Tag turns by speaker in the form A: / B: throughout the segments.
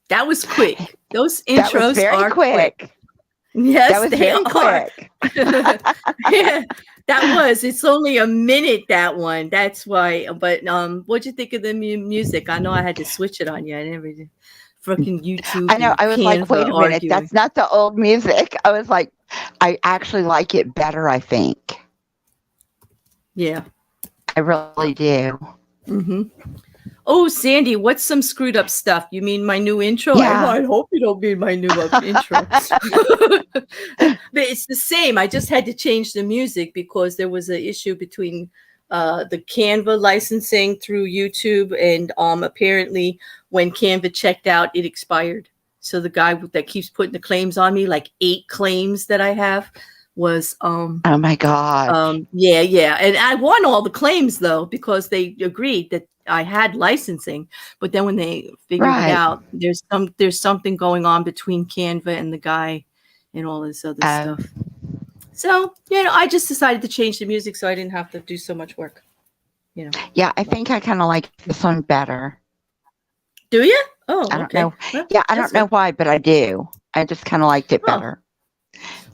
A: That was quick. Those
B: That was
A: intros
B: very
A: are quick.
B: That
A: Yes,
B: was
A: they
B: very
A: are.
B: quick.
A: Yeah, that was. It's only a minute, that one. That's why. But what'd you think of the music? I know I had to switch it on you. I never did. Freaking YouTube
B: I know.
A: and
B: I was like, wait
A: Canva
B: a minute.
A: arguing.
B: That's not the old music. I was like, I actually like it better, I think.
A: Yeah.
B: I really do.
A: Mm-hmm. Oh, Sandy, what's some screwed up stuff? You mean my new intro?
B: Yeah.
A: I hope you don't mean my new intro. But it's the same. I just had to change the music because there was an issue between the Canva licensing through YouTube, and apparently when Canva checked out, it expired. So the guy that keeps putting the claims on me, like 8 claims that I have, was
B: oh my gosh.
A: yeah. And I won all the claims though, because they agreed that I had licensing. But then when they figured it out, there's something going on between Canva and the guy and all this other stuff. So, I just decided to change the music so I didn't have to do so much work.
B: Yeah, I think I kind of like this one better.
A: Do you? Oh,
B: I don't
A: okay.
B: know.
A: Well,
B: yeah, I don't know why, but I do. I just kind of liked it better.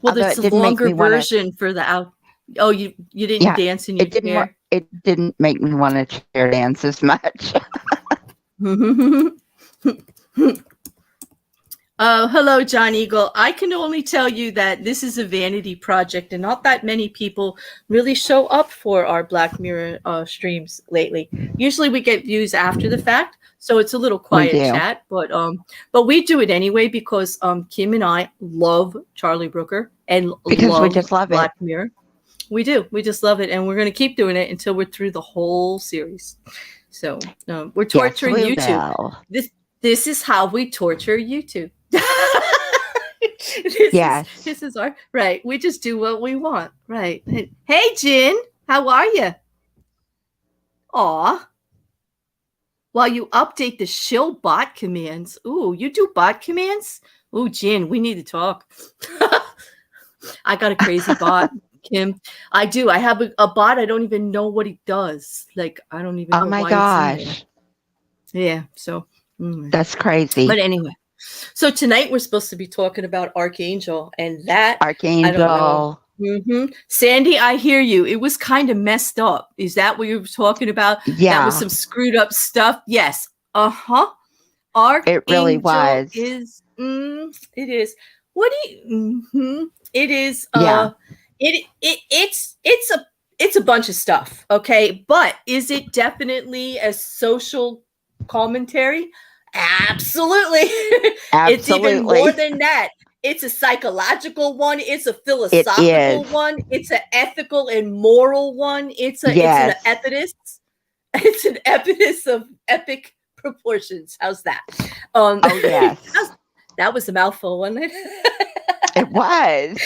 A: Well, there's a longer version for the out. Oh, you didn't dance in your chair?
B: It didn't make me want to chair dance as much.
A: Hello, John Eagle. I can only tell you that this is a vanity project, and not that many people really show up for our Black Mirror streams lately. Usually we get views after the fact, so it's a little quiet chat, but we do it anyway because Kim and I love Charlie Brooker and we just love Black Mirror. We do. We just love it, and we're going to keep doing it until we're through the whole series. So we're torturing YouTube. This is how we torture YouTube. This is our right. We just do what we want. Right. Hey, Jen, how are you? Aw. While you update the shill bot commands. Ooh, you do bot commands? Ooh, Jen, we need to talk. I got a crazy bot, Kim. I do. I have a bot. I don't even know what he does. Like, I don't even know why it's in there. Yeah, so
B: that's crazy.
A: But anyway, so tonight we're supposed to be talking about Arkangel, and that
B: Arkangel.
A: Sandy, I hear you. It was kind of messed up. Is that what you were talking about?
B: Yeah,
A: that was some screwed up stuff. Yes. Arkangel.
B: It really was.
A: It is. What do you? It is. It's a bunch of stuff. Okay, but is it definitely a social commentary? Absolutely. It's even more than that. It's a psychological one. It's a philosophical one. It's an ethical and moral one. It's an epidus. It's an epidus of epic proportions. How's that? That was a mouthful, wasn't it?
B: It was.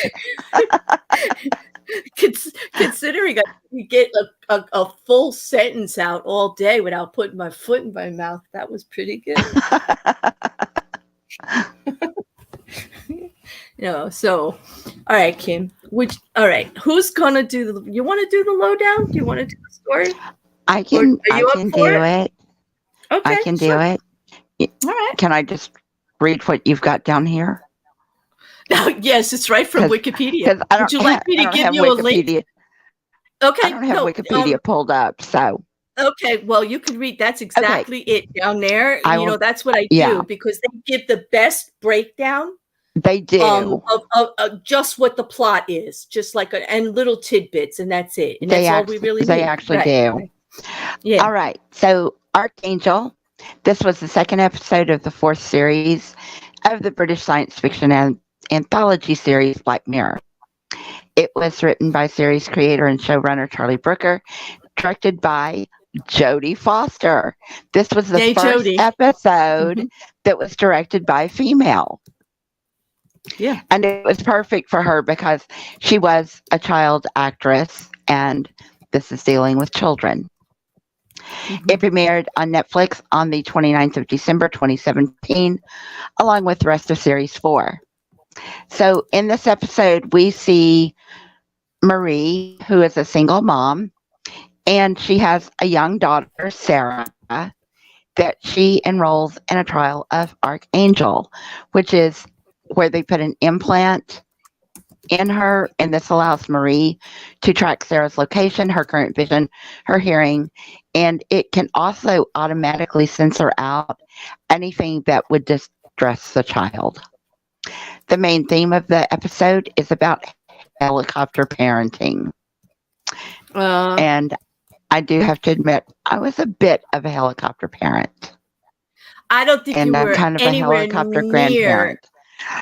A: Considering I get a full sentence out all day without putting my foot in my mouth, that was pretty good. So all right, Kim. All right, who's gonna do you want to do the lowdown? Do you want to do the story?
B: I can do it.
A: Okay,
B: I can do it.
A: All right.
B: Can I just read what you've got down here?
A: Yes, it's right from Wikipedia. Would you like me to give you a link? Okay.
B: I don't have Wikipedia pulled up, so.
A: Okay, well, you can read. That's exactly it down there. That's what I do because they give the best breakdown.
B: They do.
A: Of just what the plot is, just like and little tidbits, and that's it. And that's all we really need.
B: They actually do. Yeah. All right. So, Arkangel, this was the second episode of the 4th series of the British science fiction anthology series Black Mirror. It was written by series creator and showrunner Charlie Brooker, directed by Jodie Foster. This was the first episode that was directed by a female.
A: Yeah.
B: And it was perfect for her because she was a child actress, and this is dealing with children. It premiered on Netflix on the 29th of December, 2017, along with the rest of Series 4. So in this episode, we see Marie, who is a single mom, and she has a young daughter, Sara, that she enrolls in a trial of Arkangel, which is where they put an implant in her, and this allows Marie to track Sara's location, her current vision, her hearing, and it can also automatically censor out anything that would distress the child. The main theme of the episode is about helicopter parenting. And I do have to admit, I was a bit of a helicopter parent.
A: I don't think you were
B: kind of
A: anywhere
B: a helicopter
A: near.
B: Grandparent.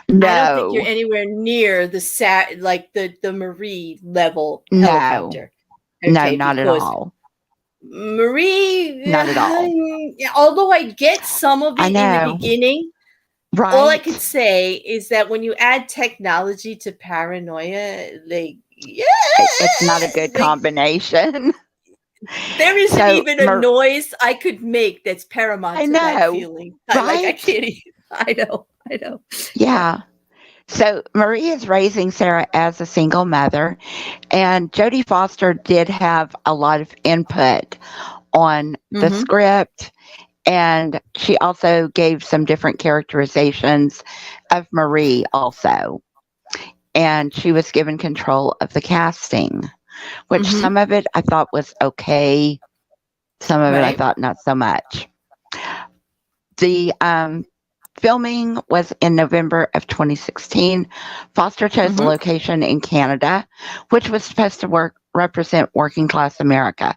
B: No.
A: I don't think you're anywhere near the Marie level helicopter.
B: No, not at all.
A: Marie,
B: not at all.
A: Although I get some of it in the beginning,
B: right?
A: All I could say is that when you add technology to paranoia,
B: it's not a good combination.
A: There isn't even a noise I could make that's paramount to that feeling.
B: Right?
A: I can't even. I know.
B: Yeah. So Marie is raising Sara as a single mother, and Jodie Foster did have a lot of input on the script, and she also gave some different characterizations of Marie also. And she was given control of the casting, which some of it I thought was okay. Some of it I thought not so much. The filming was in November of 2016. Foster chose the location in Canada, which was supposed to represent working class America.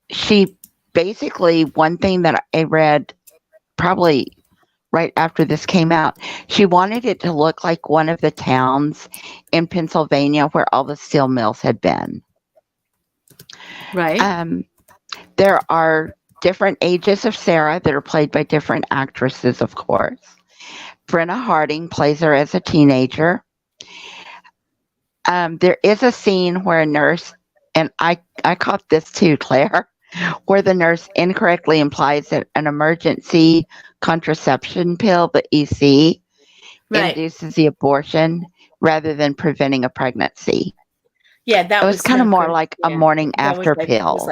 B: She basically, one thing that I read probably right after this came out, she wanted it to look like one of the towns in Pennsylvania where all the steel mills had been.
A: Right.
B: There are different ages of Sara that are played by different actresses, of course. Brenna Harding plays her as a teenager. There is a scene where a nurse, and I caught this too, Claire, where the nurse incorrectly implies that an emergency contraception pill, the EC, induces the abortion rather than preventing a pregnancy.
A: Yeah, that
B: was kind of more like a morning after pill.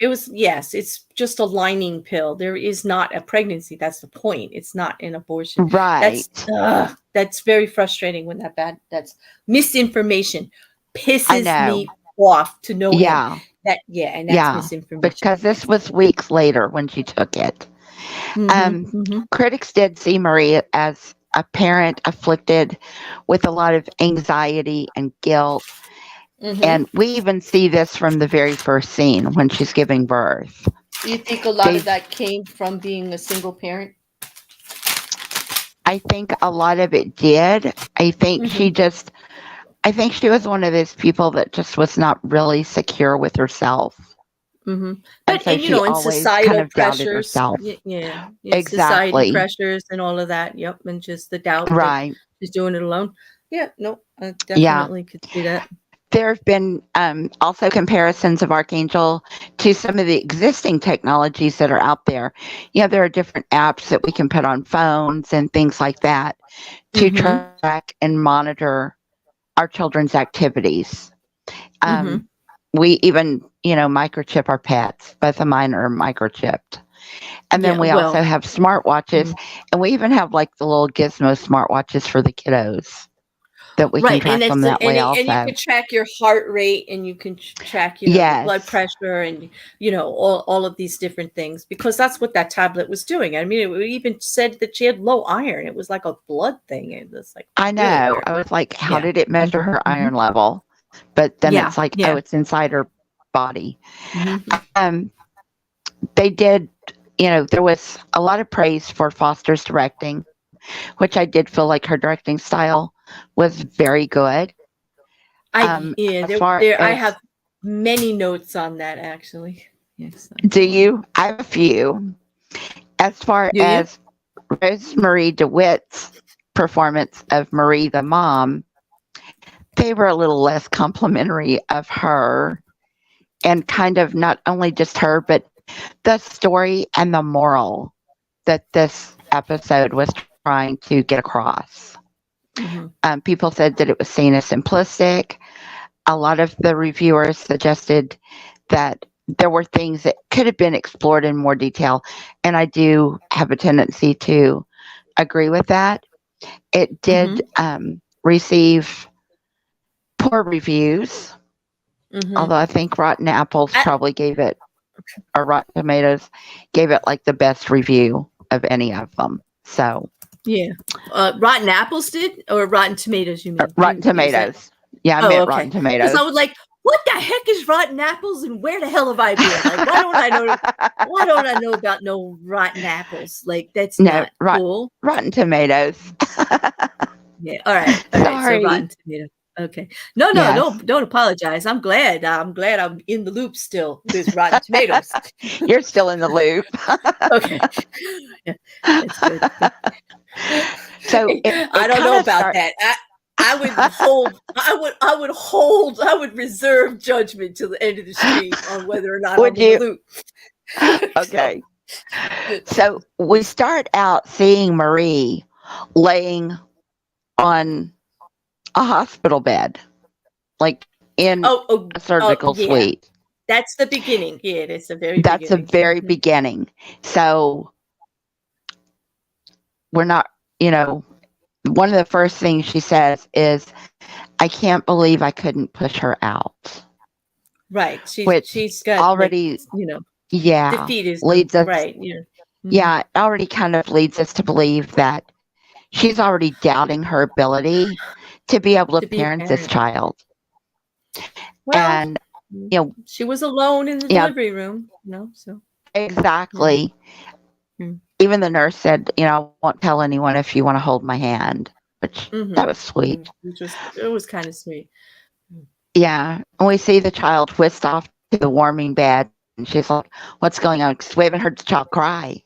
A: Yes, it's just a lining pill. There is not a pregnancy. That's the point. It's not an abortion.
B: Right.
A: That's very frustrating when that's misinformation. Pisses me off to no end. And that's misinformation.
B: Because this was weeks later when she took it. Critics did see Marie as a parent afflicted with a lot of anxiety and guilt. And we even see this from the very first scene when she's giving birth.
A: Do you think a lot of that came from being a single parent?
B: I think a lot of it did. I think she was one of those people that just was not really secure with herself.
A: But so in societal kind of pressures, exactly, society pressures and all of that. Yep, and just the doubt that she's doing it alone. Yeah, no, I definitely could see that.
B: There have been also comparisons of Arkangel to some of the existing technologies that are out there. There are different apps that we can put on phones and things like that to track and monitor our children's activities. We even, microchip our pets. Both of mine are microchipped. And then we also have smartwatches, and we even have like the little gizmo smartwatches for the kiddos that we can track them that way also.
A: And you can track your heart rate, and you can track your blood pressure, and all of these different things, because that's what that tablet was doing. I mean, it even said that she had low iron. It was like a blood thing. It was like,
B: I know. Really, I was like, how did it measure her iron level? But then it's like, oh, it's inside her body. They did, there was a lot of praise for Foster's directing, which I did feel like her directing style was very good.
A: I have many notes on that, actually. Yes.
B: Do you? I have a few. As far as Rosemarie DeWitt's performance of Marie the mom, they were a little less complimentary of her, and kind of not only just her, but the story and the moral that this episode was trying to get across. People said that it was seen as simplistic. A lot of the reviewers suggested that there were things that could have been explored in more detail. And I do have a tendency to agree with that. It did receive poor reviews, although I think Rotten Apples probably gave it, or Rotten Tomatoes gave it like the best review of any of them. So
A: yeah, Rotten Apples did, or Rotten Tomatoes? You mean
B: Rotten Tomatoes? Yeah, I meant Rotten Tomatoes.
A: Because I was like, what the heck is Rotten Apples, and where the hell have I been? Like, why don't I know? Why don't I know about no Rotten Apples? Like, that's not cool.
B: Rotten Tomatoes.
A: Yeah. All right.
B: Sorry.
A: So Rotten Tomatoes. Okay. No, don't apologize. I'm glad I'm in the loop still with Rotten Tomatoes.
B: You're still in the loop.
A: Okay. Yeah, that's good. So I don't know about that. I would reserve judgment till the end of the stream on whether or not I'm in the loop.
B: Okay. So we start out seeing Marie laying on a hospital bed, like in a surgical suite.
A: That's the beginning. Yeah, that's the very
B: beginning. So we're not, one of the first things she says is, I can't believe I couldn't push her out.
A: Right. She's got
B: already,
A: defeat is
B: leads us,
A: right. Yeah. Mm-hmm.
B: Yeah, it already kind of leads us to believe that she's already doubting her ability to be able to parent this child.
A: Well,
B: and
A: she was alone in the delivery room, so
B: exactly. Mm-hmm. Even the nurse said, I won't tell anyone if you want to hold my hand, which that was sweet.
A: It was kind of sweet.
B: Yeah, and we see the child whisked off to the warming bed, and she's like, "What's going on?" Because we haven't heard the child cry.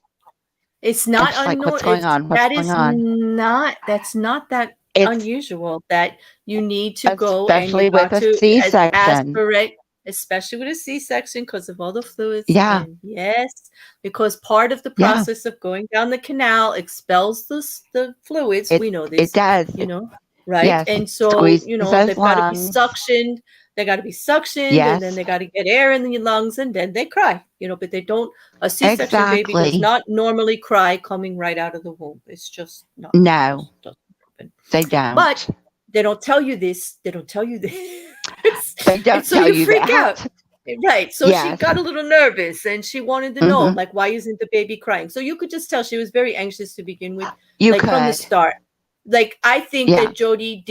A: It's not
B: like, what's going on?
A: That's not that unusual. That you need to go,
B: especially with a C-section.
A: Especially with a C-section, because of all the fluids.
B: Yeah.
A: And yes, because part of the process of going down the canal expels the fluids. We know this.
B: It does.
A: Right?
B: Yes,
A: and so, they've got to be suctioned. They got to be suctioned, and then they got to get air in the lungs, and then they cry. But they don't. A C-section baby does not normally cry coming right out of the womb. It's just not.
B: No, they don't.
A: But they don't tell you this. They don't tell you this.
B: They don't
A: so
B: tell
A: you
B: you
A: freak
B: that.
A: out. Right. So she got a little nervous, and she wanted to know, like, why isn't the baby crying? So you could just tell she was very anxious to begin with, from the start. Like, I think that Jodie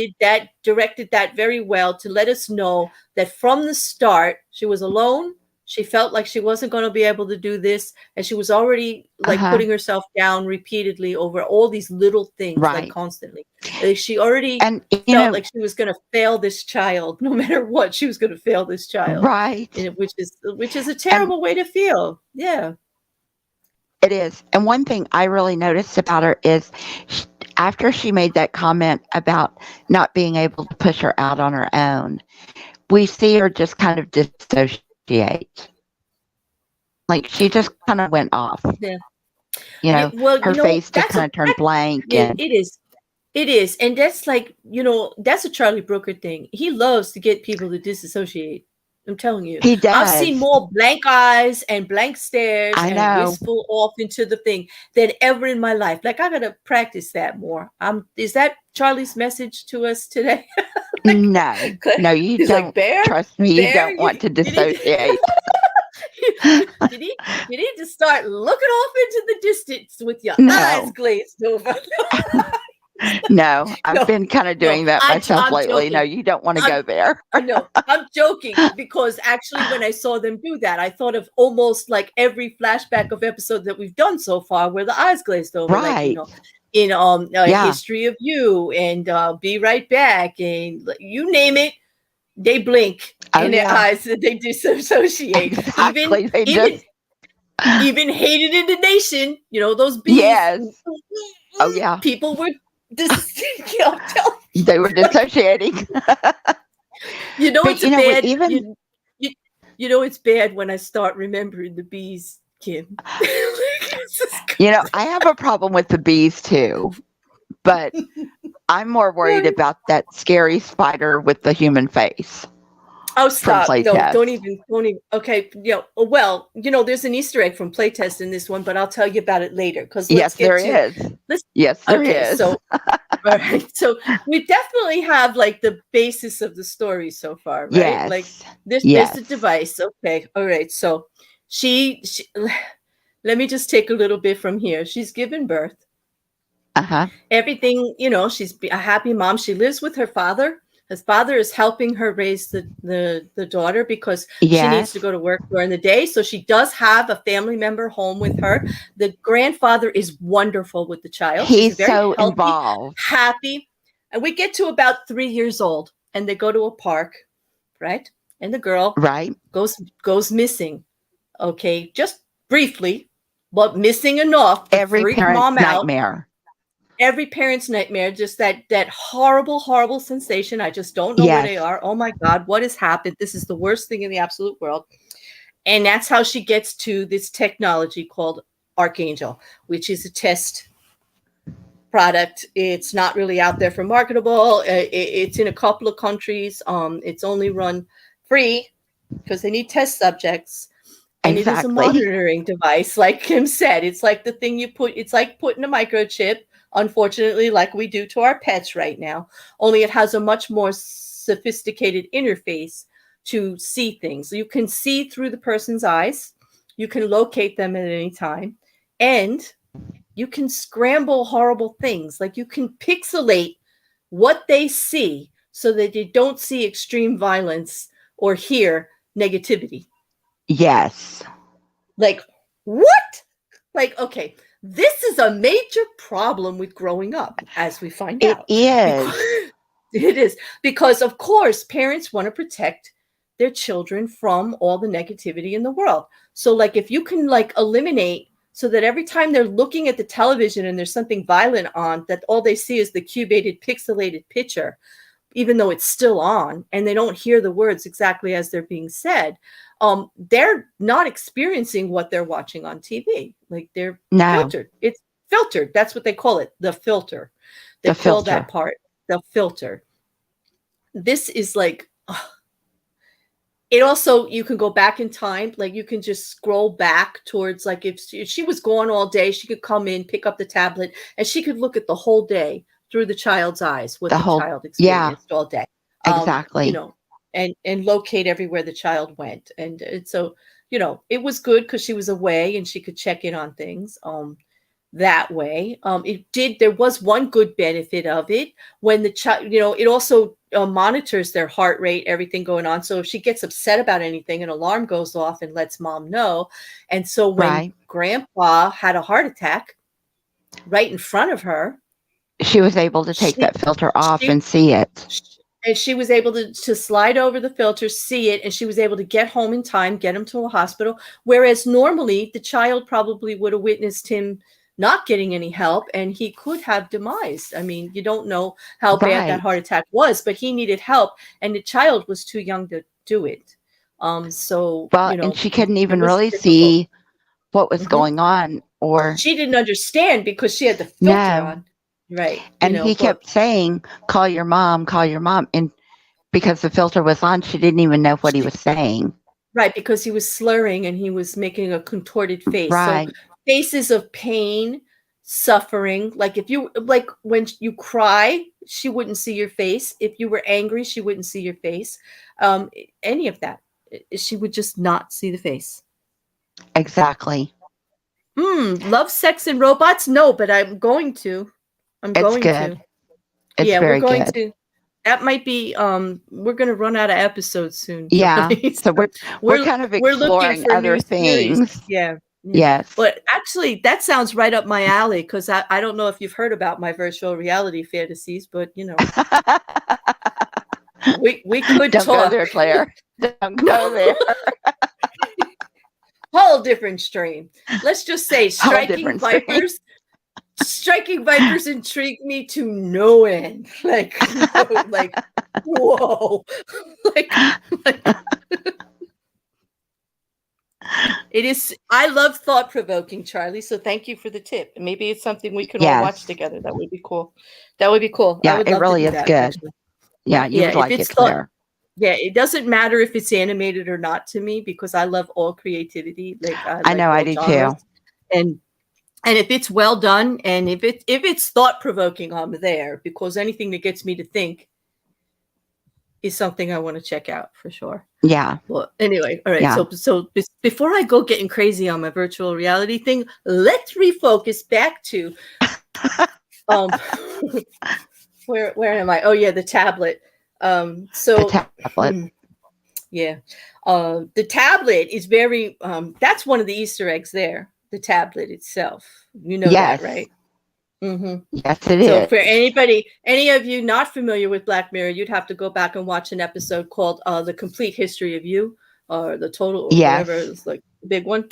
A: directed that very well to let us know that from the start, she was alone. She felt like she wasn't going to be able to do this. And she was already putting herself down repeatedly over all these little things, like constantly. Like, she already felt like she was going to fail this child. No matter what, she was going to fail this child.
B: Right.
A: And which is a terrible way to feel. Yeah.
B: It is. And one thing I really noticed about her is after she made that comment about not being able to push her out on her own, we see her just kind of dissociate. Like, she just kind of went off.
A: Yeah.
B: Her face just kind of turned blank.
A: It is. And that's that's a Charlie Brooker thing. He loves to get people to disassociate. I'm telling you.
B: He does.
A: I've seen more blank eyes and blank stares and wistful off into the thing than ever in my life. Like, I got to practice that more. Is that Charlie's message to us today?
B: No, you don't. Trust me, you don't want to dissociate.
A: Did he just start looking off into the distance with your eyes glazed over?
B: No, I've been kind of doing that myself lately. Joking. No, you don't want to go there.
A: No, I'm joking, because actually when I saw them do that, I thought of almost like every flashback of episode that we've done so far where the eyes glazed over.
B: Right.
A: Like, in History of You and Be Right Back and you name it, they blink in their eyes and they disassociate.
B: Exactly.
A: Even Hated in the Nation, those bees.
B: Yes. Oh, yeah.
A: People were
B: they were dissociating.
A: It's bad. It's bad when I start remembering the bees, Kim.
B: I have a problem with the bees too, but I'm more worried about that scary spider with the human face.
A: Oh,
B: from
A: stop. No,
B: playtest.
A: don't even. Okay. Well, there's an Easter egg from playtest in this one, but I'll tell you about it later because
B: Yes, there is. Yes, there
A: okay,
B: is.
A: So, all right. So we definitely have like the basis of the story so far, right?
B: Yes.
A: Like there's the device. Okay. All right. So she let me just take a little bit from here. She's given birth. Everything, she's a happy mom. She lives with her father. His father is helping her raise the daughter because she needs to go to work during the day. So she does have a family member home with her. The grandfather is wonderful with the child.
B: He's
A: very
B: so
A: healthy,
B: involved.
A: happy. And we get to about 3 years old and they go to a park, right? And the girl goes missing. Okay, just briefly, but missing enough to freak mom out. Every parent's nightmare, just that horrible, horrible sensation. I just don't know where they are. Oh my God, what has happened? This is the worst thing in the absolute world. And that's how she gets to this technology called Arkangel, which is a test product. It's not really out there for marketable. It's in a couple of countries. It's only run free because they need test subjects. And it is a monitoring device, like Kim said. It's like the thing it's like putting a microchip, unfortunately, like we do to our pets right now, only it has a much more sophisticated interface to see things. So you can see through the person's eyes, you can locate them at any time, and you can scramble horrible things. Like you can pixelate what they see so that they don't see extreme violence or hear negativity.
B: Yes.
A: Like, what? Like, okay, this is a major problem with growing up, as we find out. It is. Because, of course, parents want to protect their children from all the negativity in the world. So, like, if you can, like, eliminate so that every time they're looking at the television and there's something violent on, that all they see is the cubated, pixelated picture, even though it's still on, and they don't hear the words exactly as they're being said, they're not experiencing what they're watching on TV. Like they're filtered. It's filtered. That's what they call it. The filter. They call that part the filter. This is like, it also, you can go back in time. Like you can just scroll back towards, like if she was gone all day, she could come in, pick up the tablet, and she could look at the whole day through the child's eyes, what the child experienced all day.
B: Exactly.
A: And locate everywhere the child went. And so, it was good because she was away and she could check in on things that way. There was one good benefit of it when the child, it also monitors their heart rate, everything going on. So if she gets upset about anything, an alarm goes off and lets mom know. And so when grandpa had a heart attack right in front of her,
B: she was able to take that filter off and see it.
A: And she was able to slide over the filter, see it, and she was able to get home in time, get him to a hospital. Whereas normally the child probably would have witnessed him not getting any help and he could have demised. I mean, you don't know how bad that heart attack was, but he needed help and the child was too young to do it. And she
B: couldn't even really see what was going on, or
A: she didn't understand because she had the filter on. Right.
B: And he kept saying, call your mom. And because the filter was on, she didn't even know what he was saying.
A: Right. Because he was slurring and he was making a contorted face.
B: Right.
A: So faces of pain, suffering. Like when you cry, she wouldn't see your face. If you were angry, she wouldn't see your face. Any of that. She would just not see the face.
B: Exactly.
A: Love, sex, and robots? No, but I'm going to.
B: It's going good.
A: to.
B: It's very
A: we're going
B: good.
A: to. That might be. We're going to run out of episodes soon.
B: Yeah. So we're kind of exploring other things.
A: Series. Yeah.
B: Yes.
A: But actually, that sounds right up my alley because I don't know if you've heard about my virtual reality fantasies, but we could
B: Don't
A: talk.
B: go there, Claire. Don't go there.
A: Whole different stream. Let's just say striking vipers. Striking vipers intrigue me to no end. Like whoa. It is. I love thought-provoking, Charlie. So thank you for the tip. Maybe it's something we can all watch together. That would be cool.
B: Yeah, it really is good. Actually. Yeah, you would like it, Claire.
A: Yeah, it doesn't matter if it's animated or not to me, because I love all creativity. Like
B: I know, I do
A: genres.
B: too.
A: And if it's well done, and if it's thought provoking, I'm there, because anything that gets me to think is something I want to check out for sure.
B: Yeah.
A: Well, anyway, all right.
B: Yeah.
A: So before I go getting crazy on my virtual reality thing, let's refocus back to where am I? Oh yeah, the tablet.
B: The tablet.
A: Yeah. The tablet is very that's one of the Easter eggs there, the tablet itself. You know that, right? Mm-hmm.
B: Yes, it is.
A: So for any of you not familiar with Black Mirror, you'd have to go back and watch an episode called The Complete History of You, or the total, or whatever. It's like the big one.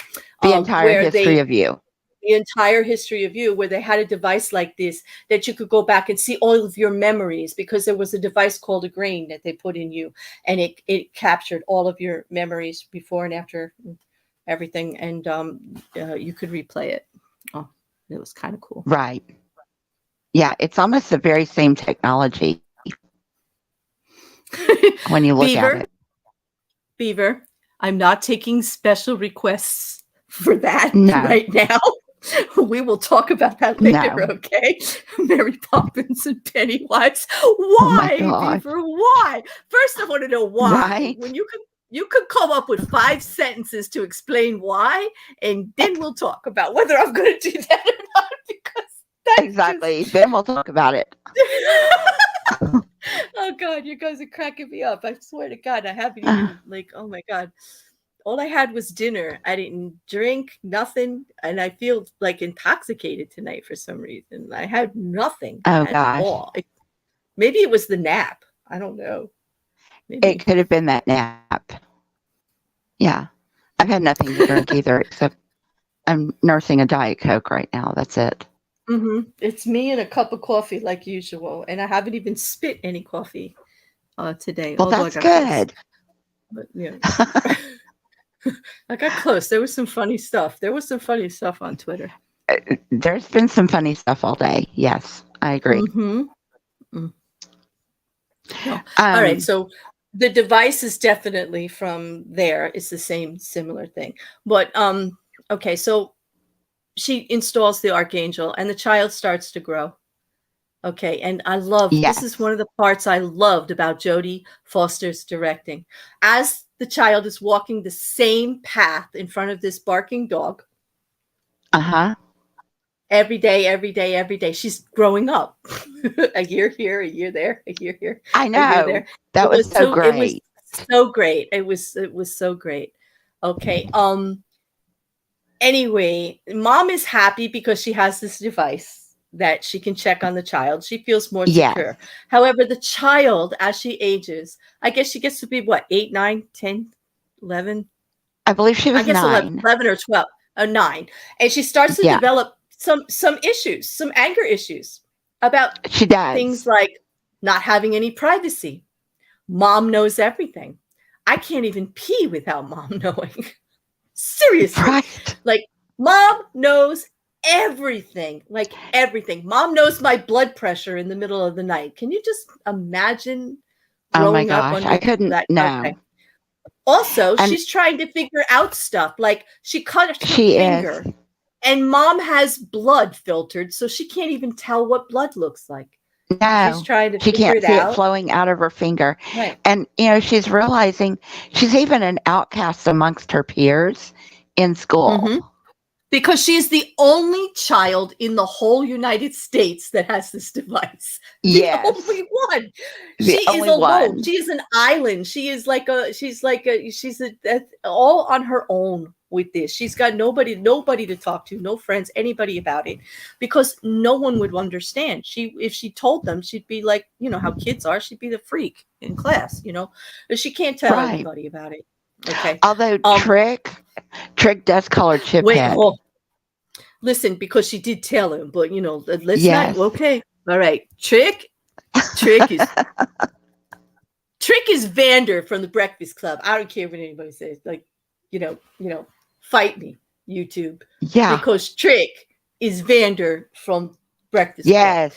B: The entire history of you.
A: The entire history of you, where they had a device like this that you could go back and see all of your memories, because there was a device called a grain that they put in you, and it captured all of your memories before and after everything, and you could replay it. Oh, it was kind of cool.
B: Right. Yeah, it's almost the very same technology when you look at it.
A: Beaver, I'm not taking special requests for that right now. We will talk about that later, okay? Mary Poppins and Pennywise. Why, Beaver? Why? First, I want to know why.
B: Right?
A: When you could come up with 5 sentences to explain why, and then we'll talk about whether I'm going to do that or not. Because
B: exactly. Then we'll talk about it.
A: Oh God, you guys are cracking me up. I swear to God, I haven't even oh my God. All I had was dinner. I didn't drink, nothing. And I feel like intoxicated tonight for some reason. I had nothing at all. Maybe it was the nap. I don't know. Maybe.
B: It could have been that nap. Yeah. I've had nothing to drink either, except I'm nursing a Diet Coke right now. That's it.
A: Mm-hmm. It's me and a cup of coffee like usual. And I haven't even spit any coffee today.
B: Well, that's good.
A: But yeah. I got close. There was some funny stuff. There was some funny stuff on Twitter.
B: There's been some funny stuff all day. Yes, I agree.
A: Mm-hmm. Mm. No. All right. So the device is definitely from there. It's the similar thing. But okay. So she installs the Arkangel, and the child starts to grow. Okay. And I love, this is one of the parts I loved about Jodie Foster's directing. As the child is walking the same path in front of this barking dog. Every day. She's growing up. A year here, a year there, a year here.
B: I know.
A: There.
B: That was so great.
A: It was so great. It was so great. Okay. Anyway, mom is happy because she has this device that she can check on the child. She feels more secure. However, the child, as she ages, I guess she gets to be what, 8, 9, 10, 11?
B: I believe she was 9.
A: 11 or 12, 9. And she starts to develop some issues, some anger issues about things like not having any privacy. Mom knows everything. I can't even pee without mom knowing. Seriously.
B: Right.
A: Like, mom knows everything. Like, everything. Mom knows my blood pressure in the middle of the night. Can you just imagine growing up under
B: I couldn't. No.
A: Okay. Also, she's trying to figure out stuff. Like, she cut her finger. And mom has blood filtered, so she can't even tell what blood looks like.
B: No,
A: she's trying to
B: she can't see it flowing out of her finger.
A: Right.
B: And, she's realizing she's even an outcast amongst her peers in school.
A: Mm-hmm. Because she is the only child in the whole United States that has this device. The only one. She is alone. She is an island. She's all on her own with this. She's got nobody to talk to, no friends, anybody about it, because no one would understand. If she told them, she'd be like, how kids are. She'd be the freak in class, but she can't tell anybody about it. Okay.
B: Although Trick does call her Chiphead.
A: Well, listen, because she did tell him, but let's not. Okay, all right. Trick is Vander from the Breakfast Club. I don't care what anybody says. Like, fight me, YouTube. Yeah, because Trick is Vander from Breakfast Club.
B: Yes,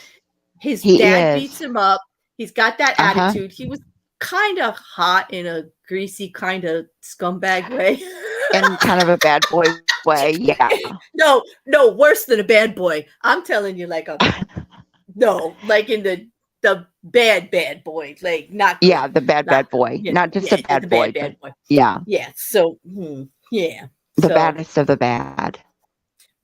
A: his dad beats him up. He's got that attitude. He was kind of hot in a greasy kind of scumbag way.
B: In kind of a bad boy way, yeah.
A: No, worse than a bad boy. I'm telling you, like like in the bad boy, like not good.
B: Yeah, the bad boy, not just a bad boy,
A: bad boy.
B: Yeah.
A: Yeah. So yeah,
B: the baddest of the bad.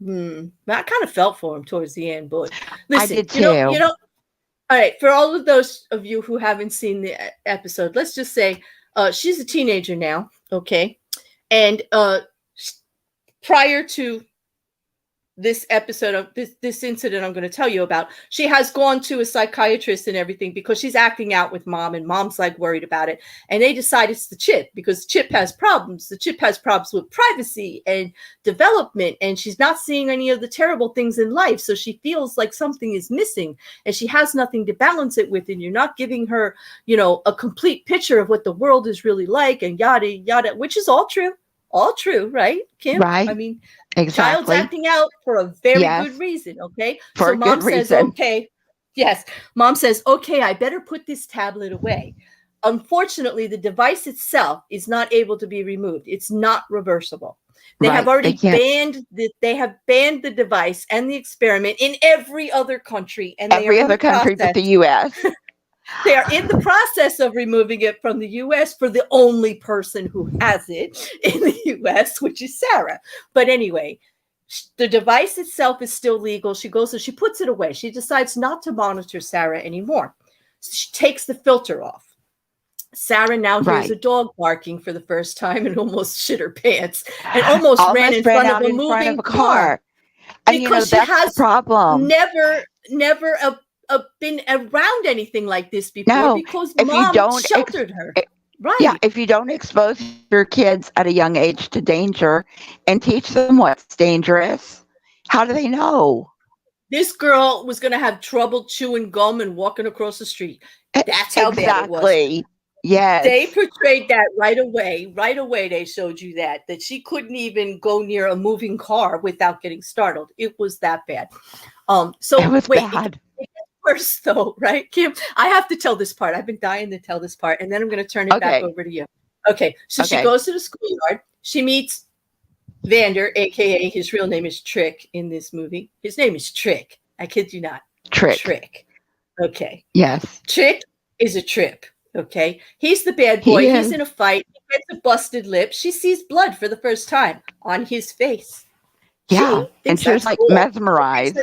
A: I kind of felt for him towards the end, but listen,
B: I did too.
A: You know. All right, for all of those of you who haven't seen the episode, let's just say she's a teenager now, okay? And prior to this episode of this incident I'm going to tell you about, she has gone to a psychiatrist and everything because she's acting out with mom, and mom's like worried about it. And they decide it's the chip because the chip has problems. The chip has problems with privacy and development, and she's not seeing any of the terrible things in life. So she feels like something is missing and she has nothing to balance it with. And you're not giving her, a complete picture of what the world is really like and yada, yada, which is all true. All true, right, Kim?
B: Right.
A: I mean,
B: exactly.
A: Child's acting out for a very good reason, okay?
B: For
A: so mom says,
B: reason.
A: okay. Yes. Mom says, okay, I better put this tablet away. Unfortunately, the device itself is not able to be removed. It's not reversible. They have already banned the device and the experiment in every other country. And
B: every other country but the US.
A: They are in the process of removing it from the U.S. for the only person who has it in the U.S., which is Sara. But anyway, the device itself is still legal. She goes and she puts it away. She decides not to monitor Sara anymore. She takes the filter off. Sara now hears a dog barking for the first time and almost shit her pants and almost ran in front of a moving car.
B: And because she has the problem.
A: Never been around anything like this before because mom sheltered her. Right.
B: Yeah, if you don't expose your kids at a young age to danger and teach them what's dangerous, how do they know?
A: This girl was going to have trouble chewing gum and walking across the street. That's how bad it was.
B: Yes.
A: They portrayed that right away. Right away, they showed you that she couldn't even go near a moving car without getting startled. It was that bad. So
B: it was bad.
A: Worse though, right, Kim? I have to tell this part. I've been dying to tell this part, and then I'm going to turn it back over to you. Okay, so she goes to the schoolyard. She meets Vander, aka his real name is Trick in this movie. His name is Trick. I kid you not. Trick. Okay.
B: Yes.
A: Trick is a trip. Okay. He's the bad boy. He's in a fight. He gets a busted lip. She sees blood for the first time on his face.
B: Yeah, and she was like mesmerized.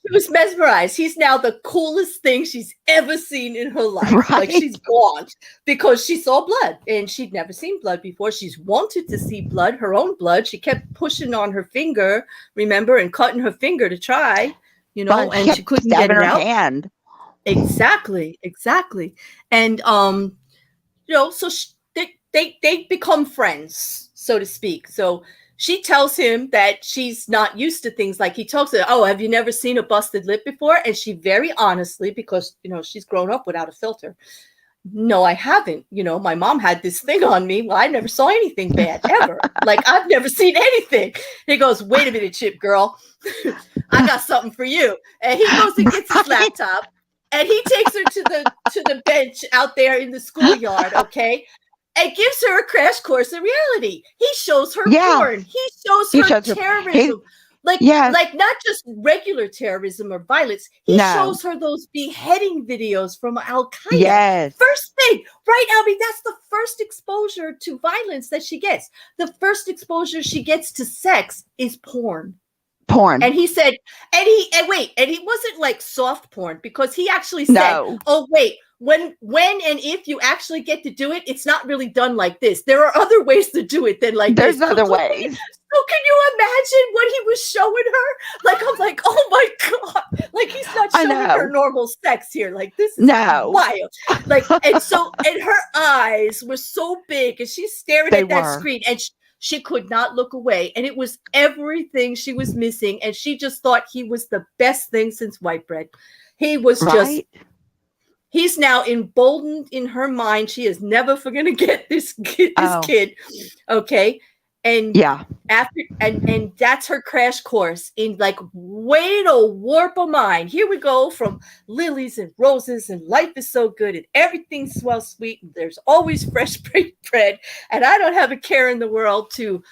A: She was mesmerized. He's now the coolest thing she's ever seen in her life.
B: Right.
A: Like she's gone because she saw blood and she'd never seen blood before. She's wanted to see blood, her own blood. She kept pushing on her finger, remember, and cutting her finger to try, and she couldn't get it out.
B: Hand.
A: Exactly. And so they become friends, so to speak. So she tells him that she's not used to things like he talks to her. Oh, have you never seen a busted lip before? And she very honestly, because, she's grown up without a filter. No, I haven't. My mom had this thing on me. Well, I never saw anything bad ever. Like I've never seen anything. He goes, wait a minute, Chip girl. I got something for you. And he goes and gets his laptop and he takes her to the bench out there in the schoolyard. Okay. And gives her a crash course in reality. He shows her porn. He shows her terrorism. Like not just regular terrorism or violence. He shows her those beheading videos from Al Qaeda.
B: Yes.
A: First thing, right, Albie? That's the first exposure to violence that she gets. The first exposure she gets to sex is porn. And he said, and he wasn't like soft porn because he actually said, oh, wait. When and if you actually get to do it, it's not really done like this. There are other ways to do it than like
B: this.
A: There's
B: other ways.
A: So can you imagine what he was showing her? Like, I'm like, oh my God. Like, he's not showing her normal sex here. Like, this is wild. Like, and her eyes were so big and she's staring at that screen and she could not look away. And it was everything she was missing. And she just thought he was the best thing since white bread. He was just... He's now emboldened in her mind. She is never going to get this kid. Okay. And after and that's her crash course in like way to warp a mind. Here we go from lilies and roses and life is so good and everything's well sweet and there's always fresh bread and I don't have a care in the world to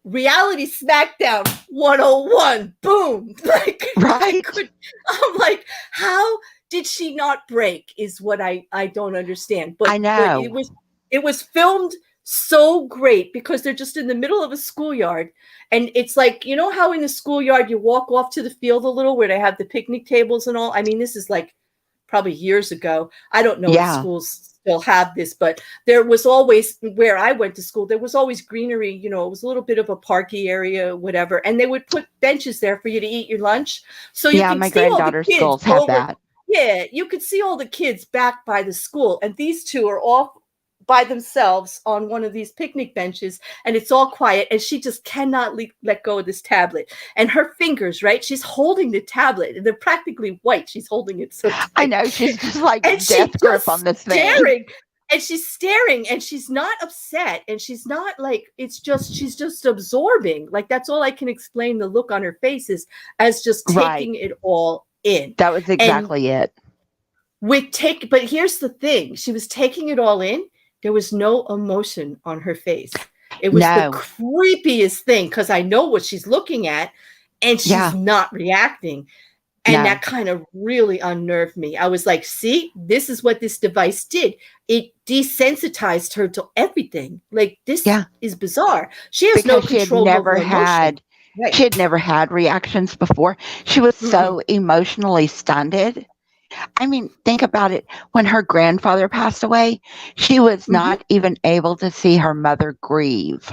A: reality smackdown 101. Boom. Like
B: right.
A: I'm like, how did she not break is what I don't understand. But
B: I know.
A: But it was filmed so great because they're just in the middle of a schoolyard. And it's like, you know how in the schoolyard you walk off to the field a little where they have the picnic tables and all? I mean, this is like probably years ago. I don't know if schools still have this, but there was always, where I went to school, there was always greenery, you know, it was a little bit of a parky area, whatever. And they would put benches there for you to eat your lunch. So you could
B: my
A: see
B: granddaughter's schools have that.
A: Yeah, you could see all the kids back by the school. And these two are off by themselves on one of these picnic benches and it's all quiet and she just cannot let go of this tablet and her fingers, right, she's holding the tablet and they're practically white. She's holding it so tight.
B: I know, she's just like death grip on this thing
A: and she's staring and she's not upset and she's not like, it's just, she's just absorbing. Like that's all I can explain the look on her face is as just taking it all in.
B: That was exactly it.
A: But here's the thing, she was taking it all in. There was no emotion on her face. It was the creepiest thing because I know what she's looking at and she's not reacting. And that kind of really unnerved me. I was like, see, this is what this device did. It desensitized her to everything. Like this is bizarre. She has no control over emotion.
B: She had never had reactions before. She was so emotionally stunted. I mean, think about it. When her grandfather passed away, she was not even able to see her mother grieve.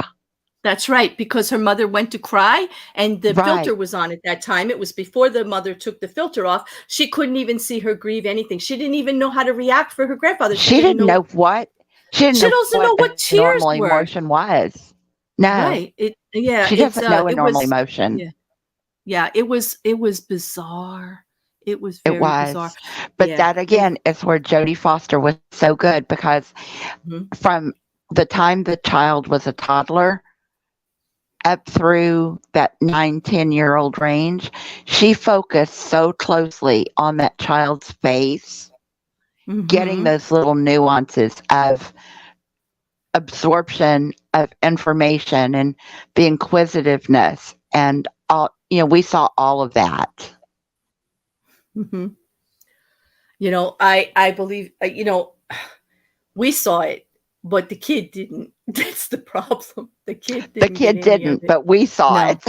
A: That's right, because her mother went to cry and the filter was on at that time. It was before the mother took the filter off. She couldn't even see her grieve anything. She didn't even know how to react for her grandfather.
B: She didn't know what. She
A: doesn't know what tears
B: normal
A: were.
B: Emotion was. No.
A: Right. She
B: doesn't know a normal emotion.
A: Yeah. It was bizarre. It was very bizarre.
B: But that again is where Jodie Foster was so good because from the time the child was a toddler up through that 9-10-year-old range, she focused so closely on that child's face, getting those little nuances of absorption of information and the inquisitiveness and all, we saw all of that.
A: You know, I believe, we saw it, but the kid didn't. That's the problem. The kid didn't.
B: But we saw it.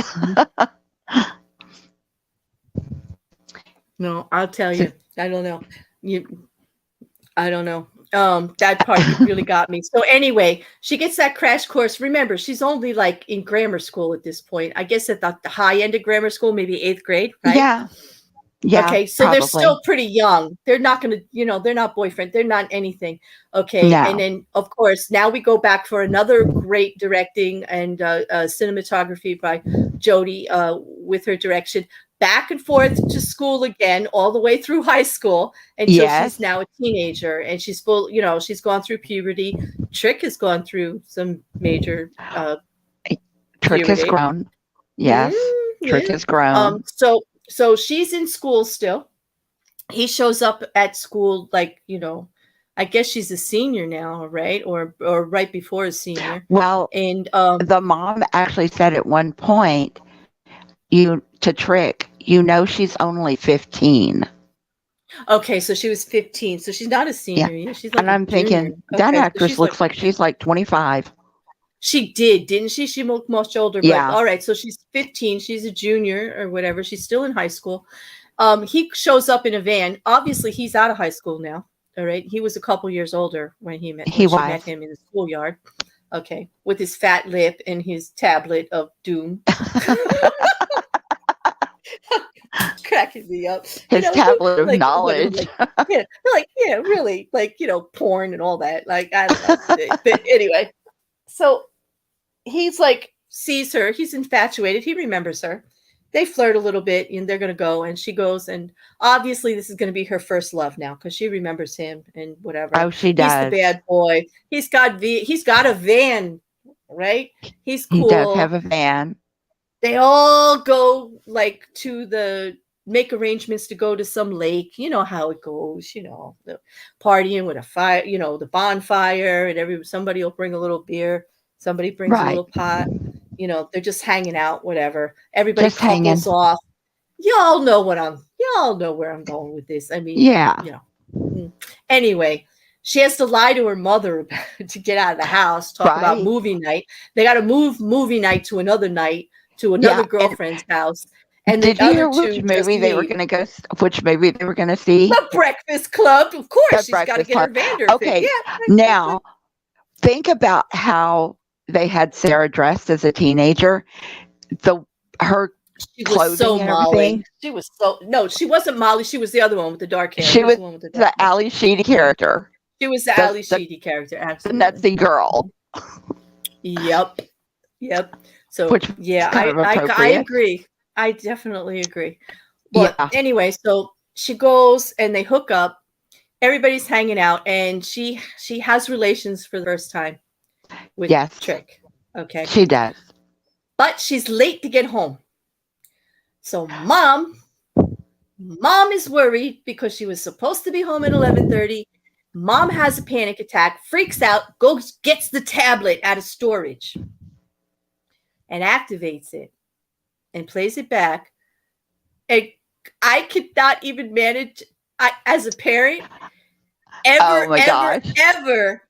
A: No, I'll tell you. I don't know. I don't know. That part really got me. So anyway, she gets that crash course. Remember, she's only like in grammar school at this point. I guess at the high end of grammar school, maybe 8th grade, right?
B: Yeah.
A: Okay. So
B: probably.
A: They're still pretty young. They're not going to, they're not boyfriend. They're not anything. Okay.
B: No.
A: And then of course, now we go back for another great directing and cinematography by Jodie with her direction. Back and forth to school again, all the way through high school until she's now a teenager and she's full, she's gone through puberty. Trick has gone through some major
B: Trick has grown. Yes. Trick has grown.
A: So she's in school still. He shows up at school like, I guess she's a senior now, right? Or right before a senior.
B: Well,
A: and
B: the mom actually said at one point, to Trick, she's only 15.
A: Okay, so she was 15. So she's not a senior. Yeah. She's like,
B: and I'm thinking, that actress looks like she's like 25.
A: She didn't she? She looked much older. But all right, so she's 15. She's a junior or whatever. She's still in high school. He shows up in a van. Obviously, he's out of high school now. All right. He was a couple years older when she met him in the schoolyard. Okay. With his fat lip and his tablet of doom. Cracking me up.
B: His tablet of knowledge.
A: Really, porn and all that. Like, I don't know. But anyway, so he's like, sees her. He's infatuated. He remembers her. They flirt a little bit and they're going to go. And she goes. And obviously this is going to be her first love now because she remembers him and whatever.
B: Oh, she does.
A: He's the bad boy. He's got a van right? He's
B: He does
A: cool.
B: have a van.
A: They all go like make arrangements to go to some lake. You know how it goes, the partying with a fire, the bonfire, and somebody will bring a little beer, somebody brings a little pot, they're just hanging out, whatever. Everybody
B: Just
A: couples
B: hanging.
A: off. Y'all know where I'm going with this. I mean,
B: yeah.
A: Anyway, she has to lie to her mother to get out of the house, talk about movie night. They got to move movie night to another night, to another girlfriend's house. And
B: did
A: the
B: you
A: other
B: hear which movie they were going to go? Which movie they were going to see?
A: The Breakfast Club, of course. She's got to get her Vander.
B: Okay, now think about how they had Sara dressed as a teenager. Her
A: she
B: clothing
A: was so
B: and
A: Molly.
B: everything.
A: She wasn't Molly. She was the other one with the dark hair.
B: She was the one with the Ali Sheedy character.
A: She was the Ali Sheedy character. Absolutely,
B: the nutsy girl.
A: Yep. So I agree. I definitely agree. But anyway, so she goes and they hook up. Everybody's hanging out, and she has relations for the first time with Trick. Okay,
B: she does,
A: but she's late to get home. So mom is worried because she was supposed to be home at 11:30. Mom has a panic attack, freaks out, goes gets the tablet out of storage, and activates it, and plays it back. And I could not even manage. As a parent, ever.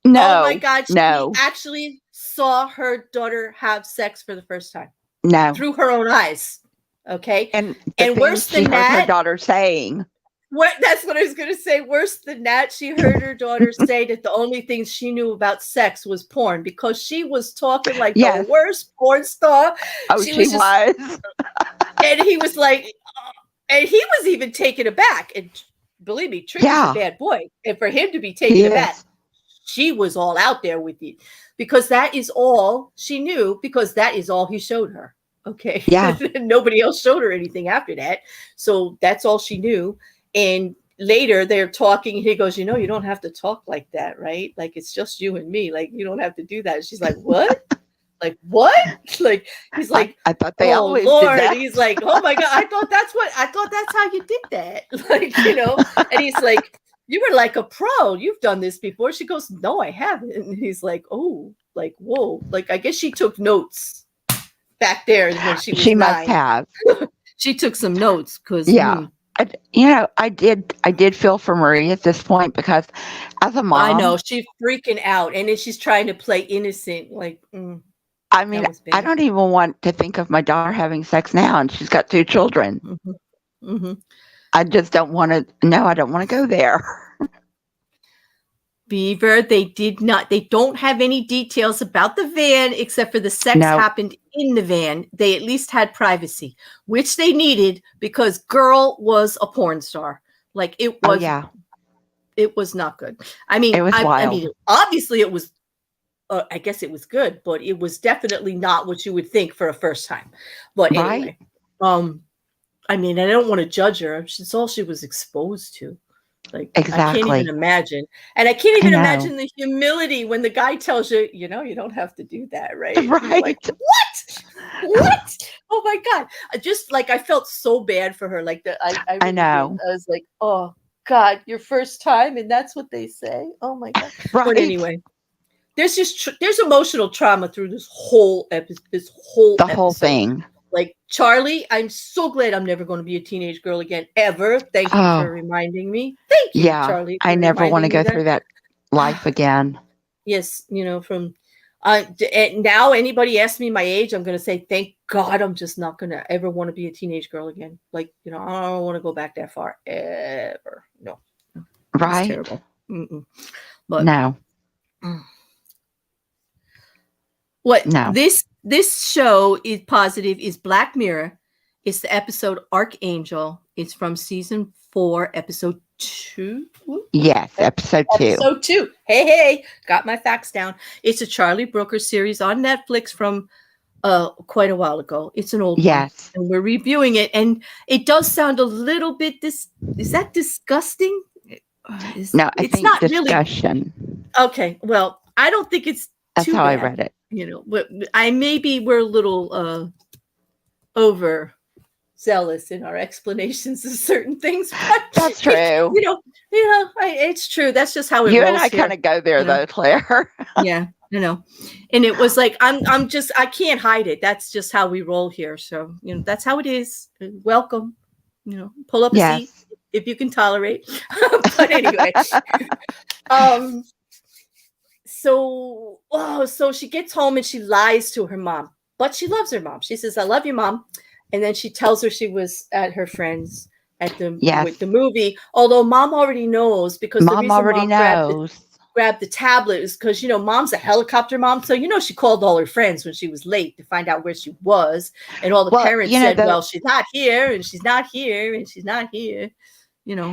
B: No.
A: Oh my God. She actually saw her daughter have sex for the first time.
B: No.
A: Through her own eyes. Okay.
B: And
A: worse than that,
B: her daughter saying.
A: That's what I was going to say. Worse than that, she heard her daughter say that the only thing she knew about sex was porn, because she was talking like the worst porn star.
B: Oh, she was.
A: And he was like, and he was even taken aback. And believe me, Trick is a bad boy. And for him to be taken aback, she was all out there with it, because that is all she knew, because that is all he showed her. Okay. Yeah. Nobody else showed her anything after that. So that's all she knew. And later they're talking, and he goes, you don't have to talk like that, right? Like, it's just you and me. Like, you don't have to do that. And she's like, what? Like, what? Like, he's like,
B: I thought they always
A: Lord.
B: did that.
A: And he's like, oh my God, I thought that's how you did that. Like, and he's like, you were like a pro. You've done this before. She goes, no, I haven't. And he's like, oh, like, whoa. Like, I guess she took notes back there when she was 9.
B: Must have.
A: She took some notes because
B: I did feel for Marie at this point, because as a mom,
A: I know she's freaking out, and then she's trying to play innocent. Like,
B: I mean, I don't even want to think of my daughter having sex now, and she's got 2 children.
A: Mm-hmm. Mm-hmm.
B: I just don't want to. No, I don't want to go there.
A: Beaver, they don't have any details about the van except for the sex happened in the van. They at least had privacy, which they needed, because girl was a porn star. Like, it was, it was not good. I mean,
B: it was wild.
A: I mean, obviously it was, I guess it was good, but it was definitely not what you would think for a first time. But anyway, I mean, I don't want to judge her. It's all she was exposed to. Like,
B: exactly.
A: I can't even imagine. And I can't even imagine the humility when the guy tells you, you don't have to do that, right?
B: Right.
A: Like, what? Oh my God. I felt so bad for her. Like, I know. I was like, oh God, your first time. And that's what they say. Oh my God.
B: Right.
A: But anyway, there's emotional trauma through this whole episode.
B: Whole thing.
A: Like, Charlie, I'm so glad I'm never going to be a teenage girl again, ever. Thank you for reminding me. Thank you, Charlie.
B: I never want to go through that life again.
A: Yes, from now, anybody asks me my age, I'm going to say, thank God I'm just not going to ever want to be a teenage girl again. Like, I don't want to go back that far, ever. No.
B: Right.
A: It's terrible. Mm-mm. But
B: no.
A: What? No. This show is positive is Black Mirror. It's the episode Arkangel. It's from season 4, episode 2.
B: Yes, episode 2.
A: Episode 2. Hey, got my facts down. It's a Charlie Brooker series on Netflix from quite a while ago. It's an old one, and we're reviewing it. And it does sound a little bit is that disgusting?
B: No, it's not discussion.
A: Really. Okay, well, I don't think it's.
B: That's how
A: bad.
B: I read it.
A: But maybe we're a little over zealous in our explanations of certain things. But
B: that's true.
A: It's true. That's just how it
B: you
A: rolls.
B: And I kind of go there though, Claire.
A: Yeah, and it was like I can't hide it. That's just how we roll here. So that's how it is. Welcome. Pull up a seat if you can tolerate. But anyway, so she gets home and she lies to her mom, but she loves her mom. She says, "I love you, Mom," and then she tells her she was at her friend's at with the movie. Although Mom already knows, because the reason Mom grabbed the tablet is because Mom's a helicopter mom, so she called all her friends when she was late to find out where she was, and all the parents said, "Well, she's not here, and she's not here, and she's not here."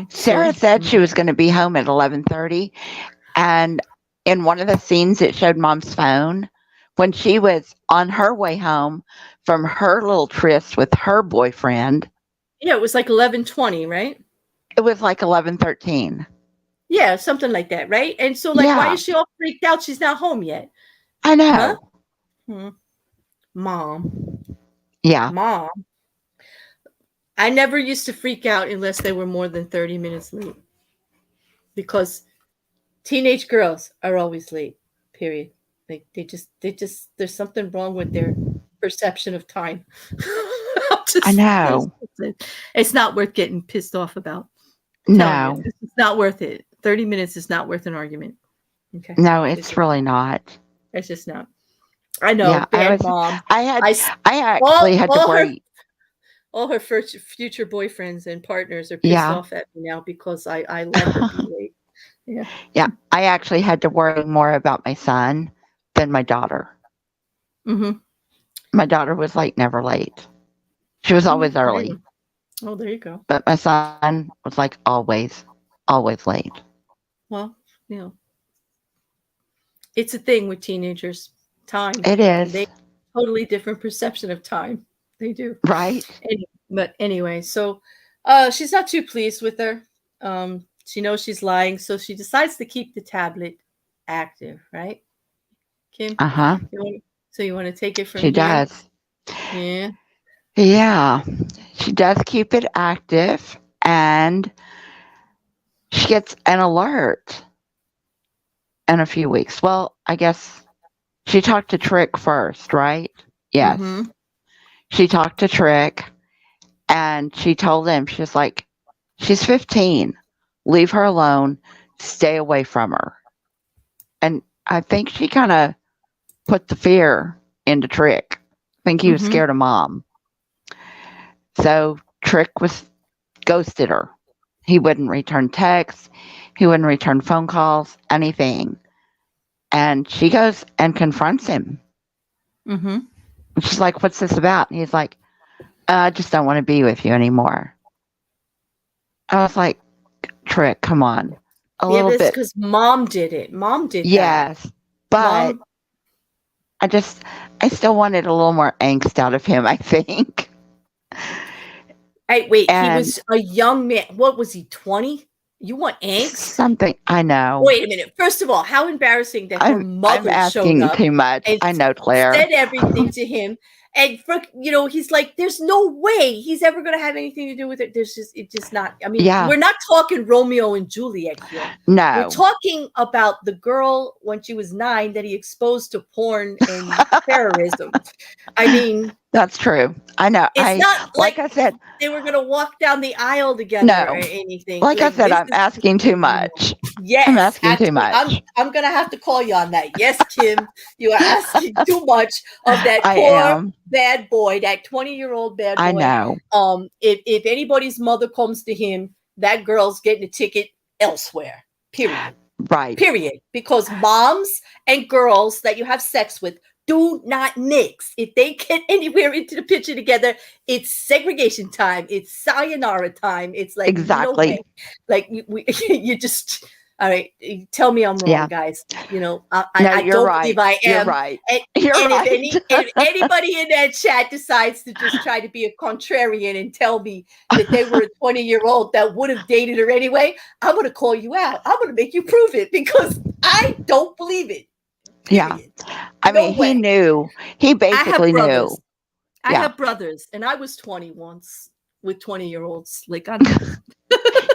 B: Sara said she was going to be home at 11:30, and in one of the scenes, it showed Mom's phone when she was on her way home from her little tryst with her boyfriend.
A: Yeah, it was like 11:20, right?
B: It was like 11:13.
A: Yeah, something like that, right? And so, why is she all freaked out? She's not home yet.
B: I know.
A: Huh? Mom.
B: Yeah.
A: Mom. I never used to freak out unless they were more than 30 minutes late. Because teenage girls are always late, period. They just, there's something wrong with their perception of time.
B: I know.
A: It's not worth getting pissed off about.
B: No.
A: It's not worth it. 30 minutes is not worth an argument. Okay.
B: No, it's really not.
A: It's just not. I know. Yeah, Mom.
B: I actually had to worry.
A: All her future boyfriends and partners are pissed off at me now because I let her be late. Yeah.
B: Yeah. I actually had to worry more about my son than my daughter.
A: Mm-hmm.
B: My daughter was never late. She was always early.
A: Oh, there you go.
B: But my son was always late.
A: Well, it's a thing with teenagers. Time.
B: It is.
A: They totally different perception of time. They do.
B: Right.
A: But anyway, so she's not too pleased with her. She knows she's lying, so she decides to keep the tablet active, right? Kim?
B: Uh-huh.
A: So you want to take it from
B: here? She does.
A: Yeah.
B: Yeah. She does keep it active, and she gets an alert in a few weeks. Well, I guess she talked to Trick first, right? Yes. Mm-hmm. She talked to Trick, and she told him, she's 15. Leave her alone. Stay away from her. And I think she kind of put the fear into Trick. I think he was scared of Mom. So Trick ghosted her. He wouldn't return texts. He wouldn't return phone calls, anything. And she goes and confronts him. Mm-hmm. She's like, "What's this about?" And he's like, "I just don't want to be with you anymore." I was like, Trick, come on. A little bit.
A: Because Mom did it. Mom did
B: yes, that. But I still wanted a little more angst out of him, I think.
A: Hey, wait, he was a young man. What was he, 20? You want angst?
B: Something, I know.
A: Wait a minute. First of all, how embarrassing that her mother showed up.
B: Too much. I know, Claire.
A: Said everything to him. And he's like, there's no way he's ever going to have anything to do with it. It's just not. I mean, we're not talking Romeo and Juliet here.
B: No.
A: We're talking about the girl when she was 9 that he exposed to porn and terrorism. I mean,
B: that's true. I know.
A: It's not
B: like I said,
A: they were going to walk down the aisle together or anything.
B: Like I said, I'm asking too much.
A: Yes.
B: I'm asking too much.
A: I'm going to have to call you on that. Yes, Kim, you are asking too much of that bad boy, that 20-year-old bad boy.
B: I know.
A: If anybody's mother comes to him, that girl's getting a ticket elsewhere. Period.
B: Right.
A: Period. Because moms and girls that you have sex with do not mix. If they get anywhere into the picture together, it's segregation time. It's sayonara time. It's like
B: exactly.
A: You just. All right, tell me I'm wrong, guys. I don't believe I am.
B: You're right.
A: And if anybody in that chat decides to just try to be a contrarian and tell me that they were a 20-year-old that would have dated her anyway, I'm going to call you out. I'm going to make you prove it because I don't believe it.
B: Yeah.
A: Period.
B: I
A: No
B: mean, he
A: way.
B: knew. He
A: I have
B: basically knew.
A: brothers. I
B: Yeah.
A: have brothers, and I was 20 once with 20-year-olds. Like, I know.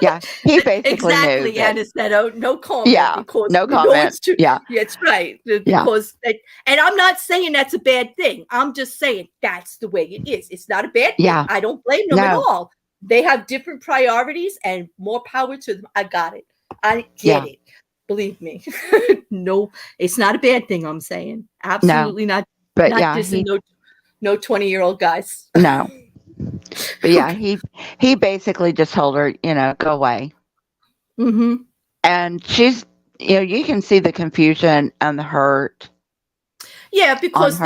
B: Yeah. He basically knew
A: Exactly,
B: that.
A: Aniceto. No comment
B: Yeah.
A: because
B: No
A: you know
B: comment.
A: it's true.
B: Yeah.
A: Yeah, it's right.
B: Yeah.
A: Because, and I'm not saying that's a bad thing. I'm just saying that's the way it is. It's not a bad thing.
B: Yeah.
A: I don't blame them at all. They have different priorities and more power to them. I got it. I get it. Believe me. No, it's not a bad thing. I'm saying absolutely not.
B: But
A: not dissing no 20-year-old guys.
B: No. But yeah, he basically just told her, go away.
A: Mm-hmm.
B: And she's, you can see the confusion and the hurt.
A: Yeah, because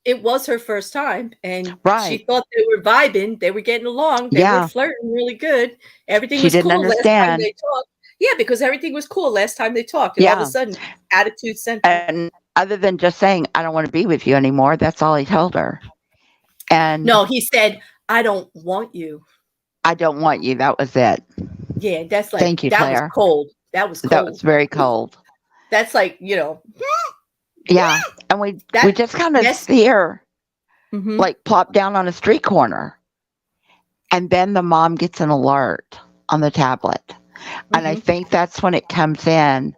A: it was her first time, and she thought they were vibing, they were getting along, they were flirting really good. Everything was cool last time they talked. Yeah, because everything was cool last time they talked, and all of a sudden, attitude center.
B: And other than just saying, "I don't want to be with you anymore," that's all he told her. And
A: no, he said, "I don't want you."
B: I don't want you. That was it.
A: Yeah, that's like,
B: thank you,
A: that
B: Claire.
A: was cold. That was cold.
B: That was very cold.
A: That's like,
B: Yeah, and we just kind of see her like plop down on a street corner, and then the mom gets an alert on the tablet, and I think that's when it comes in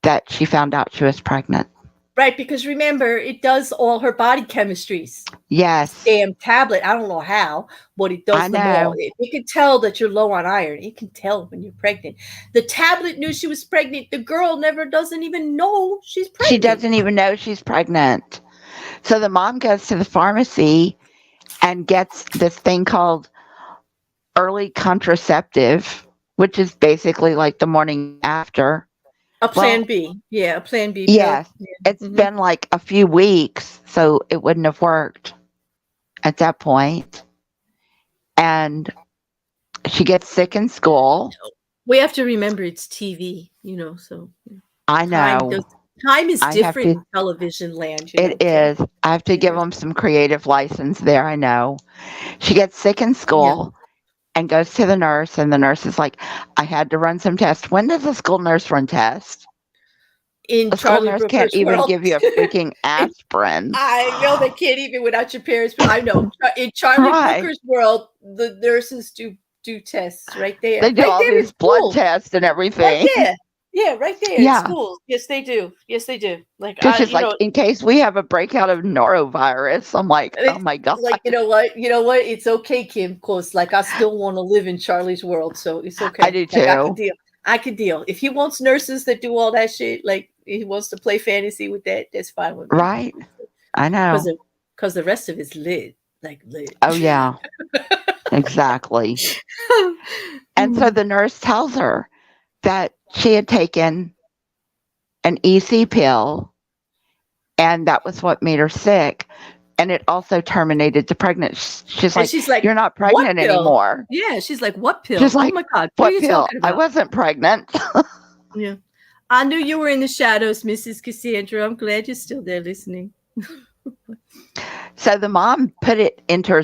B: that she found out she was pregnant.
A: Right, because remember, it does all her body chemistries.
B: Yes.
A: Damn tablet. I don't know how, but it does them all. It can tell that you're low on iron. It can tell when you're pregnant. The tablet knew she was pregnant. The girl doesn't even know she's pregnant.
B: She doesn't even know she's pregnant. So the mom goes to the pharmacy and gets this thing called early contraceptive, which is basically like the morning after.
A: A plan B. Yeah, a plan B.
B: Yes. Yeah. It's been like a few weeks, so it wouldn't have worked at that point. And she gets sick in school.
A: We have to remember it's TV, so.
B: I know.
A: Time is different in television land.
B: It is. I have to give them some creative license there, I know. She gets sick in school. And goes to the nurse, and the nurse is like, I had to run some tests. When does a school nurse run tests?
A: In
B: a school nurse can't even give you a freaking aspirin.
A: I know they can't even without your parents, but I know. In Charlie Brooker's world, the nurses do tests right there.
B: They do all these blood tests and everything.
A: Right there. Yeah, right there in school. Yes, they do. Yes, they do. Like,
B: just like, in case we have a breakout of norovirus, I'm like, oh my God.
A: Like, you know what? It's okay, Kim, because like I still want to live in Charlie's world, so it's okay.
B: I do too.
A: I can deal. If he wants nurses that do all that shit, like he wants to play fantasy with that, that's fine with me.
B: Right. I know.
A: Because the rest of it's lit. Like lit.
B: Oh yeah. Exactly. And so the nurse tells her that she had taken an EC pill, and that was what made her sick. And it also terminated the pregnancy. She's like, you're not pregnant anymore.
A: Yeah, she's like, what pill?
B: She's like,
A: oh my God,
B: what pill? I wasn't pregnant.
A: Yeah. I knew you were in the shadows, Mrs. Cassandra. I'm glad you're still there listening.
B: So the mom put it into her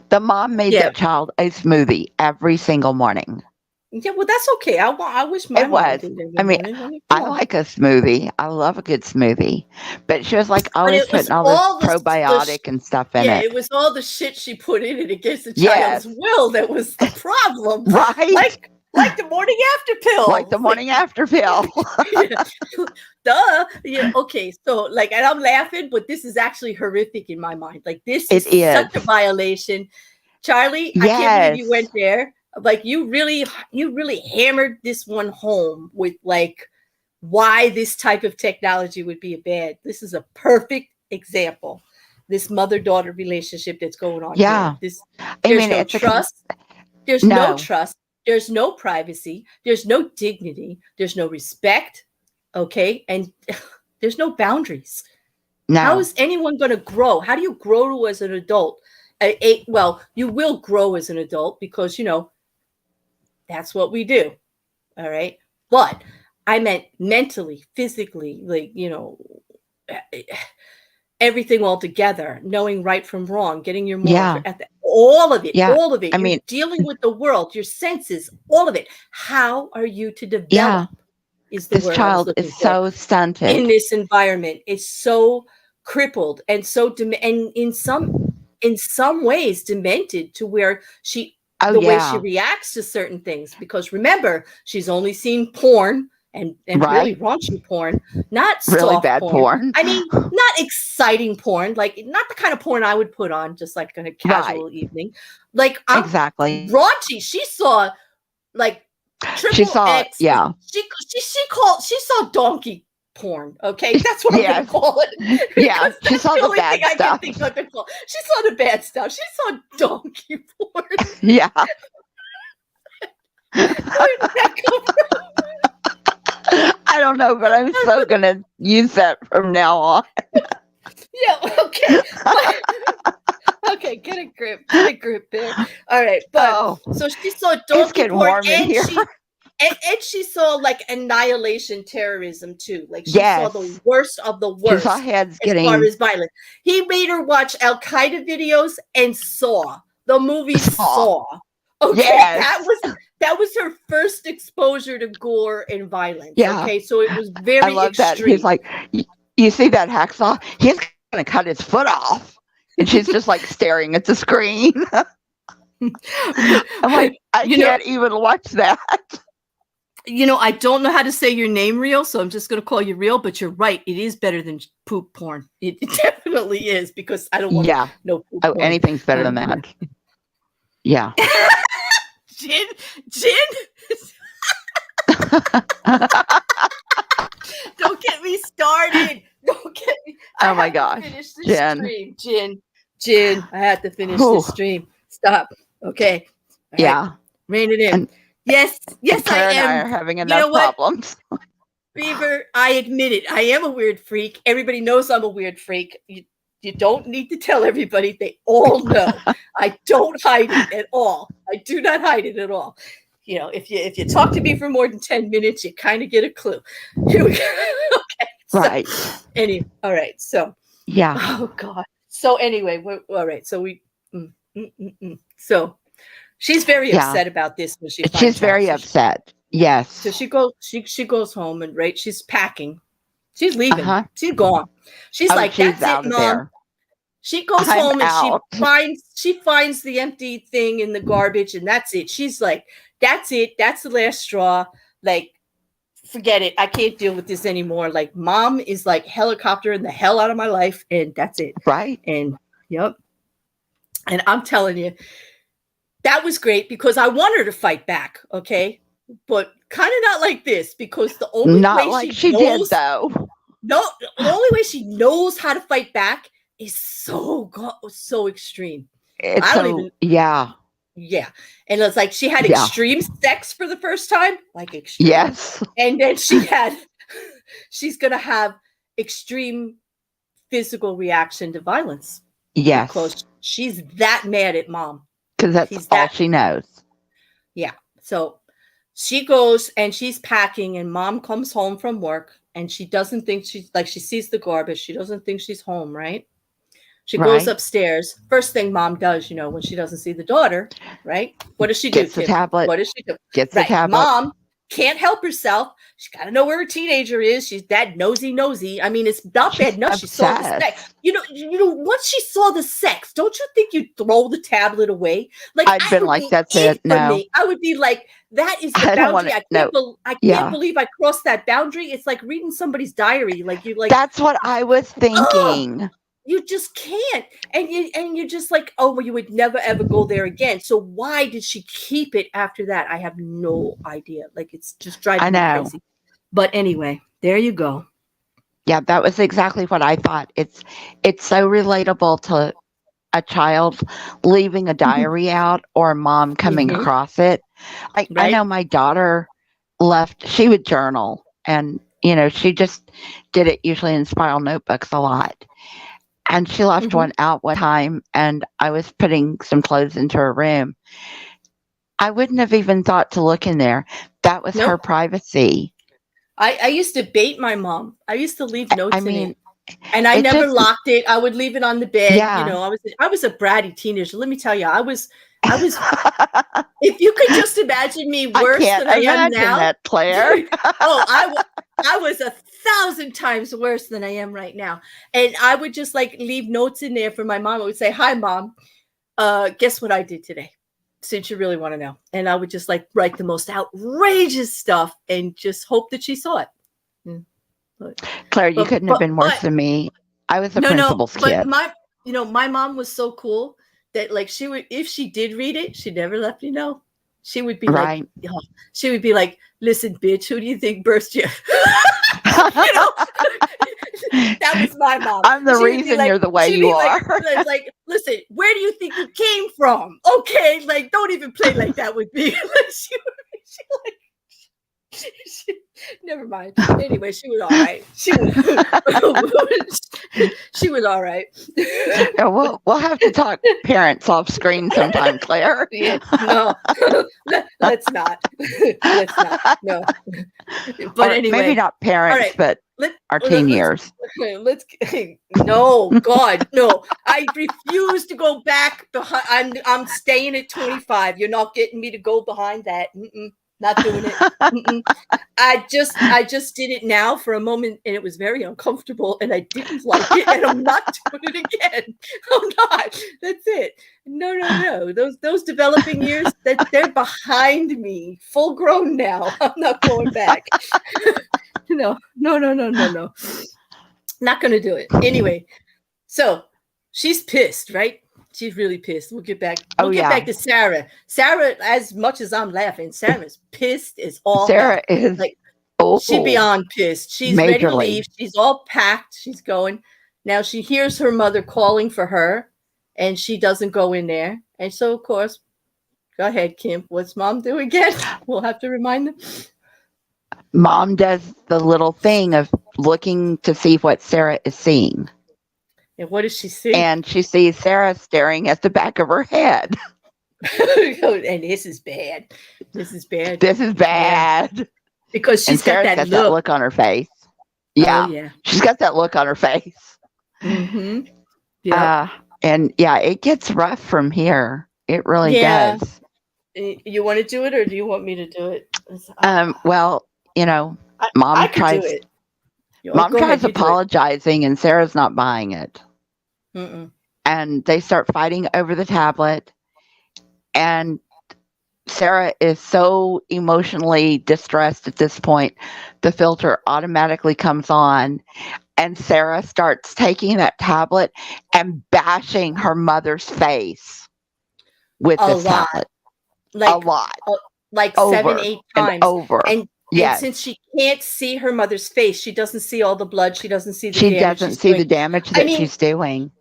B: the mom made that child a smoothie every single morning.
A: Yeah, well, that's okay. I wish my mom did that.
B: I mean, I like a smoothie. I love a good smoothie. But she was like always putting all this probiotic and stuff in it.
A: Yeah, it was all the shit she put in it against the child's will that was the problem.
B: Right.
A: Like the morning after pill.
B: Like the morning after pill.
A: Duh. Yeah. Okay. So and I'm laughing, but this is actually horrific in my mind. Like this is such a violation. Charlie, I can't believe you went there. Like you really hammered this one home with like why this type of technology would be bad. This is a perfect example. This mother-daughter relationship that's going on.
B: Yeah.
A: Here. There's no trust. There's no trust. There's no privacy. There's no dignity. There's no respect. Okay. And there's no boundaries. No. How is anyone going to grow? How do you grow as an adult? Well, you will grow as an adult because, that's what we do. All right. But I meant mentally, physically, like, everything all together, knowing right from wrong, getting your moral all of it, all of it. Dealing with the world, your senses, all of it. How are you to develop? is the
B: This
A: word I was
B: child
A: looking
B: is
A: for,
B: so stunted.
A: in this environment. It's so crippled and so and in some ways demented, to where the way she reacts to certain things, because remember, she's only seen porn and really raunchy porn, not
B: really
A: soft
B: bad porn.
A: I mean, not exciting porn, like not the kind of porn I would put on just like on a casual evening. Like
B: exactly
A: raunchy. She saw like triple X.
B: Yeah.
A: She saw donkey porn. Okay, that's what I'm gonna call it.
B: Yeah, she saw the bad stuff.
A: She saw the bad stuff. She saw donkey porn.
B: Yeah. I don't know, but I'm so gonna use that from now on.
A: Yeah. Okay. Okay. Get a grip there. All right. But so she saw donkey porn,
B: warm in here.
A: And she saw like annihilation terrorism too. Like she saw the worst of the worst.
B: She saw heads
A: as far as violence. He made her watch Al Qaeda videos and Saw. The movie Saw. Okay, that was her first exposure to gore and violence. Yeah. Okay, so it was very
B: I love
A: extreme.
B: That. He's like, you see that hacksaw? He's gonna cut his foot off. And she's just like staring at the screen. I'm like, I can't even watch that.
A: I don't know how to say your name, Real, so I'm just going to call you Real, but you're right. It is better than poop porn. It definitely is, because I don't want no poop porn.
B: Anything's better than that. Yeah.
A: Jin? Don't get me started. Don't get me.
B: Oh my gosh.
A: Finish this stream. Jin. I had to finish this stream. Stop. Okay. All right. Rein it in. Yes, I am.
B: And I are having enough problems.
A: Beaver, I admit it. I am a weird freak. Everybody knows I'm a weird freak. You don't need to tell everybody. They all know. I don't hide it at all. I do not hide it at all. If you talk to me for more than 10 minutes, you kind of get a clue. Okay.
B: Right.
A: All right. So.
B: Yeah.
A: Oh God. So anyway, all right. So we. So. She's very upset about this when
B: she's very upset. Yes.
A: So she goes home and she's packing. She's leaving. She's gone. She's like, that's it, Mom. There. She goes home and she finds the empty thing in the garbage, and that's it. She's like, that's it. That's the last straw. Like, forget it. I can't deal with this anymore. Like, Mom is like helicoptering the hell out of my life, and that's it.
B: Right.
A: And yep. And I'm telling you, that was great, because I want her to fight back, okay? But kind of not like this, because the only way she knows,
B: did, though.
A: No, the only way she knows how to fight back is so extreme.
B: Yeah.
A: And it's like she had extreme sex for the first time, like extreme.
B: Yes.
A: And then she's gonna have extreme physical reaction to violence.
B: Yes.
A: Because she's that mad at Mom.
B: Because that's all she knows.
A: Yeah. So she goes and she's packing, and Mom comes home from work, and she doesn't think she sees the garbage. She doesn't think she's home, right? She goes upstairs. First thing Mom does, when she doesn't see the daughter, right? What does she do?
B: Gets the tablet.
A: What does she do?
B: Gets the tablet.
A: Mom can't help herself. She got to know where her teenager is. She's that nosy. I mean, it's not bad enough she saw the sex. Once she saw the sex, don't you think you'd throw the tablet away? Like,
B: I'd been like, that's it. No.
A: Me. I would be like, that is the boundary. I can't believe I crossed that boundary. It's like reading somebody's diary. Like, you like.
B: That's what I was thinking.
A: You just can't. And you're just like, oh, well, you would never, ever go there again. So why did she keep it after that? I have no idea. Like, it's just driving me crazy. But anyway, there you go.
B: Yeah, that was exactly what I thought. It's so relatable to a child leaving a diary out, or a mom coming across it. I know my daughter left, she would journal, and, she just did it usually in spiral notebooks a lot. And she left one out one time, and I was putting some clothes into her room. I wouldn't have even thought to look in there. That was her privacy.
A: I used to bait my mom. I used to leave notes in it. And I never locked it. I would leave it on the bed. I was a bratty teenager. Let me tell you, I was I was. If you could just imagine me worse than I am now,
B: that, Claire.
A: I was 1,000 times worse than I am right now. And I would just like leave notes in there for my mom. I would say, "Hi, Mom. Guess what I did today? Since you really want to know." And I would just like write the most outrageous stuff and just hope that she saw it.
B: Claire, you couldn't have been worse than me. I was the principal's kid.
A: But my mom was so cool that like she would, if she did read it, she never let me know. She would be like, she would be like, "Listen, bitch, who do you think birthed you?" That was my mom.
B: I'm the reason you're the way you are.
A: Like, listen, where do you think you came from? Okay, like, don't even play like that with me. Never mind. Anyway, she was all right. She was all right.
B: Yeah, we'll have to talk parents off screen sometime, Claire.
A: No, let's not. Let's not. No. But anyway,
B: maybe not parents, but our teen years.
A: No, God, no. I refuse to go back behind. I'm staying at 25. You're not getting me to go behind that. Not doing it. I just did it now for a moment, and it was very uncomfortable, and I didn't like it, and I'm not doing it again. I'm not. That's it. No. Those developing years, they're behind me, full grown now. I'm not going back. No. Not going to do it. Anyway, so she's pissed, right? She's really pissed. We'll get back. Get back to Sara. Sara, as much as I'm laughing, Sarah's pissed as all.
B: Sara is
A: like she's beyond pissed. She's ready to leave. She's all packed. She's going. Now she hears her mother calling for her, and she doesn't go in there. And so, of course, go ahead, Kim. What's Mom do again? We'll have to remind them.
B: Mom does the little thing of looking to see what Sara is seeing.
A: And what does she see?
B: And she sees Sara staring at the back of her head.
A: And this is bad. This is bad.
B: Yeah.
A: Because she's got that
B: look on her face. Yeah.
A: Oh, yeah.
B: She's got that look on her face.
A: Mm-hmm. Yeah.
B: And it gets rough from here. It really does.
A: You want to do it, or do you want me to do it?
B: Well, Mom tries.
A: Do it.
B: Mom tries apologizing, and Sarah's not buying it. And they start fighting over the tablet. And Sara is so emotionally distressed at this point, the filter automatically comes on. And Sara starts taking that tablet and bashing her mother's face with this tablet. A lot.
A: Like 7-8 times. And
B: yes.
A: And since she can't see her mother's face, she doesn't see all the blood. She doesn't see the damage.
B: She doesn't see the damage that she's doing.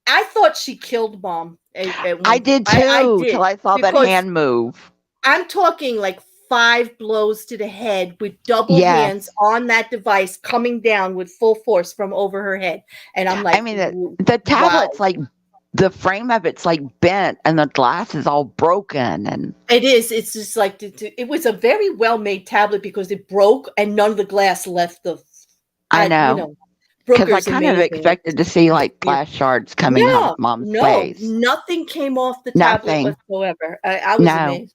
A: I thought she killed Mom.
B: I did too, till I saw that hand move.
A: I'm talking like 5 blows to the head with double hands on that device coming down with full force from over her head. And I'm like,
B: the tablet's like, the frame of it's like bent and the glass is all broken. And
A: it is. It's just like, it was a very well-made tablet because it broke and none of the glass left the.
B: I know. Because I kind of expected to see like glass shards coming out of Mom's face.
A: Nothing came off the tablet whatsoever. I was amazed.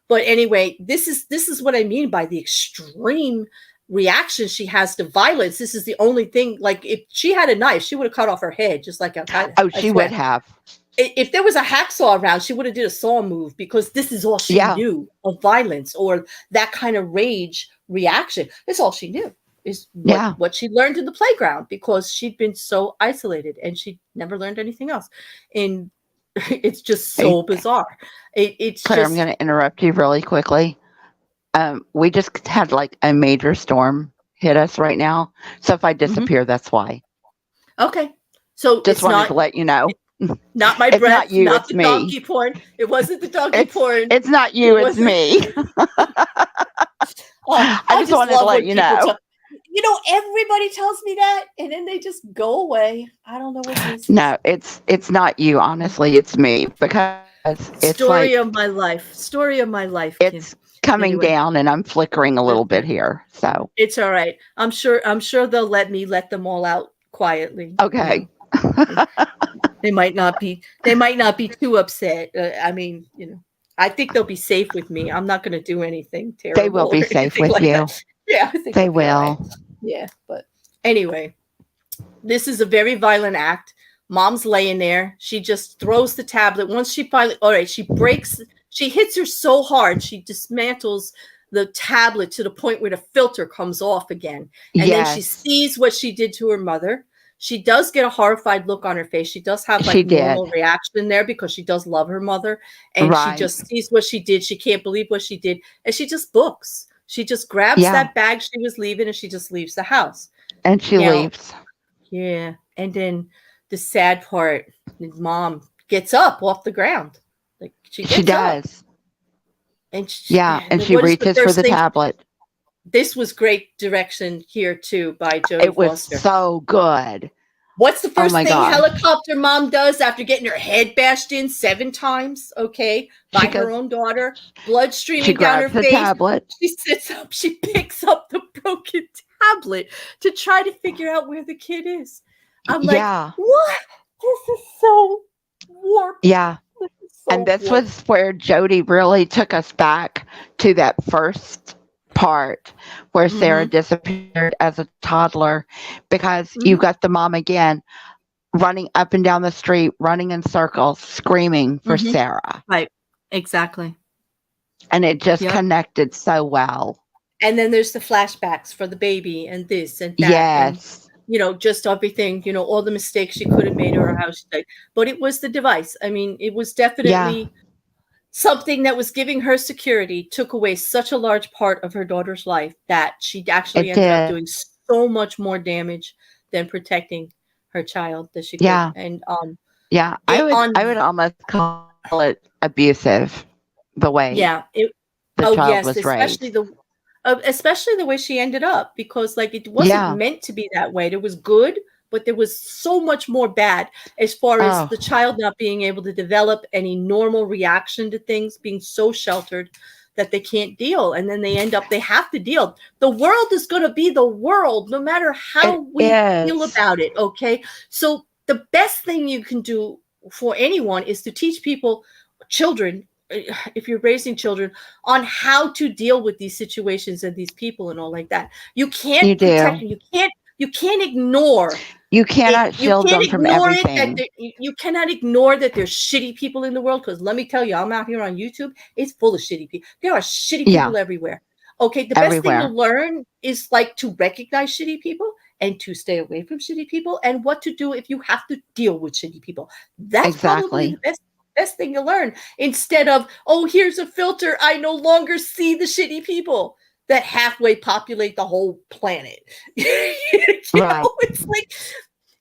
A: But anyway, this is what I mean by the extreme reaction she has to violence. This is the only thing. Like, if she had a knife, she would have cut off her head, just like
B: she would have.
A: If there was a hacksaw around, she would have did a saw move, because this is all she knew of violence or that kind of rage reaction. That's all she knew. Is what she learned in the playground, because she'd been so isolated and she never learned anything else. And it's just so bizarre. It's
B: Claire, I'm going to interrupt you really quickly. We just had like a major storm hit us right now. So if I disappear, that's why.
A: Okay. So
B: just wanted to let you know.
A: Not my breath,
B: not you,
A: not
B: it's
A: the
B: me.
A: donkey porn. It wasn't the donkey porn.
B: It's not you, it's me. I just wanted to let you know.
A: Everybody tells me that, and then they just go away. I don't know what this is.
B: No, it's not you. Honestly, it's me, because it's
A: story of my life. Story of my life.
B: It's coming down, and I'm flickering a little bit here. So
A: it's all right. I'm sure they'll let me let them all out quietly.
B: Okay.
A: They might not be too upset. I mean, I think they'll be safe with me. I'm not going to do anything terrible.
B: They will be safe with
A: like
B: you.
A: That. Yeah, I think
B: they will.
A: Right. Yeah, but anyway, this is a very violent act. Mom's laying there. She just throws the tablet. Once she finally, all right, she hits her so hard, she dismantles the tablet to the point where the filter comes off again. And then she sees what she did to her mother. She does get a horrified look on her face. She does have normal reaction there because she does love her mother. And she just sees what she did. She can't believe what she did. And she just books. She just grabs that bag she was leaving and she just leaves the house.
B: And she leaves.
A: Yeah. And then the sad part, Mom gets up off the ground. Like she does.
B: Up. And she reaches for the tablet.
A: This was great direction here too by Jodie Foster.
B: It was so good.
A: What's the first thing helicopter mom does after getting her head bashed in 7 times? Okay, by her own daughter, blood streaming down her face.
B: Tablet.
A: She sits up. She picks up the broken tablet to try to figure out where the kid is. I'm like, what? This is so warped.
B: Yeah. And this was where Jodie really took us back to that first part where Sara disappeared as a toddler, because you got the mom again running up and down the street, running in circles, screaming for Sara.
A: Right. Exactly.
B: And it just connected so well.
A: And then there's the flashbacks for the baby and this and that.
B: Yes.
A: And, just everything, all the mistakes she could have made or how she did. But it was the device. I mean, it was definitely something that was giving her security, took away such a large part of her daughter's life that she actually ended up doing so much more damage than protecting her child that she could. And
B: I would almost call it abusive, the way the child was raised.
A: Especially the way she ended up, because it wasn't meant to be that way. There was good, but there was so much more bad as far as the child not being able to develop any normal reaction to things, being so sheltered that they can't deal. And then they have to deal. The world is going to be the world, no matter how we feel about it. Okay. So the best thing you can do for anyone is to teach children, if you're raising children, on how to deal with these situations and these people and all like that. You can't protect them. You can't ignore.
B: You cannot shield them from everything.
A: You cannot ignore that there's shitty people in the world, because let me tell you, I'm out here on YouTube. It's full of shitty people. There are shitty people everywhere. Okay, the best thing to learn is to recognize shitty people and to stay away from shitty people, and what to do if you have to deal with shitty people. That's probably the best thing to learn, instead of, here's a filter, I no longer see the shitty people that halfway populate the whole planet. It's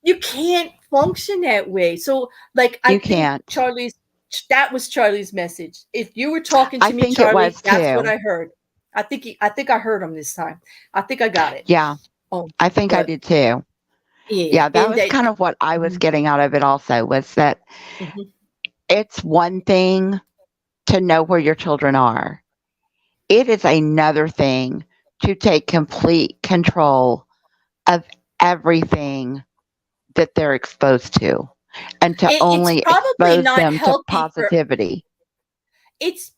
A: you can't function that way. So I think that was Charlie's message. If you were talking to me, Charlie, that's what I heard. I think I heard him this time. I think I got it.
B: Yeah. I think I did too. Yeah, that was kind of what I was getting out of it also, was that it's one thing to know where your children are. It is another thing to take complete control of everything that they're exposed to, and to only expose them to positivity. It's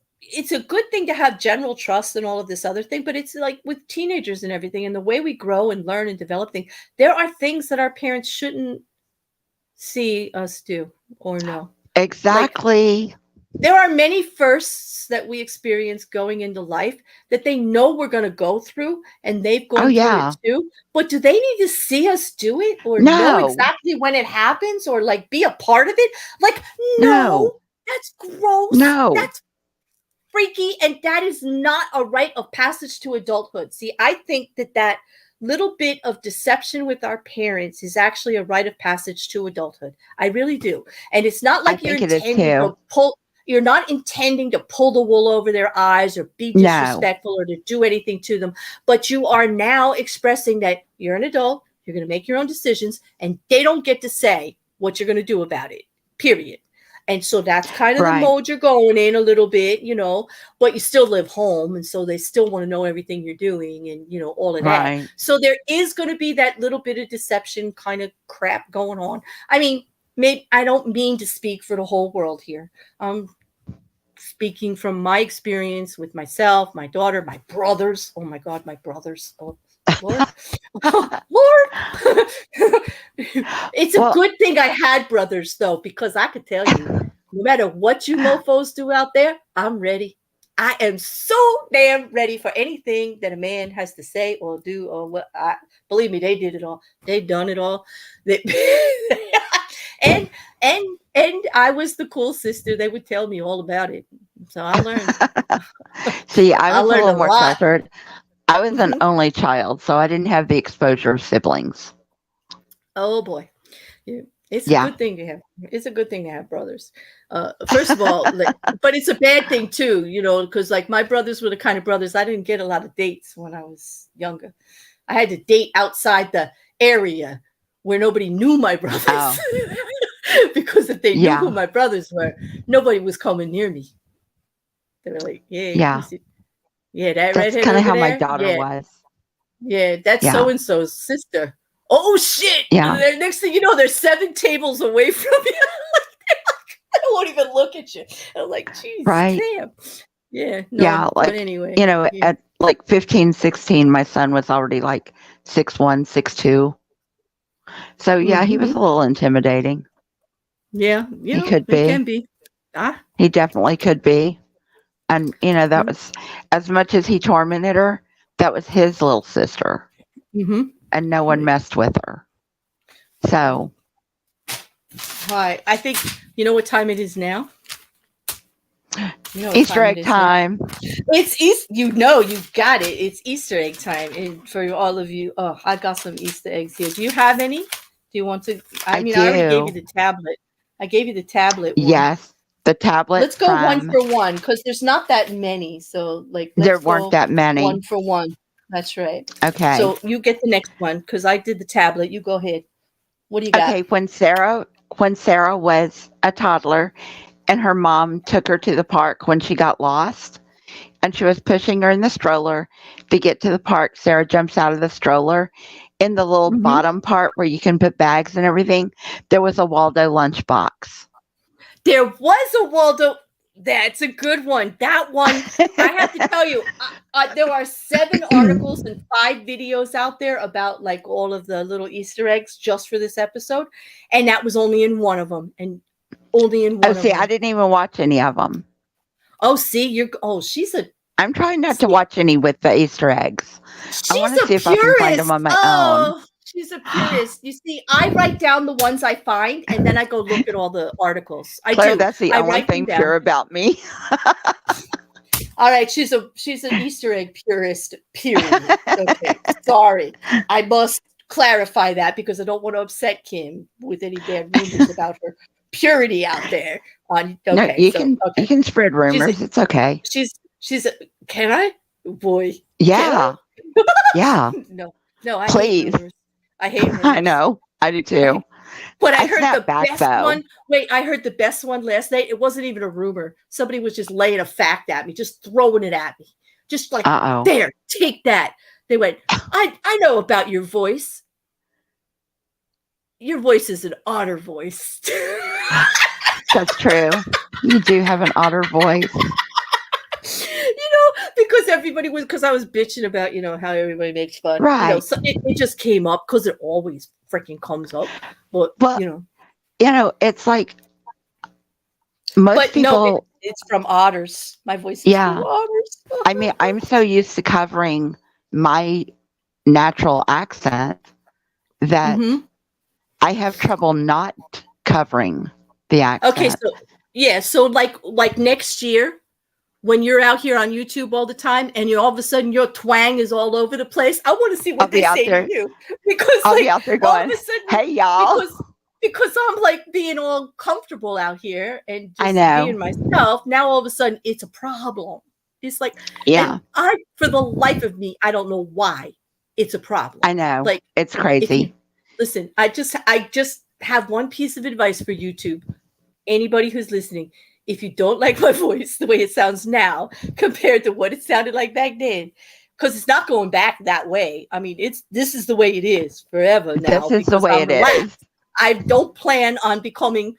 A: a good thing to have general trust and all of this other thing, but it's with teenagers and everything, and the way we grow and learn and develop things, there are things that our parents shouldn't see us do or know.
B: Exactly.
A: There are many firsts that we experience going into life that they know we're going to go through, and they've gone through it too. But do they need to see us do it, or know exactly when it happens, or be a part of it? No, that's gross.
B: No,
A: that's freaky, and that is not a rite of passage to adulthood. See, I think that little bit of deception with our parents is actually a rite of passage to adulthood. I really do. And it's not like you're not intending to pull the wool over their eyes or be disrespectful or to do anything to them, but you are now expressing that you're an adult, you're going to make your own decisions, and they don't get to say what you're going to do about it, period. And so that's kind of the
B: Right.
A: mode you're going in a little bit, but you still live home. And so they still want to know everything you're doing and, all of that.
B: Right.
A: So there is going to be that little bit of deception kind of crap going on. I mean, maybe I don't mean to speak for the whole world here. Speaking from my experience with myself, my daughter, my brothers. Oh my God, my brothers. Oh, Lord. Lord. It's a good thing I had brothers, though, because I could tell you, no matter what you mofos do out there, I'm ready. I am so damn ready for anything that a man has to say or do or what. Believe me, they did it all. They've done it all. And I was the cool sister. They would tell me all about it. So I learned.
B: See, I was a little more
A: lot.
B: sheltered. I was an only child, so I didn't have the exposure of siblings.
A: Oh boy. Yeah. It's a good thing to have. It's a good thing to have brothers. First of all, but it's a bad thing too, because like my brothers were the kind of brothers, I didn't get a lot of dates when I was younger. I had to date outside the area where nobody knew my brothers. Oh. Because if they knew who my brothers were, nobody was coming near me. They were like, that
B: that's
A: redhead
B: kind of how
A: there?
B: my daughter was.
A: Yeah, that's so-and-so's sister. Oh shit!
B: Yeah.
A: Next thing you know, they're 7 tables away from you. I won't even look at you. I'm like, geez, damn. Yeah. No,
B: yeah. Like,
A: but anyway,
B: at like 15, 16, my son was already like 6'1", 6'2". So he was a little intimidating.
A: Yeah,
B: he could be.
A: He can be.
B: He definitely could be. And that was, as much as he tormented her, that was his little sister. Mm-hmm. And no one messed with her. So.
A: Right. I think, you know what time it is now?
B: Easter egg time.
A: It's you got it. It's Easter egg time. And for all of you, I got some Easter eggs here. Do you have any? Do you want to? I already gave you the tablet. I gave you the tablet one.
B: Yes. The tablet.
A: Let's go one for one because there's not that many. So
B: there weren't that many.
A: One for one. That's right.
B: Okay.
A: So you get the next one because I did the tablet. You go ahead. What do you got?
B: Okay. When Sara was a toddler and her mom took her to the park when she got lost and she was pushing her in the stroller to get to the park, Sara jumps out of the stroller. In the little bottom part where you can put bags and everything, there was a Waldo lunchbox.
A: There was a Waldo. That's a good one. That one, I have to tell you, there are 7 articles and 5 videos out there about like all of the little Easter eggs just for this episode. And that was only in one of them. And only in one of them.
B: I didn't even watch any of them.
A: Oh, see,
B: I'm trying not to watch any with the Easter eggs. I want to see if I can find them on my own.
A: She's a purist. You see, I write down the ones I find, and then I go look at all the articles.
B: Claire, that's the only thing pure about me.
A: All right, she's an Easter egg purist. Period. Okay, sorry, I must clarify that because I don't want to upset Kim with any bad rumors about her purity out there.
B: No, you can spread rumors. It's okay.
A: Can I? Boy.
B: Yeah. Yeah.
A: No, I
B: please.
A: hate rumors. I hate rumors.
B: I know. I do too.
A: But I heard the best one. Wait, I heard the best one last night. It wasn't even a rumor. Somebody was just laying a fact at me, just throwing it at me. Just like, there, take that. They went, I know about your voice. Your voice is an otter voice.
B: That's true. You do have an otter voice.
A: Because I was bitching about, how everybody makes fun.
B: Right.
A: So it just came up because it always freaking comes up. But,
B: it's like most people.
A: No, it's from otters. My voice is from otters.
B: I mean, I'm so used to covering my natural accent that I have trouble not covering the accent.
A: Okay, so like next year, when you're out here on YouTube all the time and all of a sudden your twang is all over the place, I want to see what they say to you. Because
B: I'll be out there going, hey, y'all.
A: Because I'm like being all comfortable out here and just being myself. Now all of a sudden it's a problem. It's like, for the life of me, I don't know why it's a problem.
B: I know. Like, it's crazy.
A: Listen, I just have one piece of advice for YouTube. anybody who's listening, if you don't like my voice the way it sounds now compared to what it sounded like back then, because it's not going back that way. I mean, this is the way it is forever now.
B: This is the way it is.
A: I don't plan on becoming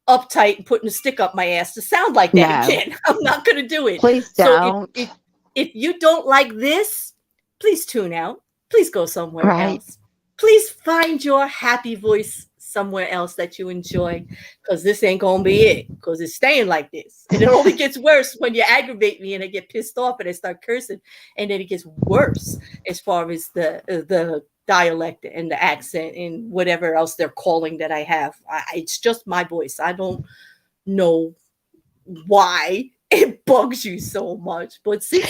A: uptight and putting a stick up my ass to sound like that again. I'm not going to do it.
B: Please don't.
A: So if you don't like this, please tune out. Please go somewhere else. Please find your happy voice somewhere else that you enjoy, because this ain't gonna be it, because it's staying like this, and it only gets worse when you aggravate me and I get pissed off and I start cursing, and then it gets worse as far as the dialect and the accent and whatever else they're calling that I have. It's just my voice. I don't know why it bugs you so much, but since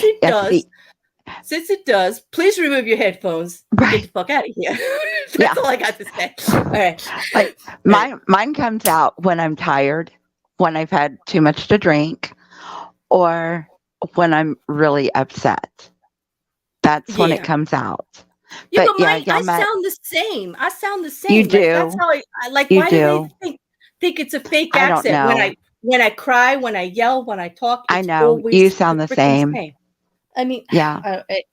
A: it does, please remove your headphones. Get the fuck out of here. That's all I got to say. All right.
B: Like mine comes out when I'm tired, when I've had too much to drink, or when I'm really upset. That's when it comes out.
A: Yeah, but I sound the same.
B: You do.
A: That's how I like. Why do they think it's a fake accent?
B: I don't know.
A: When I cry, when I yell, when I talk,
B: I know you sound the same.
A: I mean,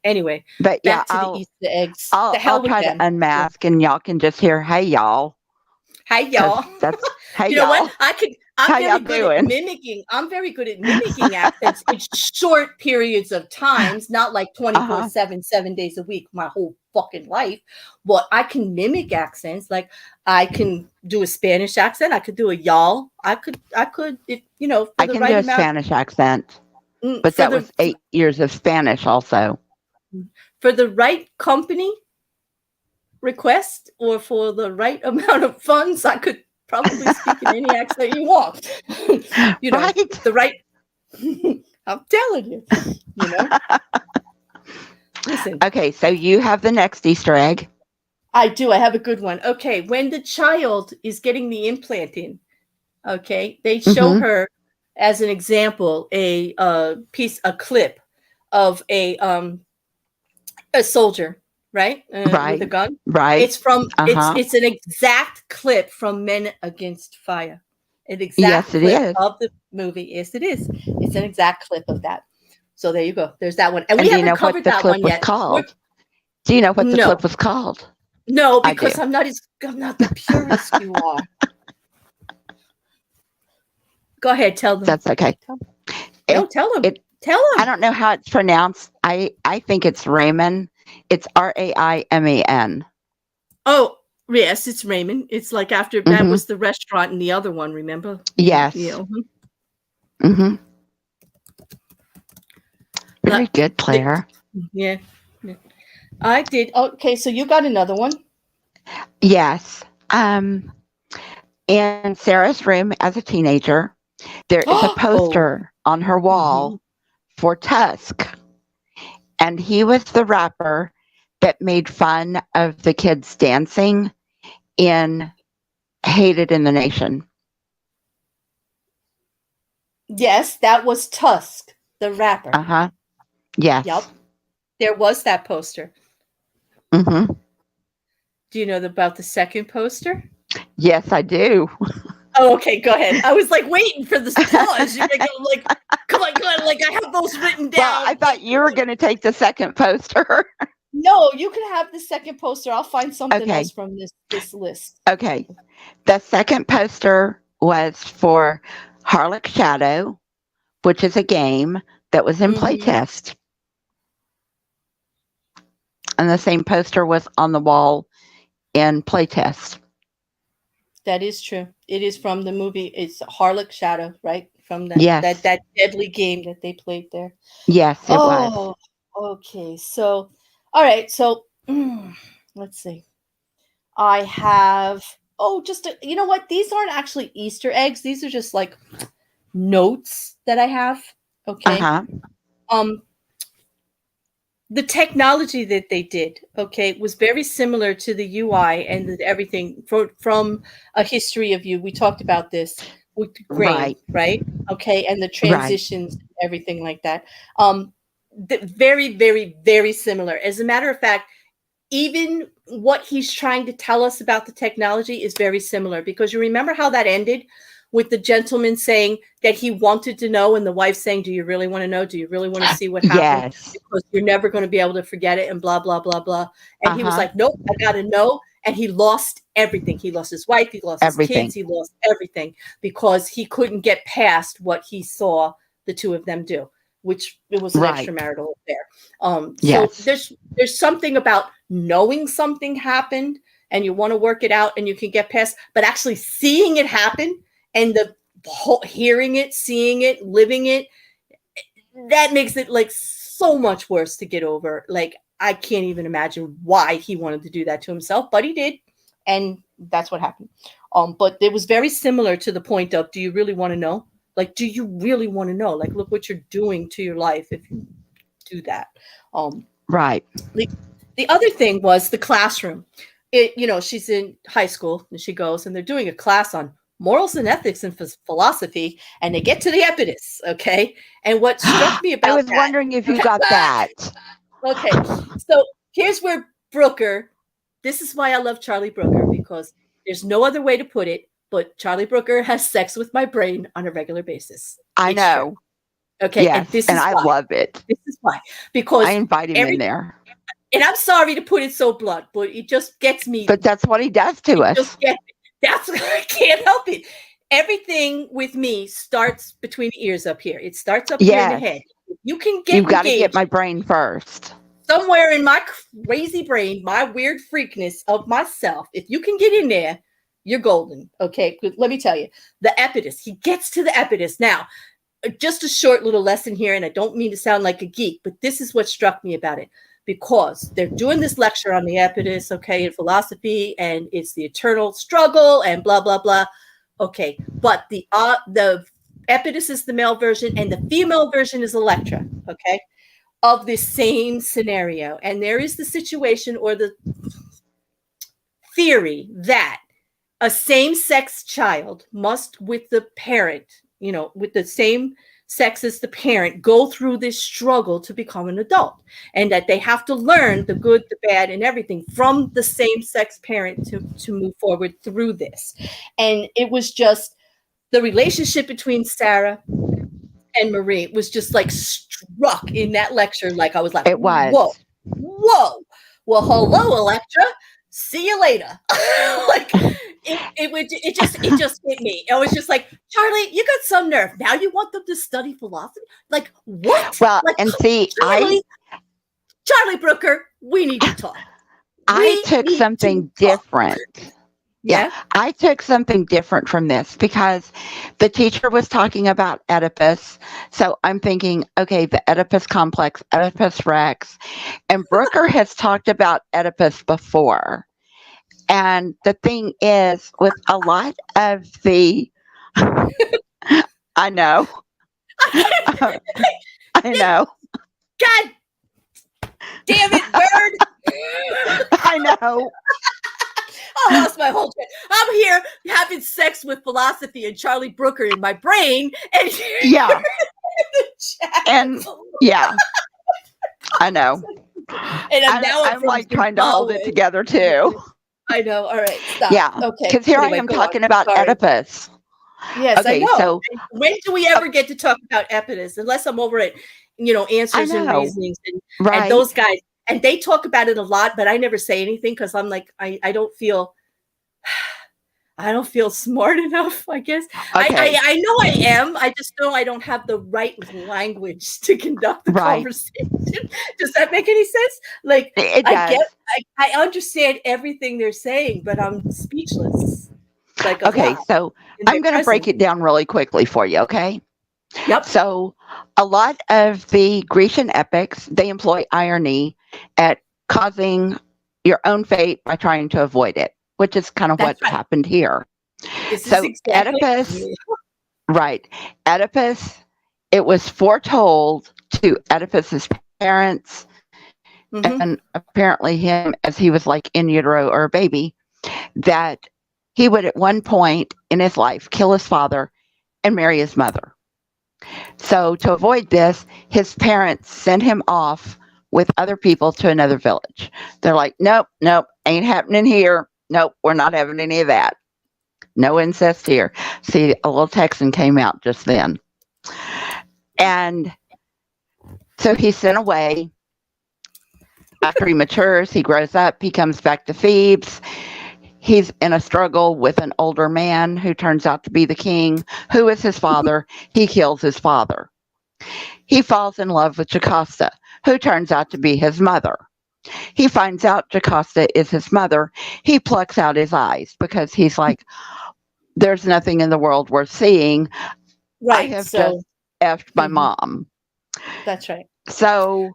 A: anyway,
B: but
A: back to the Easter eggs.
B: I'll try to unmask, and y'all can just hear, "Hey, y'all."
A: Hey, y'all.
B: That's hey,
A: you
B: y'all.
A: know what? I'm very good at mimicking accents in short periods of times, not like 24/7, 7 days a week, my whole fucking life. But I can mimic accents. Like I can do a Spanish accent. I could do a y'all. I could, if you know,
B: I can do a Spanish accent. But that was 8 years of Spanish also.
A: For the right company request or for the right amount of funds, I could probably speak in any accent you want. You know, the right. I'm telling you, you know. Listen.
B: Okay, so you have the next Easter egg.
A: I do. I have a good one. Okay, when the child is getting the implant in, okay, they show her as an example a clip of a soldier, right? With a gun.
B: Right.
A: It's from it's an exact clip from Men Against Fire. An exact clip of the movie. Yes, it is. It's an exact clip of that. So there you go. There's that one. And we haven't covered that one yet.
B: Do you know what the clip was called?
A: No, because I'm not the purist you are. Go ahead, tell them.
B: That's okay.
A: Tell them. Tell them.
B: I don't know how it's pronounced. I think it's Raymond. It's Raimen.
A: Oh, yes, it's Raymond. It's like after that was the restaurant in the other one, remember?
B: Yes.
A: Yeah.
B: Very good, Claire.
A: Yeah. I did. Okay, so you got another one?
B: Yes. In Sarah's room as a teenager, there is a poster on her wall for Tusk. And he was the rapper that made fun of the kids dancing in Hated in the Nation.
A: Yes, that was Tusk, the rapper.
B: Yes.
A: Yep. There was that poster.
B: Do
A: you know about the second poster?
B: Yes, I do.
A: Oh, okay, go ahead. I was like waiting for this pause. You're like, come on, like I have those written down.
B: Well, I thought you were going to take the second poster.
A: No, you can have the second poster. I'll find something else from this list.
B: Okay. The second poster was for Harlock Shadow, which is a game that was in playtest. And the same poster was on the wall in playtest.
A: That is true. It is from the movie. It's Harlock Shadow, right? From that deadly game that they played there.
B: Yes, it was.
A: Okay. So, all right. So, let's see. I have. You know what? These aren't actually Easter eggs. These are just like notes that I have. Okay. The technology that they did, was very similar to the UI and everything from A History of You. We talked about this with grain, right? Okay, and the transitions, everything like that. Very, very, very similar. As a matter of fact, even what he's trying to tell us about the technology is very similar, because you remember how that ended with the gentleman saying that he wanted to know, and the wife saying, do you really want to know? Do you really want to see what happened?
B: Yes.
A: Because you're never going to be able to forget it, and blah, blah, blah, blah. And he was like, nope, I got to know. And he lost everything. He lost his wife. He lost his kids. He lost everything because he couldn't get past what he saw the two of them do, which it was an extramarital affair. So there's something about knowing something happened and you want to work it out and you can get past, but actually seeing it happen and the whole, hearing it, seeing it, living it, that makes it like so much worse to get over. Like, I can't even imagine why he wanted to do that to himself, but he did. And that's what happened. But it was very similar to the point of, do you really want to know? Like, do you really want to know? Like, look what you're doing to your life if you do that.
B: Right.
A: The other thing was the classroom. She's in high school and she goes and they're doing a class on morals and ethics and philosophy, and they get to the impetus. Okay. And what struck me about
B: I was wondering if you got that.
A: Okay. So here's where Brooker, this is why I love Charlie Brooker, because there's no other way to put it, but Charlie Brooker has sex with my brain on a regular basis.
B: I know.
A: True. Okay.
B: Yes, and I love it.
A: This is why. Because
B: I invite him in there.
A: And I'm sorry to put it so blunt, but it just gets me.
B: But that's what he does to us.
A: That's I can't help it. Everything with me starts between the ears up here. It starts up here in the head. You can get
B: You've got to get my brain first.
A: Somewhere in my crazy brain, my weird freakness of myself, if you can get in there, you're golden. Okay, let me tell you. The impetus. He gets to the impetus. Now, just a short little lesson here, and I don't mean to sound like a geek, but this is what struck me about it. Because they're doing this lecture on the impetus, okay, in philosophy, and it's the eternal struggle and blah, blah, blah. Okay, but the impetus is the male version and the female version is Electra, okay, of this same scenario. And there is the situation or the theory that a same-sex child must, with the parent, with the same sex as the parent, go through this struggle to become an adult, and that they have to learn the good, the bad, and everything from the same sex parent to move forward through this. And it was just the relationship between Sara and Marie was just like struck in that lecture. Like I was like,
B: it was.
A: Whoa. Well, hello, Electra. See you later. Like it just hit me. I was just like, Charlie, you got some nerve. Now you want them to study philosophy? Like what?
B: Well,
A: like,
B: and see,
A: Charlie Brooker, we need to talk.
B: I took something different. Yeah, I took something different from this because the teacher was talking about Oedipus. So I'm thinking, okay, the Oedipus complex, Oedipus Rex, and Brooker has talked about Oedipus before. And the thing is, with a lot of the, I know. I know.
A: God damn it, bird.
B: I know.
A: I lost my whole train. I'm here having sex with philosophy and Charlie Brooker in my brain. And
B: yeah. And yeah. I know.
A: And I'm
B: like trying to hold it together too.
A: I know. All right. Stop.
B: Yeah.
A: Okay.
B: Because here I am talking about Oedipus.
A: Yes,
B: okay,
A: I know.
B: So
A: when do we ever get to talk about Oedipus? Unless I'm over it, answers and reasonings and those guys. And they talk about it a lot, but I never say anything because I'm like, I don't feel smart enough, I guess. Okay. I know I am. I just know I don't have the right language to conduct the conversation. Does that make any sense? Like,
B: it does.
A: I understand everything they're saying, but I'm speechless. Like,
B: okay, so I'm going to break it down really quickly for you, okay?
A: Yep.
B: So a lot of the Grecian epics, they employ irony at causing your own fate by trying to avoid it, which is kind of what happened here. So Oedipus, Oedipus, it was foretold to Oedipus's parents and apparently him as he was like in utero or a baby, that he would at one point in his life kill his father and marry his mother. So to avoid this, his parents sent him off with other people to another village. They're like, nope, ain't happening here. Nope, we're not having any of that. No incest here. See, a little Texan came out just then. And so he's sent away. After he matures, he grows up, he comes back to Thebes. He's in a struggle with an older man who turns out to be the king. Who is his father? He kills his father. He falls in love with Jocasta, who turns out to be his mother. He finds out Jocasta is his mother. He plucks out his eyes because he's like, there's nothing in the world worth seeing.
A: Right.
B: I have just effed my mom.
A: That's right.
B: So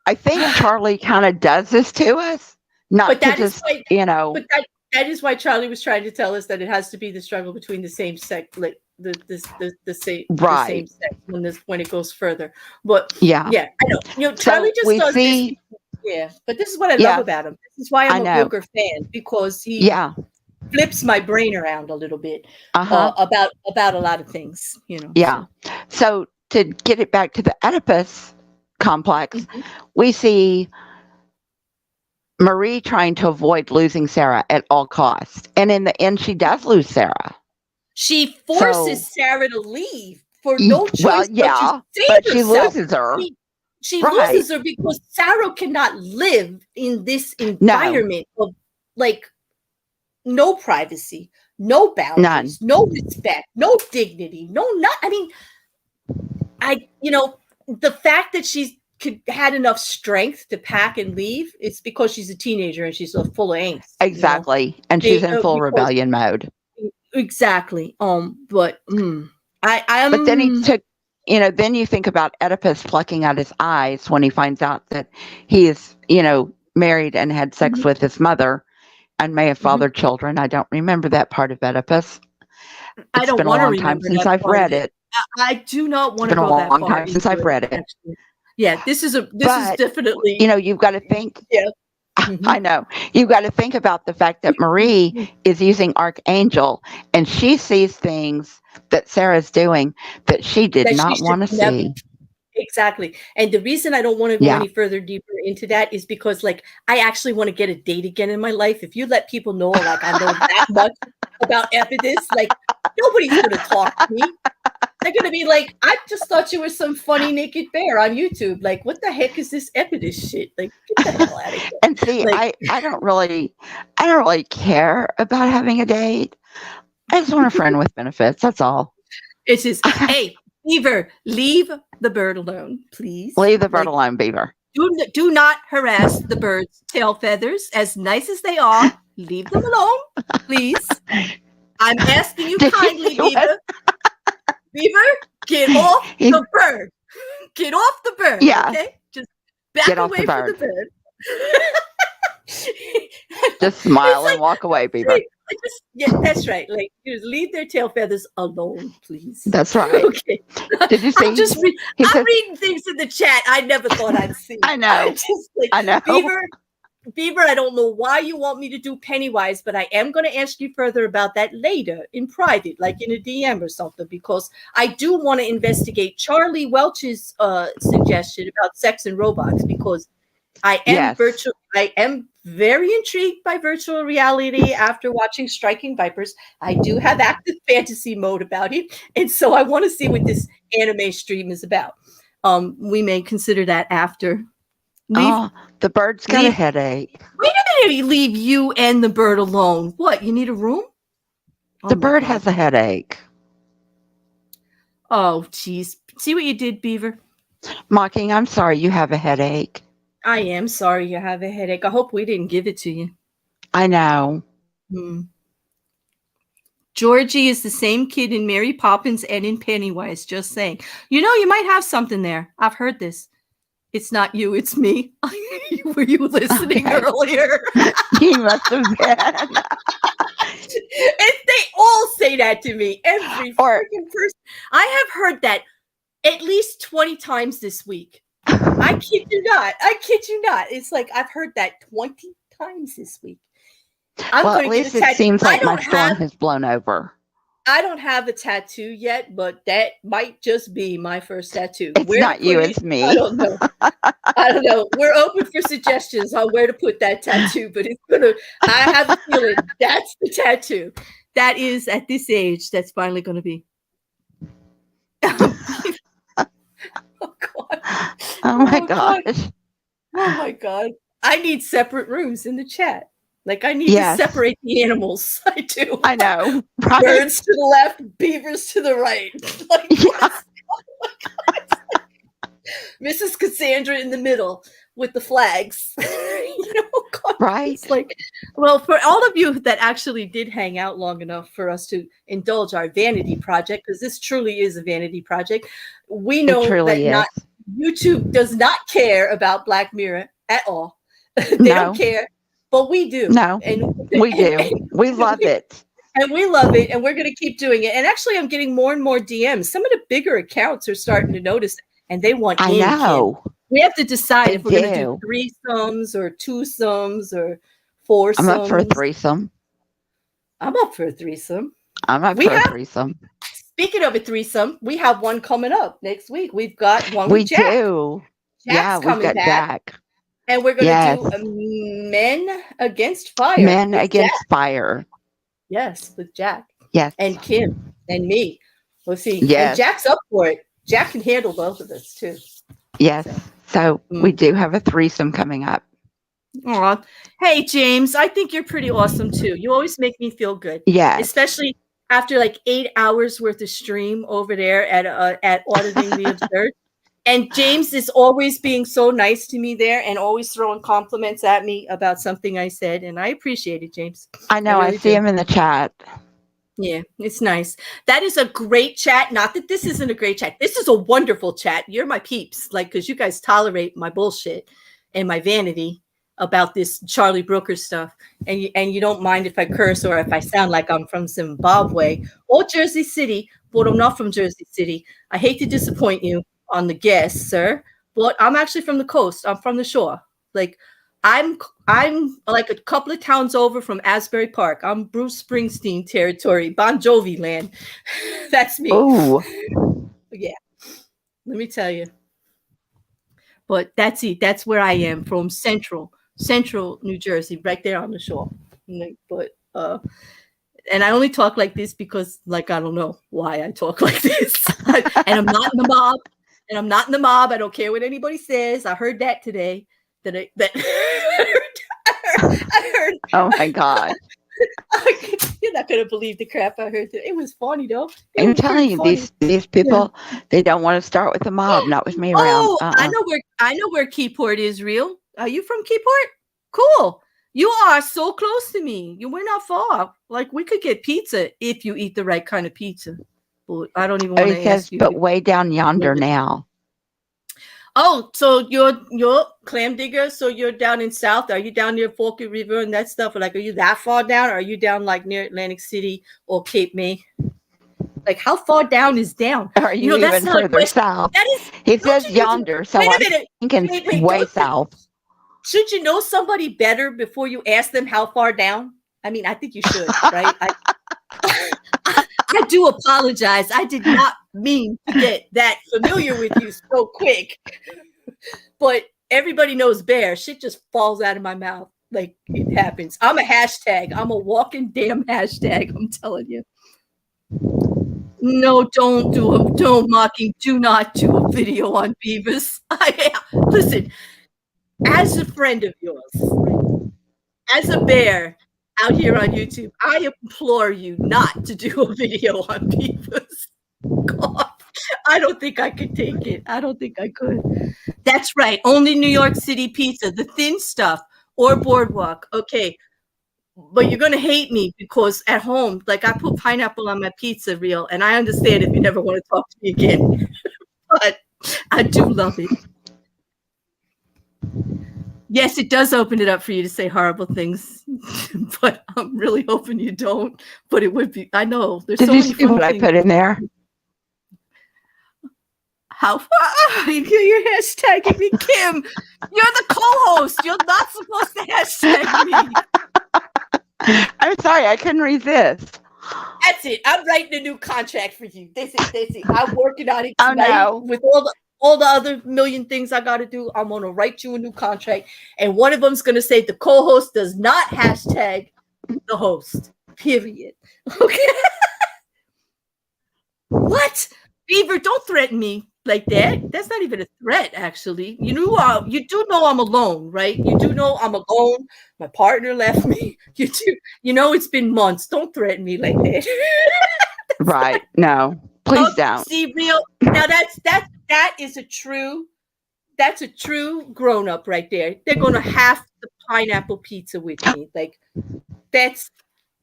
B: I think Charlie kind of does this to us. Not to just, But
A: that is why Charlie was trying to tell us that it has to be the struggle between the same sex, like the same sex when it goes further. But I know. Charlie just does this. Yeah, but this is what I love about him. This is why I'm a Brooker fan, because he flips my brain around a little bit about a lot of things.
B: Yeah. So to get it back to the Oedipus complex, we see Marie trying to avoid losing Sara at all costs. And in the end, she does lose Sara.
A: She forces Sara to leave for no choice
B: but she loses her.
A: She loses her because Sara cannot live in this environment of no privacy, no boundaries, no respect, no dignity, the fact that she's had enough strength to pack and leave, it's because she's a teenager and she's full of angst.
B: Exactly. And she's in full rebellion mode.
A: Exactly. But
B: But then he took, then you think about Oedipus plucking out his eyes when he finds out that he is, married and had sex with his mother and may have fathered children. I don't remember that part of Oedipus. It's been a long time since I've read it.
A: I do not want to go that far.
B: It's been a long time since I've read it.
A: Actually. Yeah, this is definitely.
B: You've got to think. Yeah. I know. You've got to think about the fact that Marie is using Arkangel and she sees things that Sarah's doing that she did not want to see.
A: Exactly. And the reason I don't want to go any further deeper into that is because I actually want to get a date again in my life. If you let people know I know that much about Epidus, nobody's going to talk to me. They're going to be like, I just thought you were some funny naked bear on YouTube. What the heck is this Epidus shit? Get the hell out of here.
B: And see, I don't really care about having a date. I just want a friend with benefits. That's all.
A: It's just, hey, Beaver, leave the bird alone, please.
B: Leave the bird alone, Beaver.
A: Do not harass the bird's tail feathers. As nice as they are, leave them alone, please. I'm asking you kindly, Beaver. Beaver, get off the bird. Get off the bird.
B: Yeah.
A: Okay? Just back away from the bird.
B: Just smile and walk away, Beaver.
A: That's right. Just leave their tail feathers alone, please.
B: That's right.
A: Okay.
B: Did you see?
A: I'm reading things in the chat I never thought I'd see.
B: I know. I know.
A: Beaver, I don't know why you want me to do Pennywise, but I am going to ask you further about that later in private, in a DM or something, because I do want to investigate Charlie Welch's suggestion about sex and robots, because I am very intrigued by virtual reality after watching Striking Vipers. I do have active fantasy mode about it, and so I want to see what this anime stream is about. We may consider that after.
B: The bird's got a headache.
A: Wait a minute, leave you and the bird alone. What, you need a room?
B: The bird has a headache.
A: Oh, geez. See what you did, Beaver?
B: Mocking, I'm sorry you have a headache.
A: I am sorry you have a headache. I hope we didn't give it to you.
B: I know.
A: Georgie is the same kid in Mary Poppins and in Pennywise, just saying. You might have something there. I've heard this. It's not you, it's me. Were you listening earlier?
B: You must have been.
A: And they all say that to me. Every freaking person. I have heard that at least 20 times this week. I kid you not. It's I've heard that 20 times this week.
B: At least it seems like my storm has blown over.
A: I don't have a tattoo yet, but that might just be my first tattoo.
B: It's not you, it's me.
A: I don't know. We're open for suggestions on where to put that tattoo, but I have a feeling that's the tattoo. that is at this age, that's finally going to be. Oh God.
B: Oh my gosh.
A: Oh my God. I need separate rooms in the chat. Like I need
B: Yes.
A: to separate the animals. I do.
B: I know. Right?
A: Birds to the left, beavers to the right. Like,
B: Yeah.
A: oh my God. Mrs. Cassandra in the middle with the flags. You know, God,
B: Right.
A: it's like, well, for all of you that actually did hang out long enough for us to indulge our vanity project, because this truly is a vanity project, we know that not YouTube does not care about Black Mirror at all. They don't care, but we do.
B: No, and we do. We love it.
A: And we love it, and we're going to keep doing it. And actually, I'm getting more and more DMs. Some of the bigger accounts are starting to notice, and they want
B: I know.
A: Kim. We have to decide if we're going to do threesomes or twosomes or foursomes.
B: I'm up for a threesome.
A: I'm up for a threesome.
B: I'm up for a threesome.
A: Speaking of a threesome, we have one coming up next week. We've got one with Jack.
B: We do.
A: Jack's
B: we've got
A: back.
B: Jack.
A: And we're going to do Men Against Fire.
B: Men Against Fire.
A: Yes, with Jack.
B: Yes.
A: And Kim and me. We'll see.
B: Yes.
A: And Jack's up for it. Jack can handle both of us too.
B: Yes. So we do have a threesome coming up.
A: Aw. Hey, James, I think you're pretty awesome too. You always make me feel good.
B: Yeah.
A: Especially after like 8 hours worth of stream over there at Auditing the Absurd. And James is always being so nice to me there and always throwing compliments at me about something I said. And I appreciate it, James.
B: I know. I see him in the chat.
A: Yeah, it's nice. That is a great chat. Not that this isn't a great chat. This is a wonderful chat. You're my peeps. Like, because you guys tolerate my bullshit and my vanity about this Charlie Brooker stuff. And you don't mind if I curse or if I sound like I'm from Zimbabwe or Jersey City, but I'm not from Jersey City. I hate to disappoint you on the guess, sir, but I'm actually from the coast. I'm from the shore. Like I'm like a couple of towns over from Asbury Park. I'm Bruce Springsteen territory, Bon Jovi land. That's me.
B: Oh,
A: yeah. Let me tell you. But that's it. That's where I am, from central New Jersey, right there on the shore. But and I only talk like this because, like, I don't know why I talk like this. And I'm not in the mob. I don't care what anybody says. I heard that today. I heard.
B: Oh my God.
A: You're not gonna believe the crap I heard today. It was funny though.
B: I'm telling you, these people, they don't want to start with the mob, not with me around.
A: Oh, I know where Keyport is, real. Are you from Keyport? Cool. You are so close to me. We're not far. Like, we could get pizza if you eat the right kind of pizza. But I don't even want to ask you.
B: But way down yonder now.
A: Oh, so you're clam digger. So you're down in South. Are you down near Forked River and that stuff? Or like, are you that far down? Or are you down like near Atlantic City or Cape May? Like, how far down is down?
B: Are you even further south? He says yonder, so I'm thinking way south.
A: Should you know somebody better before you ask them how far down? I mean, I think you should, right? I do apologize. I did not mean to get that familiar with you so quick. But everybody knows bear. Shit just falls out of my mouth. Like, it happens. I'm a hashtag. I'm a walking damn hashtag. I'm telling you. No, don't mocking. Do not do a video on beavers. Listen, as a friend of yours, as a bear out here on YouTube, I implore you not to do a video on beavers. God, I don't think I could take it. I don't think I could. That's right. Only New York City pizza, the thin stuff, or boardwalk. Okay. But you're going to hate me because at home, like, I put pineapple on my pizza, real. And I understand if you never want to talk to me again. But I do love it. Yes, it does open it up for you to say horrible things, but I'm really hoping you don't. But it would be, I know. There's so many
B: see what things I put in there?
A: How far? You're hashtagging me, Kim. You're the co-host. You're not supposed to hashtag me.
B: I'm sorry, I couldn't resist.
A: That's it. I'm writing a new contract for you. That's it. I'm working on it tonight.
B: Oh, no.
A: With all the other million things I got to do. I'm going to write you a new contract. And one of them's going to say the co-host does not hashtag the host. Period. Okay. What? Beaver, don't threaten me like that. That's not even a threat, actually. You do know I'm alone, right? You do know I'm alone. My partner left me. You know it's been months. Don't threaten me like that.
B: Right. No. Please don't.
A: See, real. Now that is a true grown up right there. They're gonna have the pineapple pizza with me. Like that's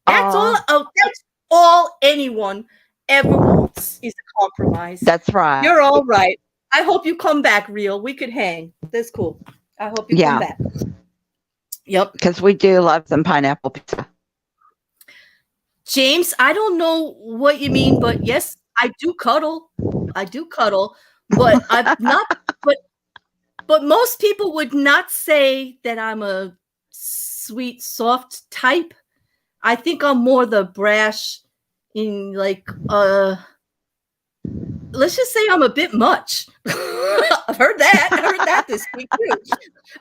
A: all. Oh, that's all anyone ever wants is a compromise.
B: That's right.
A: You're all right. I hope you come back, real. We could hang. That's cool. I hope you come back. Yep.
B: Because we do love some pineapple pizza.
A: James, I don't know what you mean, but yes, I do cuddle. But I'm not. But most people would not say that I'm a sweet, soft type. I think I'm more the brash in like let's just say I'm a bit much. I've heard that this week too.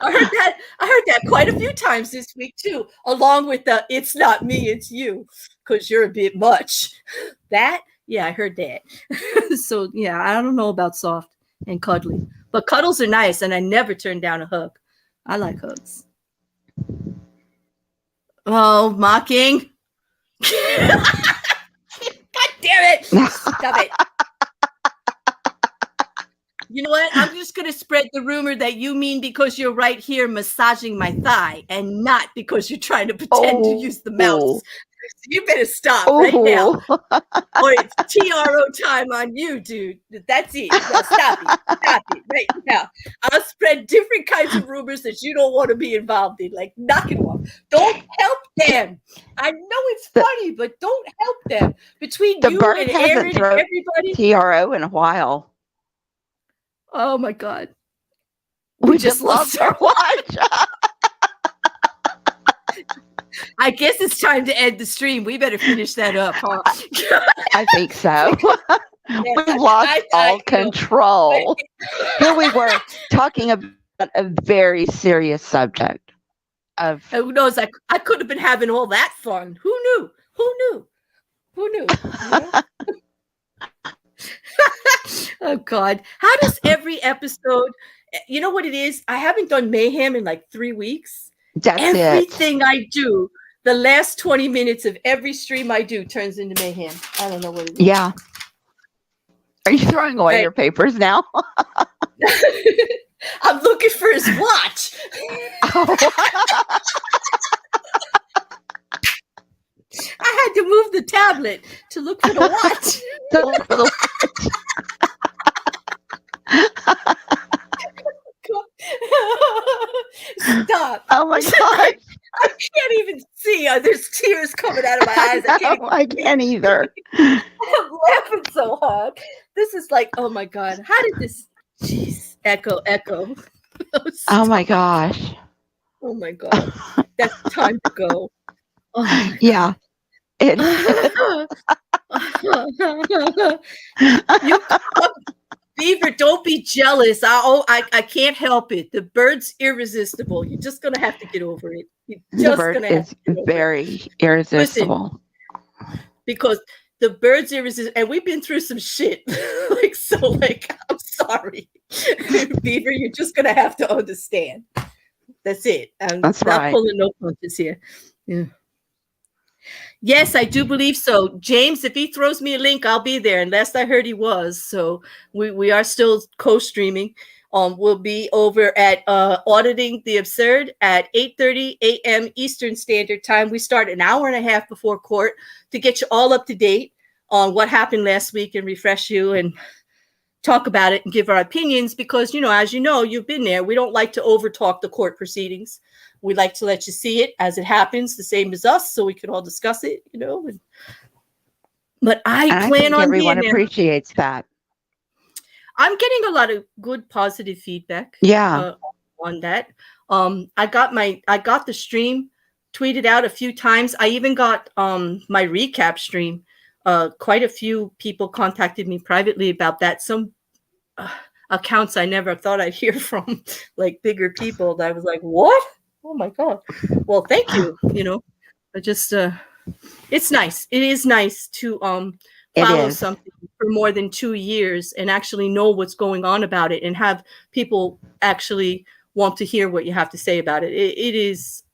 A: I heard that quite a few times this week too, along with the "it's not me, it's you," because you're a bit much. That, yeah, I heard that. So yeah, I don't know about soft and cuddly, but cuddles are nice, and I never turn down a hug. I like hugs. Oh, mocking. God damn it. Stop it. You know what? I'm just going to spread the rumor that you mean because you're right here massaging my thigh and not because you're trying to pretend to use the mouse. So you better stop right now. Or it's TRO time on you, dude. That's it. No, stop it right now. I'll spread different kinds of rumors that you don't want to be involved in. Like, knock it off. Don't help them. I know it's funny, but don't help them. Between you and Aaron and everybody.
B: TRO in a while.
A: Oh my God.
B: We just love our watch.
A: I guess it's time to end the stream. We better finish that up, huh?
B: I think so. We lost all control. Here we were talking about a very serious subject.
A: Who knows? I could have been having all that fun. Who knew? You know? Oh God. How does every episode, you know what it is? I haven't done Mayhem in like 3 weeks. Everything I do, the last 20 minutes of every stream I do turns into Mayhem. I don't know what it is.
B: Yeah. Are you throwing away your papers now?
A: I'm looking for his watch. I had to move the tablet to look for the watch. Stop.
B: Oh my God.
A: I can't even see. There's tears coming out of my eyes.
B: I can't either.
A: I'm laughing so hard. This is like, oh my God. How did this? Jeez. Echo.
B: Oh my gosh.
A: Oh my God. That's time to go. Oh
B: yeah.
A: Beaver, don't be jealous. I can't help it. The bird's irresistible. You're just gonna have to get over it.
B: The bird is very irresistible.
A: Listen, because the bird's irresistible, and we've been through some shit. I'm sorry, Beaver. You're just gonna have to understand. That's it. I'm not pulling no punches here. Yeah. Yes, I do believe so. James, if he throws me a link, I'll be there. And last I heard he was. So we are still co-streaming. We'll be over at Auditing the Absurd at 8:30 a.m. Eastern Standard Time. We start an hour and a half before court to get you all up to date on what happened last week and refresh you and talk about it and give our opinions because, as you know, you've been there. We don't like to overtalk the court proceedings. We like to let you see it as it happens, the same as us, so we can all discuss it, But I plan on
B: everyone being appreciates that.
A: I'm getting a lot of good, positive feedback.
B: Yeah,
A: on that. I got the stream tweeted out a few times. I even got my recap stream. Quite a few people contacted me privately about that. Some accounts I never thought I'd hear from, like bigger people. That I was like, what? Oh my God. Well, thank you. I just It's nice. It is nice to follow something for more than 2 years and actually know what's going on about it and have people actually want to hear what you have to say about it. It is,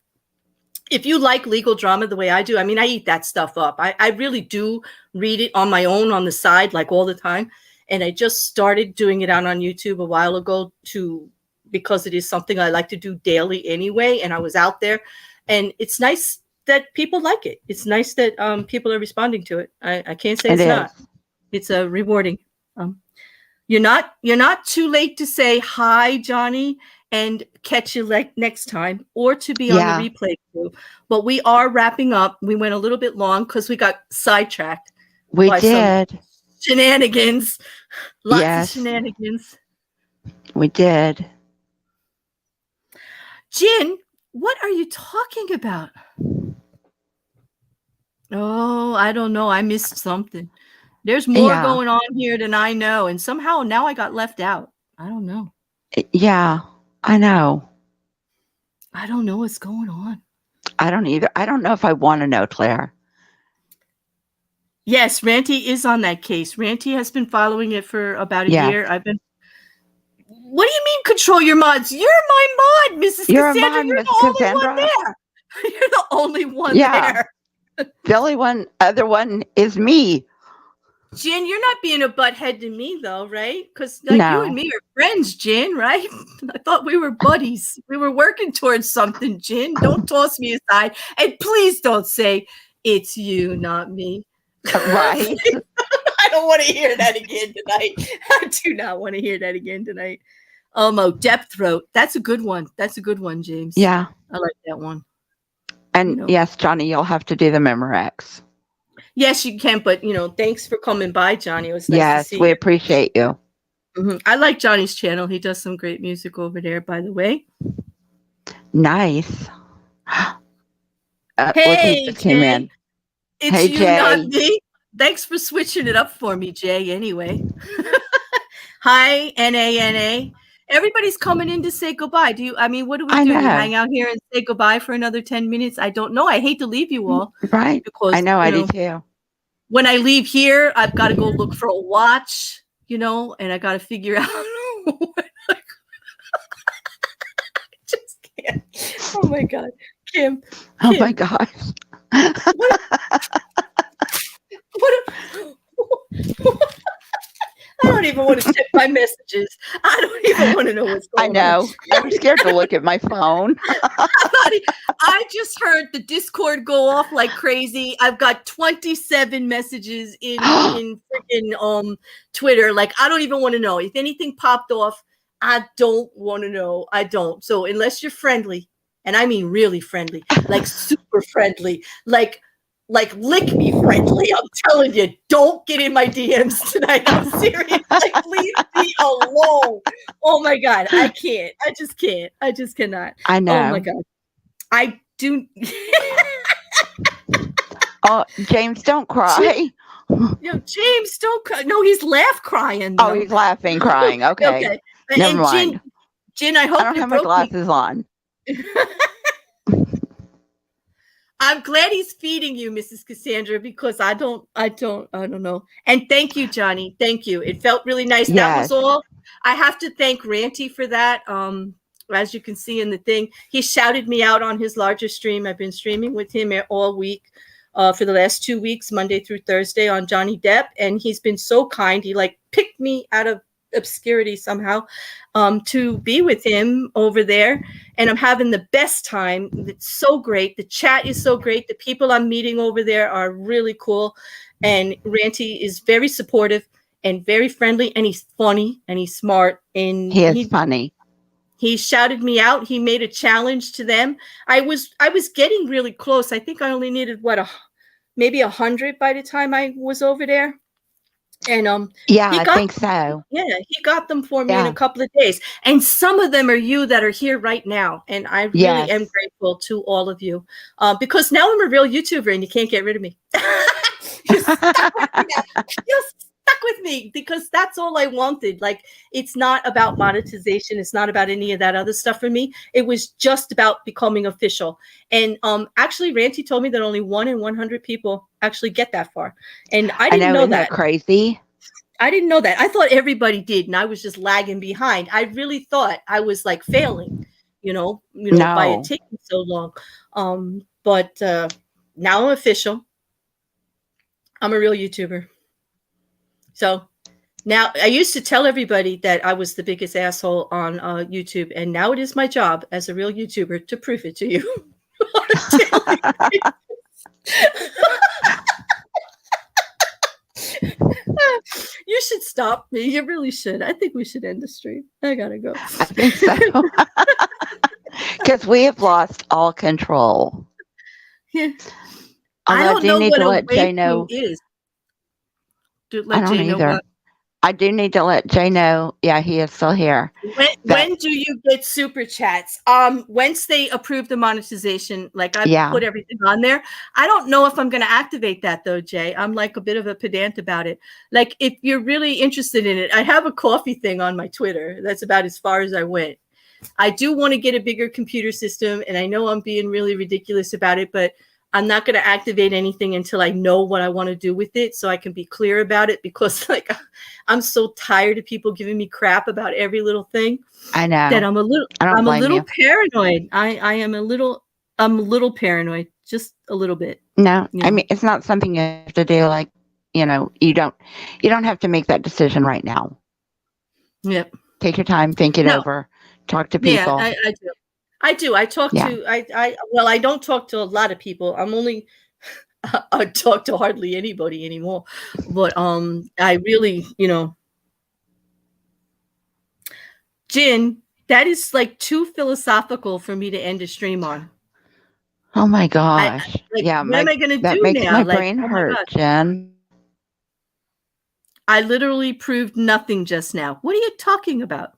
A: if you like legal drama the way I do, I mean, I eat that stuff up. I really do read it on my own on the side, like all the time. And I just started doing it out on YouTube a while ago because it is something I like to do daily anyway. And I was out there, and it's nice that people like it. It's nice that people are responding to it. I can't say it's not. It's rewarding. You're not too late to say hi, Johnny, and catch you next time, or to be on the replay too. But we are wrapping up. We went a little bit long because we got sidetracked.
B: We did.
A: Some shenanigans. Lots of shenanigans.
B: We did.
A: Jen, what are you talking about? Oh, I don't know. I missed something. There's more going on here than I know. And somehow now I got left out. I don't know.
B: Yeah, I know.
A: I don't know what's going on.
B: I don't either. I don't know if I want to know, Claire.
A: Yes, Ranty is on that case. Ranty has been following it for about a year. What do you mean control your mods? You're my mod, Mrs. Cassandra. You're the only one there. You're the only one there.
B: The other one is me.
A: Jen, you're not being a butthead to me, though, right? Because you and me are friends, Jen, right? I thought we were buddies. We were working towards something, Jen. Don't toss me aside. And please don't say it's you, not me.
B: Right.
A: I don't want to hear that again tonight. I do not want to hear that again tonight. Depth throat. That's a good one. That's a good one, James.
B: Yeah.
A: I like that one.
B: And yes, Johnny, you'll have to do the Memorex.
A: Yes, you can. But, thanks for coming by, Johnny. It was nice to see
B: we
A: you.
B: appreciate you.
A: Mm-hmm. I like Johnny's channel. He does some great music over there, by the way.
B: Nice.
A: Hey, Jay. It's you,
B: Jay.
A: not me. Thanks for switching it up for me, Jay, anyway. Hi, NANA. Everybody's coming in to say goodbye. What do we do? Hang out here and say goodbye for another 10 minutes? I don't know. I hate to leave you all.
B: Right.
A: Because,
B: I know, I do too.
A: When I leave here, I've got to go look for a watch, and I got to figure out what I just can't. Oh, my God. Kim.
B: Oh, my gosh.
A: I don't even want to check my messages. I don't even want to know what's going on.
B: I know. I'm scared to look at my phone.
A: I just heard the Discord go off like crazy. I've got 27 messages in freaking Twitter. Like, I don't even want to know. If anything popped off, I don't want to know. I don't. So unless you're friendly, and I mean really friendly, like super friendly, like lick me friendly. I'm telling you, don't get in my DMs tonight. I'm serious. Like, leave me alone. Oh my God. I can't. I just can't. I just cannot.
B: I know.
A: Oh my God. I do.
B: Oh, James, don't cry.
A: James, don't cry. No, he's crying. Though.
B: Oh, he's laughing, crying. Okay. Never mind.
A: Jen, I hope
B: I don't have my glasses on.
A: I'm glad he's feeding you, Mrs. Cassandra, because I don't know. And thank you, Johnny. Thank you. It felt really nice. Yes. That was all. I have to thank Ranty for that. As you can see in the thing, he shouted me out on his larger stream. I've been streaming with him all week for the last 2 weeks, Monday through Thursday on Johnny Depp. And he's been so kind. He picked me out of obscurity somehow to be with him over there, and I'm having the best time. It's so great. The chat is so great. The people I'm meeting over there are really cool, and Ranty is very supportive and very friendly, and he's funny and he's smart, and
B: he is funny.
A: He shouted me out. He made a challenge to them. I was getting really close. I think I only needed maybe 100 by the time I was over there. And
B: I think so.
A: Yeah, he got them for me in a couple of days. And some of them are you that are here right now. And I really am grateful to all of you. Because now I'm a real YouTuber and you can't get rid of me. You're stuck with me because that's all I wanted. Like, it's not about monetization. It's not about any of that other stuff for me. It was just about becoming official. And actually, Ranty told me that only 1 in 100 people actually get that far. And I didn't know
B: isn't
A: that.
B: Crazy.
A: I didn't know that. I thought everybody did, and I was just lagging behind. I really thought I was like failing, no. By it taking so long. But now I'm official. I'm a real YouTuber. So now I used to tell everybody that I was the biggest asshole on YouTube, and now it is my job as a real YouTuber to prove it to you. You should stop me. You really should. I think we should end the stream. I gotta go.
B: I think so. Because we have lost all control.
A: Yeah.
B: Although
A: I don't know what a
B: Jay know
A: is.
B: I don't either. I do need to let Jay know. Yeah, he is still here.
A: When do you get super chats? Once they approve the monetization, like I put everything on there. I don't know if I'm going to activate that though, Jay. I'm like a bit of a pedant about it. Like, if you're really interested in it, I have a coffee thing on my Twitter. That's about as far as I went. I do want to get a bigger computer system, and I know I'm being really ridiculous about it, but I'm not going to activate anything until I know what I want to do with it, so I can be clear about it, because like I'm so tired of people giving me crap about every little thing.
B: I know
A: that I'm a little paranoid. I'm a little paranoid, just a little bit.
B: No, I mean, it's not something you have to do. Like, you don't have to make that decision right now.
A: Yep.
B: Take your time, think it over, talk to people.
A: Yeah, I do. I talk to, I don't talk to a lot of people. I talk to hardly anybody anymore. But I really, Jin, that is like too philosophical for me to end a stream on.
B: Oh my gosh.
A: What am I going to do
B: that makes
A: now?
B: My brain hurt, Jen.
A: I literally proved nothing just now. What are you talking about?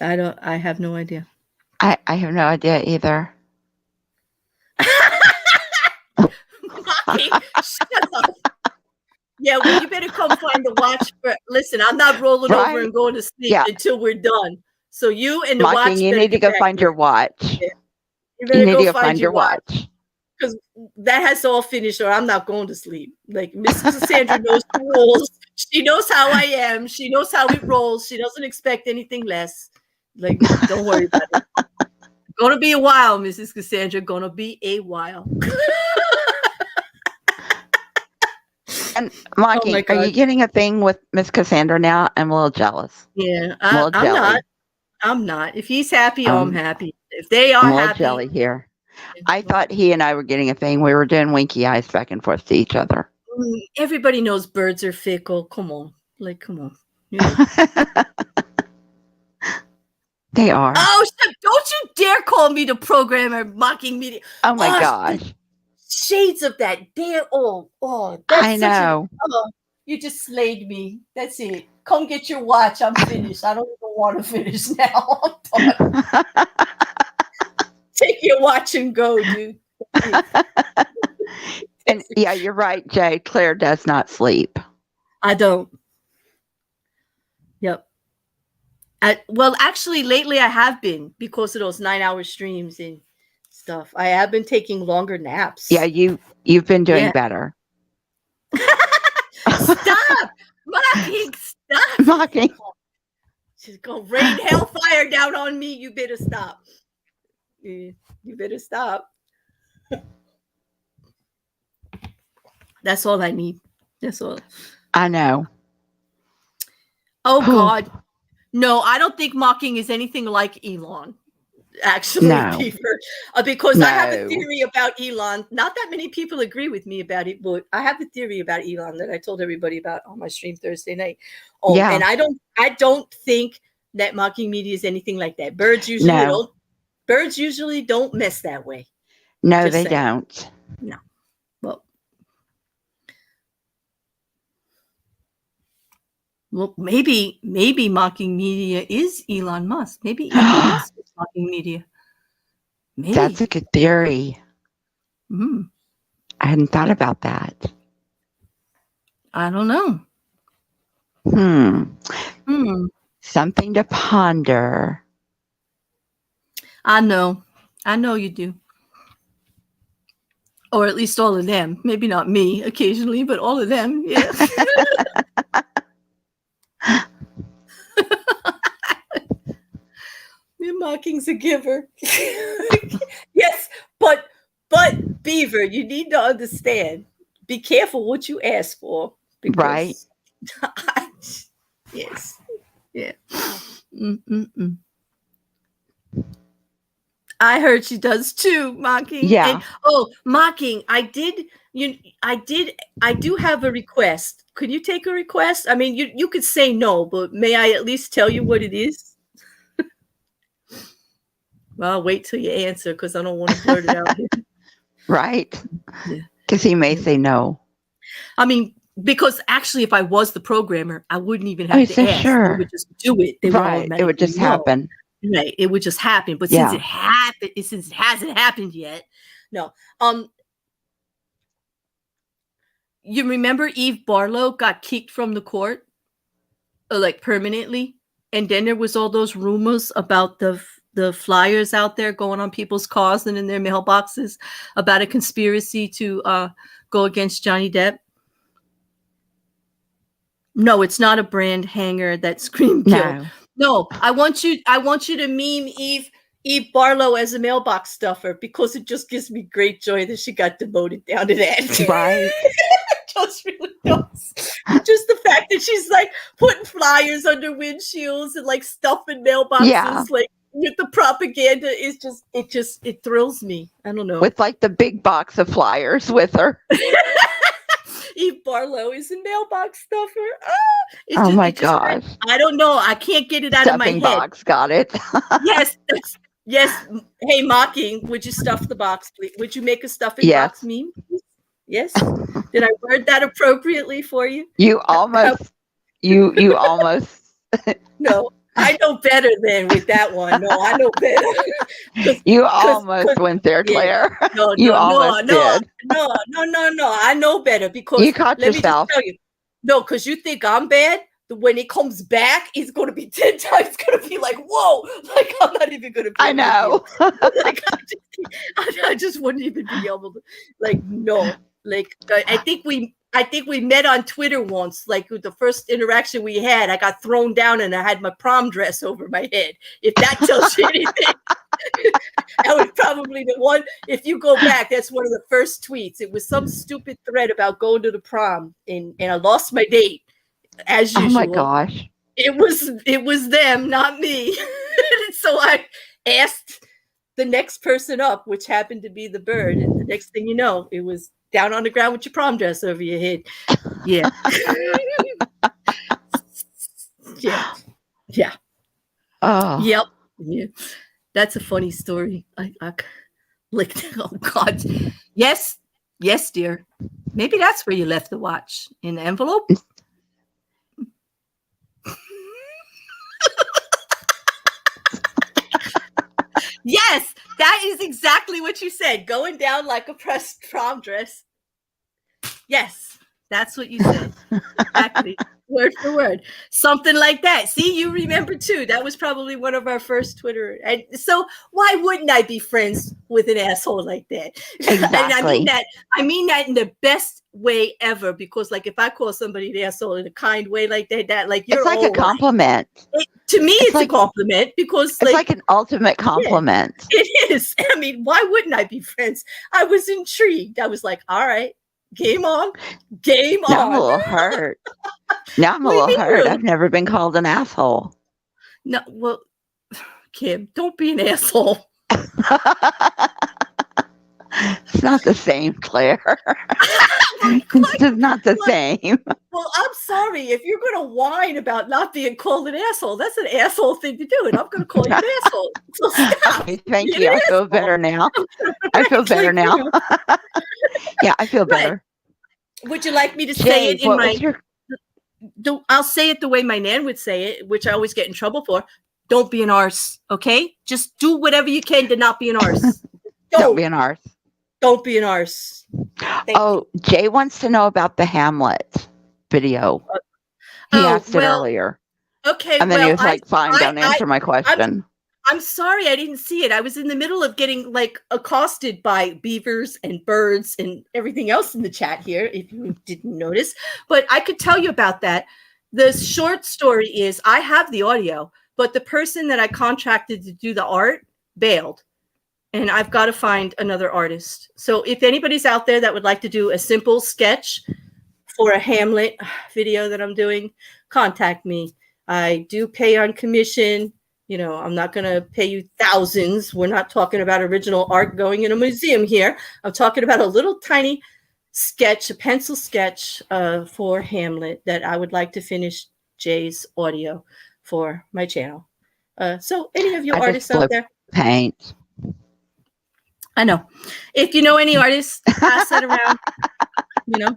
A: I have no idea.
B: I have no idea either.
A: Shut up. Yeah, well, you better come find the watch. Listen, I'm not rolling over and going to sleep until we're done. So you and the watch.
B: You need to go find your watch.
A: Yeah.
B: You need to go find your watch.
A: Because that has to all finish, or I'm not going to sleep. Like, Mrs. Cassandra knows the rules. She knows how I am. She knows how it rolls. She doesn't expect anything less. Like, don't worry about it. Gonna be a while, Mrs. Cassandra. Gonna be a while.
B: And Maki, are you getting a thing with Miss Cassandra now? I'm a little jealous.
A: Yeah, I'm not. If he's happy, I'm happy. If they are happy,
B: jelly here. I thought he and I were getting a thing. We were doing winky eyes back and forth to each other.
A: Everybody knows birds are fickle. Come on. Come on.
B: They are.
A: Oh, don't you dare call me the programmer mocking me.
B: Oh my gosh.
A: Shades of that. That's
B: I know.
A: You just slayed me. That's it. Come get your watch. I'm finished. I don't even want to finish now. I'm done. Take your watch and go, dude.
B: And yeah, you're right, Jay. Claire does not sleep.
A: I don't. Yep. Well, actually, lately I have been, because of those 9-hour streams and stuff. I have been taking longer naps.
B: Yeah, you've been doing better.
A: Stop mocking! Stop
B: mocking!
A: She's gonna rain hellfire down on me. You better stop. You better stop. That's all I need. That's all.
B: I know.
A: Oh God. No, I don't think mocking is anything like Elon. Actually, Beaver. Because I have a theory about Elon. Not that many people agree with me about it, but I have a theory about Elon that I told everybody about on my stream Thursday night. And I don't think that mocking media is anything like that. Birds usually don't mess that way.
B: No, they don't.
A: No. Well, maybe mocking media is Elon Musk. Maybe Elon Musk is mocking media. Maybe.
B: That's a good theory.
A: Mm.
B: I hadn't thought about that.
A: I don't know.
B: Something to ponder.
A: I know you do. Or at least all of them. Maybe not me occasionally, but all of them. Yeah. You're mocking's a giver. Yes, but Beaver, you need to understand. Be careful what you ask for.
B: Right.
A: Yes. Yeah. Mm-mm-mm. I heard she does too, mocking.
B: Yeah.
A: And, mocking. I do have a request. Could you take a request? I mean, you could say no, but may I at least tell you what it is? Well, I'll wait till you answer because I don't want to blurt it out.
B: Right. Because he may say no.
A: I mean, because actually, if I was the programmer, I wouldn't even have to ask.
B: Sure.
A: They would just do it. They
B: right. It would just happen.
A: Right. It would just happen. But since it hasn't happened yet, no. You remember Eve Barlow got kicked from the court, like permanently, and then there was all those rumors about the flyers out there going on people's cars and in their mailboxes about a conspiracy to go against Johnny Depp. No, it's not a brand hanger that screamed kill. No, I want you to meme Eve Barlow as a mailbox stuffer because it just gives me great joy that she got demoted down to that.
B: Right.
A: Just really does. Just the fact that she's like putting flyers under windshields and like stuffing mailboxes like with the propaganda is it thrills me. I don't know.
B: With like the big box of flyers with her.
A: Eve Barlow is a mailbox stuffer.
B: Oh my gosh.
A: I don't know. I can't get it out of my head.
B: Box, got it.
A: Yes. Yes. Hey, mocking, would you stuff the box, please? Would you make a stuffing box meme? Yes. Did I word that appropriately for you?
B: You almost. You almost.
A: No, I know better than with that one. No, I know better.
B: You almost went there, Claire.
A: No,
B: you almost did.
A: No. I know better because
B: you caught yourself.
A: Me just tell you. No, because you think I'm bad. When it comes back, it's going to be 10 times. It's going to be like, whoa! Like I'm not even going to.
B: I know.
A: Like I just wouldn't even be able to. Like no. Like I think we met on Twitter once. Like the first interaction we had, I got thrown down and I had my prom dress over my head. If that tells you anything, that was probably the one. If you go back, that's one of the first tweets. It was some stupid thread about going to the prom, and I lost my date as usual.
B: Oh my gosh!
A: It was them, not me. So I asked the next person up, which happened to be the bird, and the next thing you know, it was down on the ground with your prom dress over your head. Yeah. Yeah.
B: Oh.
A: Yep. Yeah. That's a funny story. I like, oh God. Yes, dear. Maybe that's where you left the watch. In the envelope. Yes, that is exactly what you said. Going down like a pressed prom dress. Yes, that's what you said. Exactly. Word for word. Something like that. See, you remember too. That was probably one of our first Twitter. And so why wouldn't I be friends with an asshole like that?
B: Exactly.
A: And I mean that in the best way ever, because like if I call somebody an asshole in a kind way like that, like you're
B: it's like a compliment.
A: To me, it's like a compliment because
B: it's like an ultimate compliment.
A: Yeah, it is. I mean, why wouldn't I be friends? I was intrigued. I was like, all right. Game on.
B: Now I'm a little hurt. I've never been called an asshole.
A: No, well, Kim, don't be an asshole.
B: It's not the same, Claire. It's just not the same.
A: Well, I'm sorry. If you're going to whine about not being called an asshole, that's an asshole thing to do, and I'm going to call you an asshole. So stop.
B: Okay, thank you. I feel better now. I feel better now. Yeah, I feel better.
A: Right. Would you like me to say it in my... I'll say it the way my nan would say it, which I always get in trouble for. Don't be an arse, okay? Just do whatever you can to not be an arse.
B: Don't be an arse.
A: Don't be an arse.
B: Oh, Jay wants to know about the Hamlet video. He asked it earlier.
A: Okay,
B: and then he was like, "Fine, don't answer my question."
A: I'm sorry, I didn't see it. I was in the middle of getting like accosted by beavers and birds and everything else in the chat here, if you didn't notice. But I could tell you about that. The short story is I have the audio, but the person that I contracted to do the art bailed. And I've got to find another artist. So if anybody's out there that would like to do a simple sketch for a Hamlet video that I'm doing, contact me. I do pay on commission. You know, I'm not going to pay you thousands. We're not talking about original art going in a museum here. I'm talking about a little tiny sketch, a pencil sketch for Hamlet that I would like to finish Jay's audio for my channel. So any of you artists out there?
B: Paint.
A: I know. If you know any artists, pass that around, you know.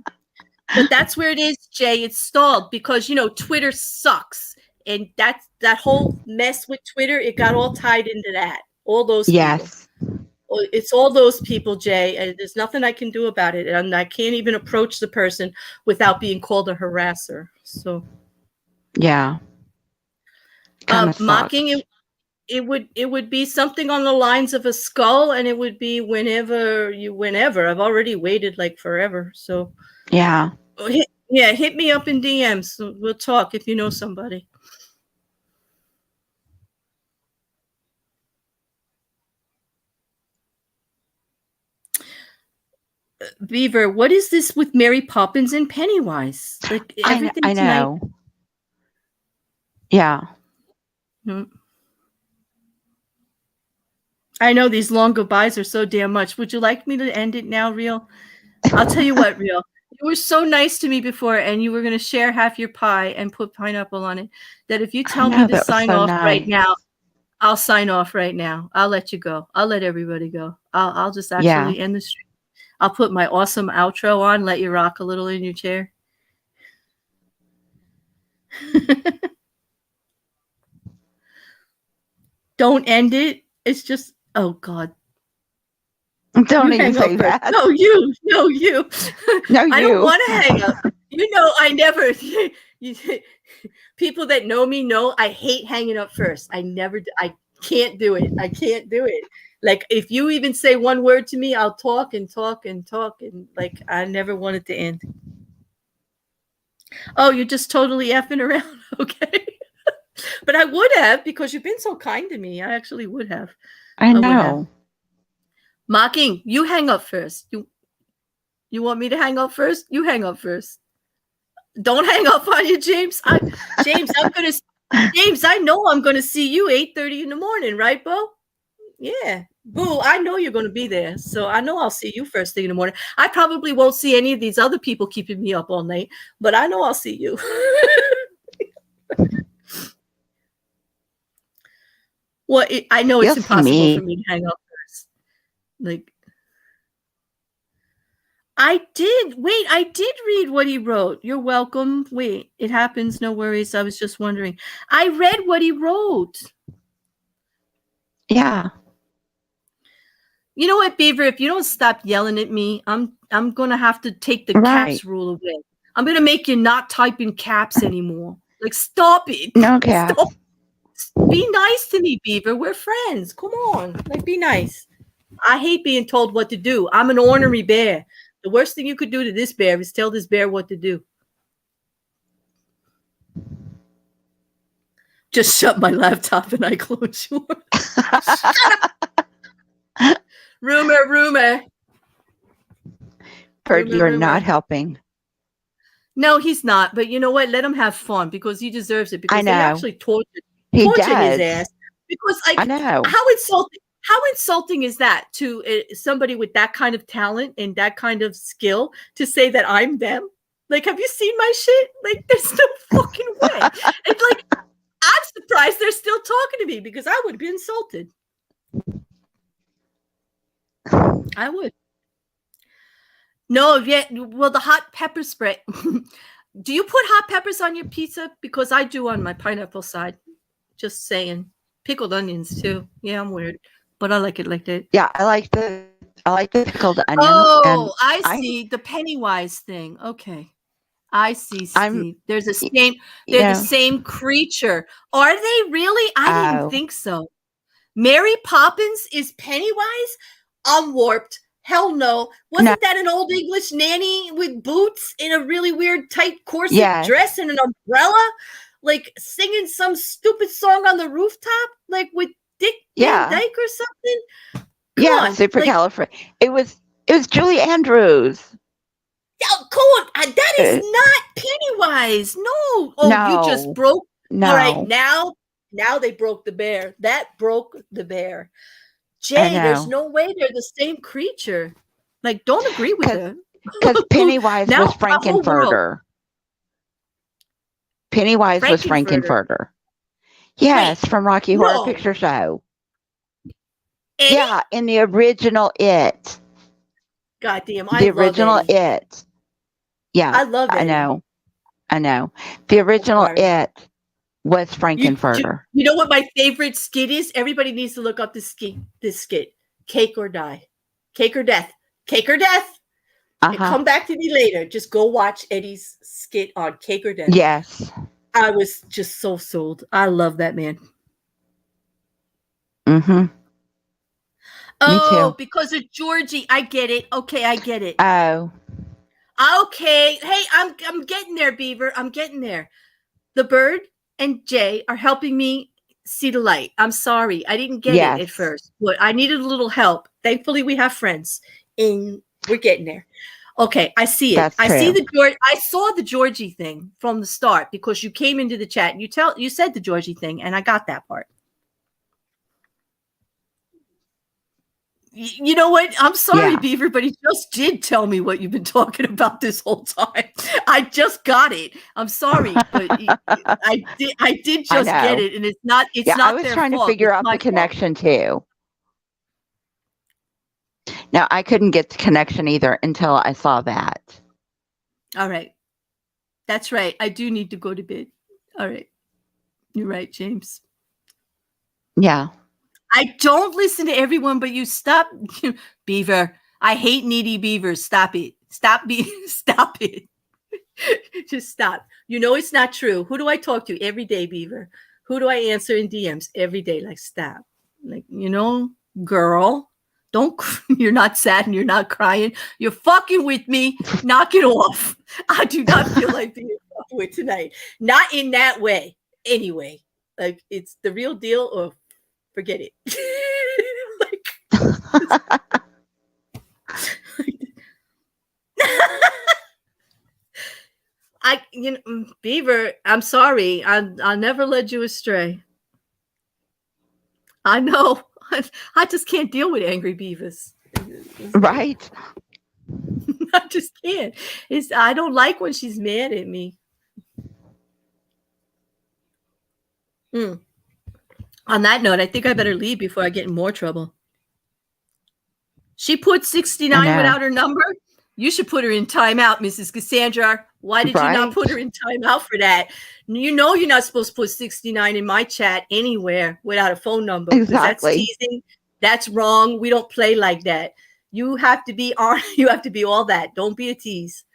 A: But that's where it is, Jay. It's stalled because, you know, Twitter sucks. And that whole mess with Twitter, it got all tied into that. All those people. It's all those people, Jay. And there's nothing I can do about it. And I can't even approach the person without being called a harasser. So,
B: yeah.
A: Mocking it would be something on the lines of a skull, and it would be whenever. I've already waited like forever. So
B: yeah.
A: Hit me up in DMs. We'll talk if you know somebody. Beaver, what is this with Mary Poppins and Pennywise? Like everything
B: I know. Yeah.
A: I know these long goodbyes are so damn much. Would you like me to end it now, Real? I'll tell you what, Real. You were so nice to me before, and you were going to share half your pie and put pineapple on it, that if you tell me to sign off right now, I'll sign off right now. I'll let you go. I'll let everybody go. I'll just actually end the stream. I'll put my awesome outro on, let you rock a little in your chair. Don't end it. It's just, oh God.
B: Don't even say that.
A: No, you.
B: No, you.
A: I don't want to hang up. You know, I never. People that know me know I hate hanging up first. I can't do it. I can't do it. Like if you even say one word to me, I'll talk and talk and talk, and like I never want it to end. Oh, you're just totally effing around, okay? But I would have, because you've been so kind to me. I actually would have.
B: I know.
A: Mocking, you hang up first. You want me to hang up first? You hang up first. Don't hang up on you, James. James, I know I'm gonna see you 8:30 in the morning, right, Bo? Yeah. Boo, I know you're gonna be there. So I know I'll see you first thing in the morning. I probably won't see any of these other people keeping me up all night, but I know I'll see you. Well, I know it's impossible for me to hang up first. Like, I did read what he wrote. You're welcome. Wait, it happens. No worries. I was just wondering. I read what he wrote.
B: Yeah.
A: You know what, Beaver? If you don't stop yelling at me, I'm gonna have to take the caps rule away. I'm gonna make you not type in caps anymore. Like, stop it.
B: No caps. Stop.
A: Be nice to me, Beaver. We're friends. Come on. Like, be nice. I hate being told what to do. I'm an ornery bear. The worst thing you could do to this bear is tell this bear what to do. Just shut my laptop and I close yours. Shut up. Rumor.
B: Bert, you're not helping.
A: No, he's not. But you know what? Let him have fun because he deserves it. Because
B: I know.
A: they actually tortured
B: his
A: ass. Because like,
B: I know.
A: How insulting is that to somebody with that kind of talent and that kind of skill to say that I'm them? Like, have you seen my shit? Like, there's no fucking way. It's like, I'm surprised they're still talking to me because I would be insulted. I would. No, yeah. Well, the hot pepper spray. Do you put hot peppers on your pizza? Because I do on my pineapple side. Just saying. Pickled onions too. Yeah, I'm weird, but I like it like that.
B: Yeah, I like the I like the pickled onions. And
A: Oh, I see the Pennywise thing. Okay. I see, Steve. They're the same creature. Are they really? I didn't think so. Mary Poppins is Pennywise? I'm warped. Hell no. Wasn't that an old English nanny with boots in a really weird tight corset dress and an umbrella? Like singing some stupid song on the rooftop? Like with Dick Van Dyke or something? Come on.
B: Supercalifragilistic. It was Julie Andrews.
A: Oh, come on. That is not Pennywise. No. Oh, no. You just broke. No. All right. Now they broke the bear. That broke the bear. Jay, there's no way they're the same creature. Like, don't agree with her.
B: Because Pennywise was Frankenfurter. Pennywise was Frankenfurter. Yes, from Rocky Horror Picture Show.
A: Eddie?
B: Yeah, in the original It.
A: Goddamn,
B: the original It. Yeah,
A: I love it.
B: I know. The original It was Frankenfurter.
A: You know what my favorite skit is? Everybody needs to look up this skit. Cake or Die. Cake or Death. Cake or Death. And come back to me later. Just go watch Eddie's skit on Cake or Death.
B: Yes.
A: I was just so sold. I love that man.
B: Mm-hmm.
A: Oh, because of Georgie. I get it. Okay, I get it.
B: Oh.
A: Okay. Hey, I'm getting there, Beaver. I'm getting there. The bird and Jay are helping me see the light. I'm sorry. I didn't get it at first. But I needed a little help. Thankfully, we have friends. And we're getting there. Okay, I see it. I saw the Georgie thing from the start because you came into the chat and you said the Georgie thing, and I got that part. You know what? I'm sorry, Beaver, but he just did tell me what you've been talking about this whole time. I just got it. I'm sorry, but I did just get it, and it's not. It's not.
B: I was trying to figure out the connection too. Now I couldn't get the connection either until I saw that.
A: All right, that's right. I do need to go to bed. All right, you're right, James.
B: Yeah.
A: I don't listen to everyone, but you stop, Beaver. I hate needy beavers. Stop it. Stop it. Just stop. You know it's not true. Who do I talk to every day, Beaver? Who do I answer in DMs every day? Like, stop. Like, girl, you're not sad and you're not crying. You're fucking with me. Knock it off. I do not feel like being fucked with tonight. Not in that way. Anyway, like it's the real deal or forget it. Beaver, I'm sorry. I'll never led you astray. I know. I just can't deal with angry beavers.
B: Right.
A: I just can't. I don't like when she's mad at me. On that note, I think I better leave before I get in more trouble. She put 69 without her number. You should put her in timeout, Mrs. Cassandra. Why did you not put her in timeout for that? You know you're not supposed to put 69 in my chat anywhere without a phone number.
B: Exactly.
A: That's teasing. That's wrong. We don't play like that. You have to be you have to be all that. Don't be a tease.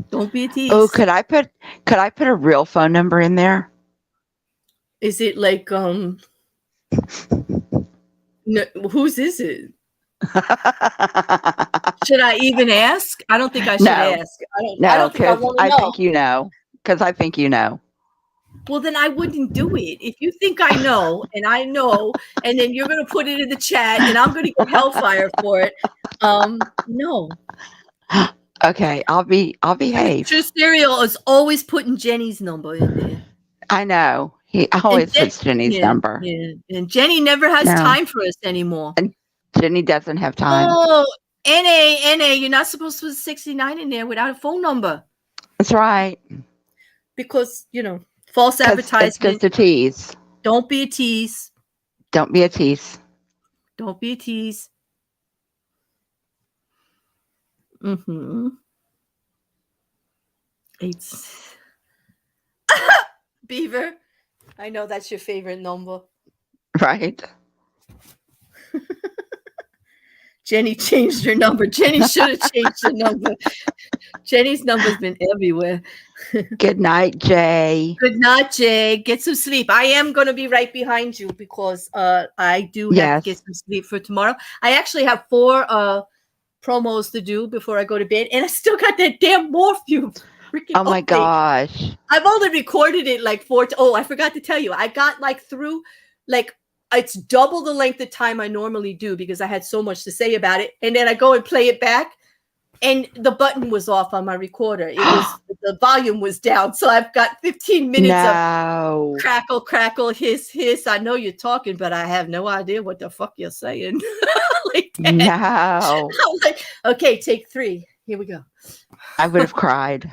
A: Don't be a tease.
B: Oh, could I put a real phone number in there?
A: Is it like no, whose is it? Should I even ask? I don't think I should ask. I don't think I want to know.
B: I think you know. Because I think you know.
A: Well, then I wouldn't do it. If you think I know, and and then you're going to put it in the chat, and I'm going to get hellfire for it. No.
B: Okay, I'll behave.
A: True Serial is always putting Jenny's number in there.
B: I know. He always puts Jenny's number.
A: Yeah. And Jenny never has time for us anymore.
B: And Jenny doesn't have time.
A: Oh, NA, you're not supposed to put 69 in there without a phone number.
B: That's right.
A: Because, false advertisement.
B: It's just a tease.
A: Don't be a tease.
B: Don't be a tease.
A: Don't be a tease. Mm-hmm. It's Beaver. I know that's your favorite number.
B: Right.
A: Jenny changed her number. Jenny should have changed her number. Jenny's number's been everywhere.
B: Good night, Jay.
A: Good night, Jay. Get some sleep. I am going to be right behind you because I do have to get some sleep for tomorrow. I actually have 4 promos to do before I go to bed, and I still got that damn Morphew.
B: Oh my gosh.
A: I've only recorded it like 4. Oh, I forgot to tell you. I got like through, like, it's double the length of time I normally do because I had so much to say about it. And then I go and play it back, and the button was off on my recorder. It was the volume was down. So I've got 15 minutes of crackle, crackle, hiss, hiss. I know you're talking, but I have no idea what the fuck you're saying. Like that.
B: No.
A: I'm like, okay, take 3. Here we go.
B: I would have cried.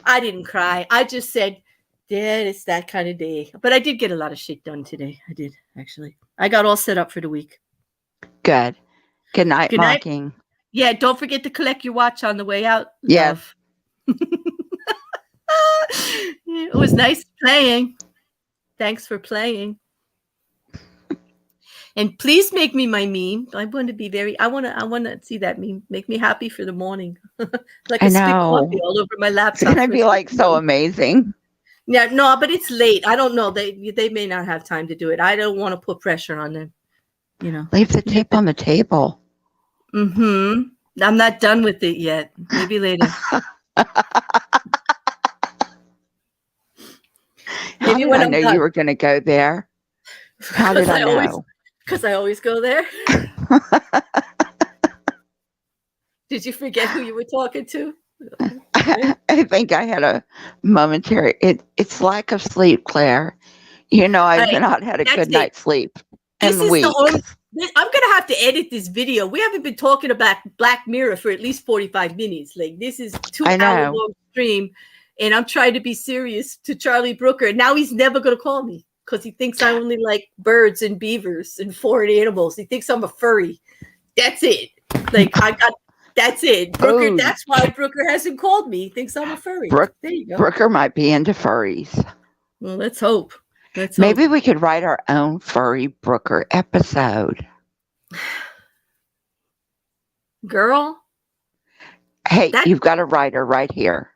A: I didn't cry. I just said, yeah, it's that kind of day. But I did get a lot of shit done today. I did, actually. I got all set up for the week.
B: Good. Good night, Mocking.
A: Yeah, don't forget to collect your watch on the way out.
B: Yeah.
A: It was nice playing. Thanks for playing. And please make me my meme. I want to be I want to see that meme. Make me happy for the morning. Like a stick coffee all over my laptop.
B: It's going to be like so amazing.
A: Yeah, no, but it's late. I don't know. They may not have time to do it. I don't want to put pressure on them. You know.
B: Leave the tape on the table.
A: Mm-hmm. I'm not done with it yet. Maybe later.
B: How did I know you were going to go there? How did I know?
A: Because I always go there. Did you forget who you were talking to?
B: I think I had a momentary. It's lack of sleep, Claire. You know, I've not had a good night's sleep in weeks.
A: I'm gonna have to edit this video. We haven't been talking about Black Mirror for at least 45 minutes. Like, this is 2-hour long stream, and I'm trying to be serious to Charlie Brooker. Now he's never gonna call me because he thinks I only like birds and beavers and foreign animals. He thinks I'm a furry. That's it. Like, that's it. Brooker. That's why Brooker hasn't called me. He thinks I'm a furry. There you go.
B: Brooker might be into furries.
A: Well, let's hope.
B: Maybe we could write our own furry Brooker episode.
A: Girl.
B: Hey, you've got a writer right here.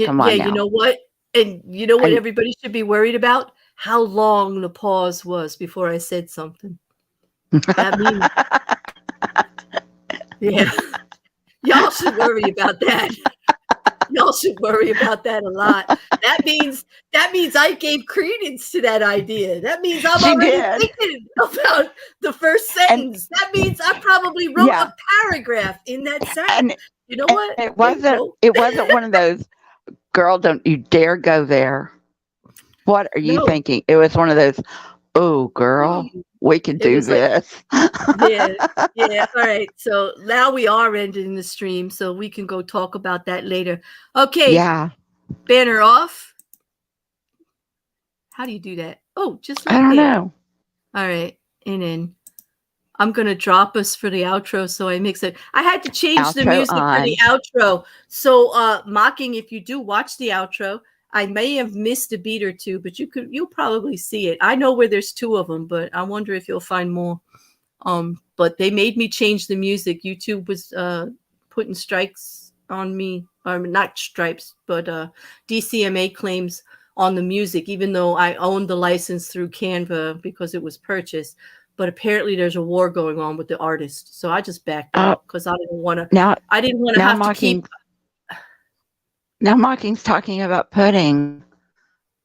B: Come on now.
A: You know what? And you know what everybody should be worried about? How long the pause was before I said something. That means, yeah. Y'all should worry about that. Y'all should worry about that a lot. That means I gave credence to that idea. That means I'm already thinking about the first sentence. That means I probably wrote a paragraph in that sentence. And you know what?
B: It wasn't one of those, girl, don't you dare go there. What are you thinking? It was one of those, oh, girl, we can do this.
A: Yeah. All right. So now we are ending the stream, so we can go talk about that later. Okay.
B: Yeah.
A: Banner off. How do you do that? Oh, just like
B: I don't know.
A: All right. And then I'm going to drop us for the outro, so I mix it. I had to change the music for the outro. So, Mocking, if you do watch the outro, I may have missed a beat or two, but you'll probably see it. I know where there's 2 of them, but I wonder if you'll find more. But they made me change the music. YouTube was putting strikes on me, or not stripes, but DCMA claims on the music, even though I owned the license through Canva because it was purchased. But apparently there's a war going on with the artist, so I just backed out because I didn't want to. I didn't want to have to keep.
B: Now Mocking's talking about pudding.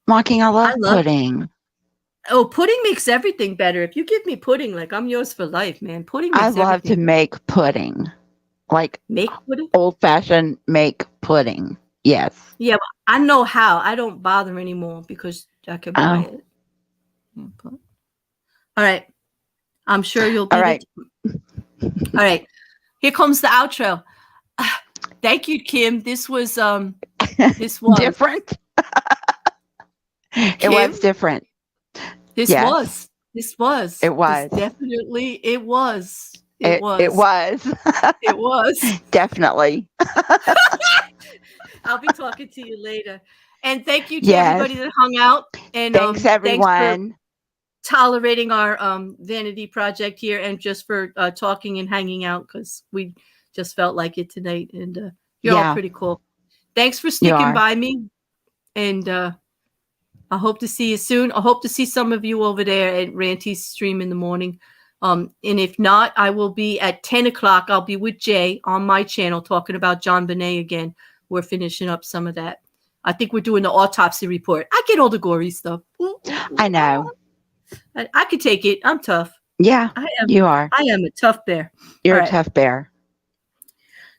B: Mocking, I love pudding.
A: Oh, pudding makes everything better. If you give me pudding, like, I'm yours for life, man. Pudding makes everything.
B: I love to make pudding. Like,
A: make pudding?
B: Old-fashioned make pudding. Yes.
A: Yeah, but I know how. I don't bother anymore because I can buy it. All right. I'm sure you'll be. All right. All right. Here comes the outro. Thank you, Kim. This was
B: different. It was different.
A: This was definitely it was. It was
B: definitely.
A: I'll be talking to you later. And thank you to everybody that hung out. And
B: thanks everyone.
A: tolerating our vanity project here, and just for talking and hanging out, because we just felt like it tonight. And you're all pretty cool. Thanks for sticking by me. And I hope to see you soon. I hope to see some of you over there at Ranty's stream in the morning. And if not, I will be at 10 o'clock. I'll be with Jay on my channel talking about John Bonet again. We're finishing up some of that. I think we're doing the autopsy report. I get all the gory stuff.
B: I know.
A: I can take it. I'm tough.
B: Yeah, you are.
A: I am a tough bear.
B: You're a tough bear.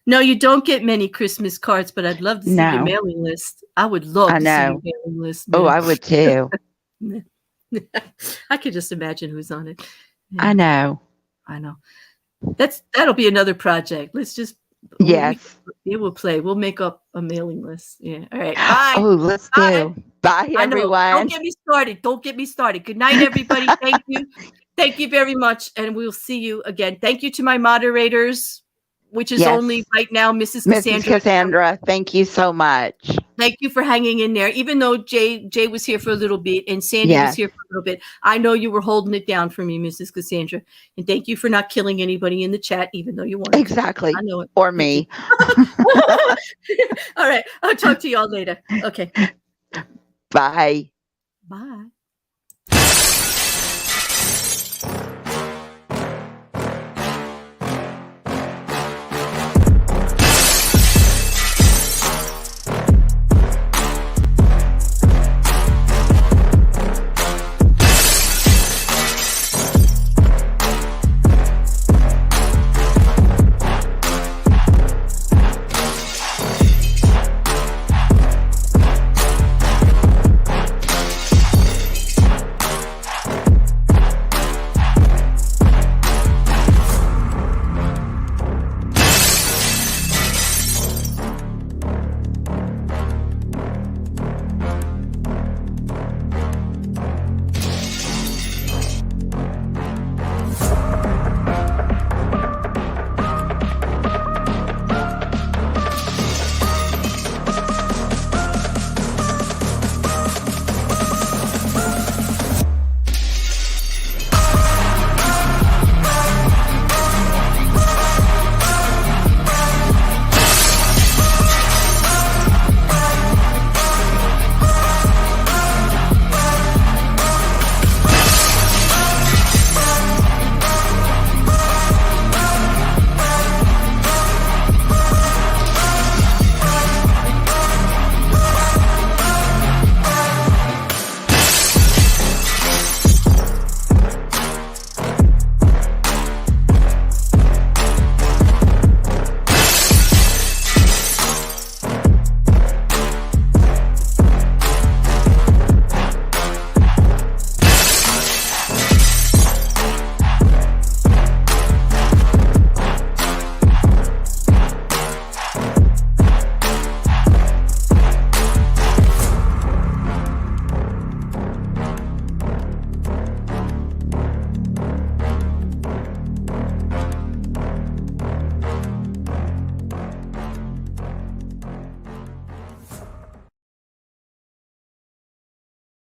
A: No, you don't get many Christmas cards, but I'd love to see your mailing list. I would love to see your mailing list. Man.
B: Oh, I would too.
A: I could just imagine who's on it. Yeah.
B: I know.
A: That'll be another project. Let's just we'll play. We'll make up a mailing list. Yeah. All right. Bye.
B: Oh, let's do. Bye, everyone.
A: Don't get me started. Good night, everybody. Thank you. Thank you very much. And we'll see you again. Thank you to my moderators, which is only right now Mrs.
B: Cassandra. Thank you so much.
A: Thank you for hanging in there. Even though Jay was here for a little bit and Sandy was here for a little bit, I know you were holding it down for me, Mrs. Cassandra. And thank you for not killing anybody in the chat, even though you wanted
B: exactly.
A: to. I know it.
B: Or me.
A: All right. I'll talk to y'all later. Okay.
B: Bye.
A: Bye.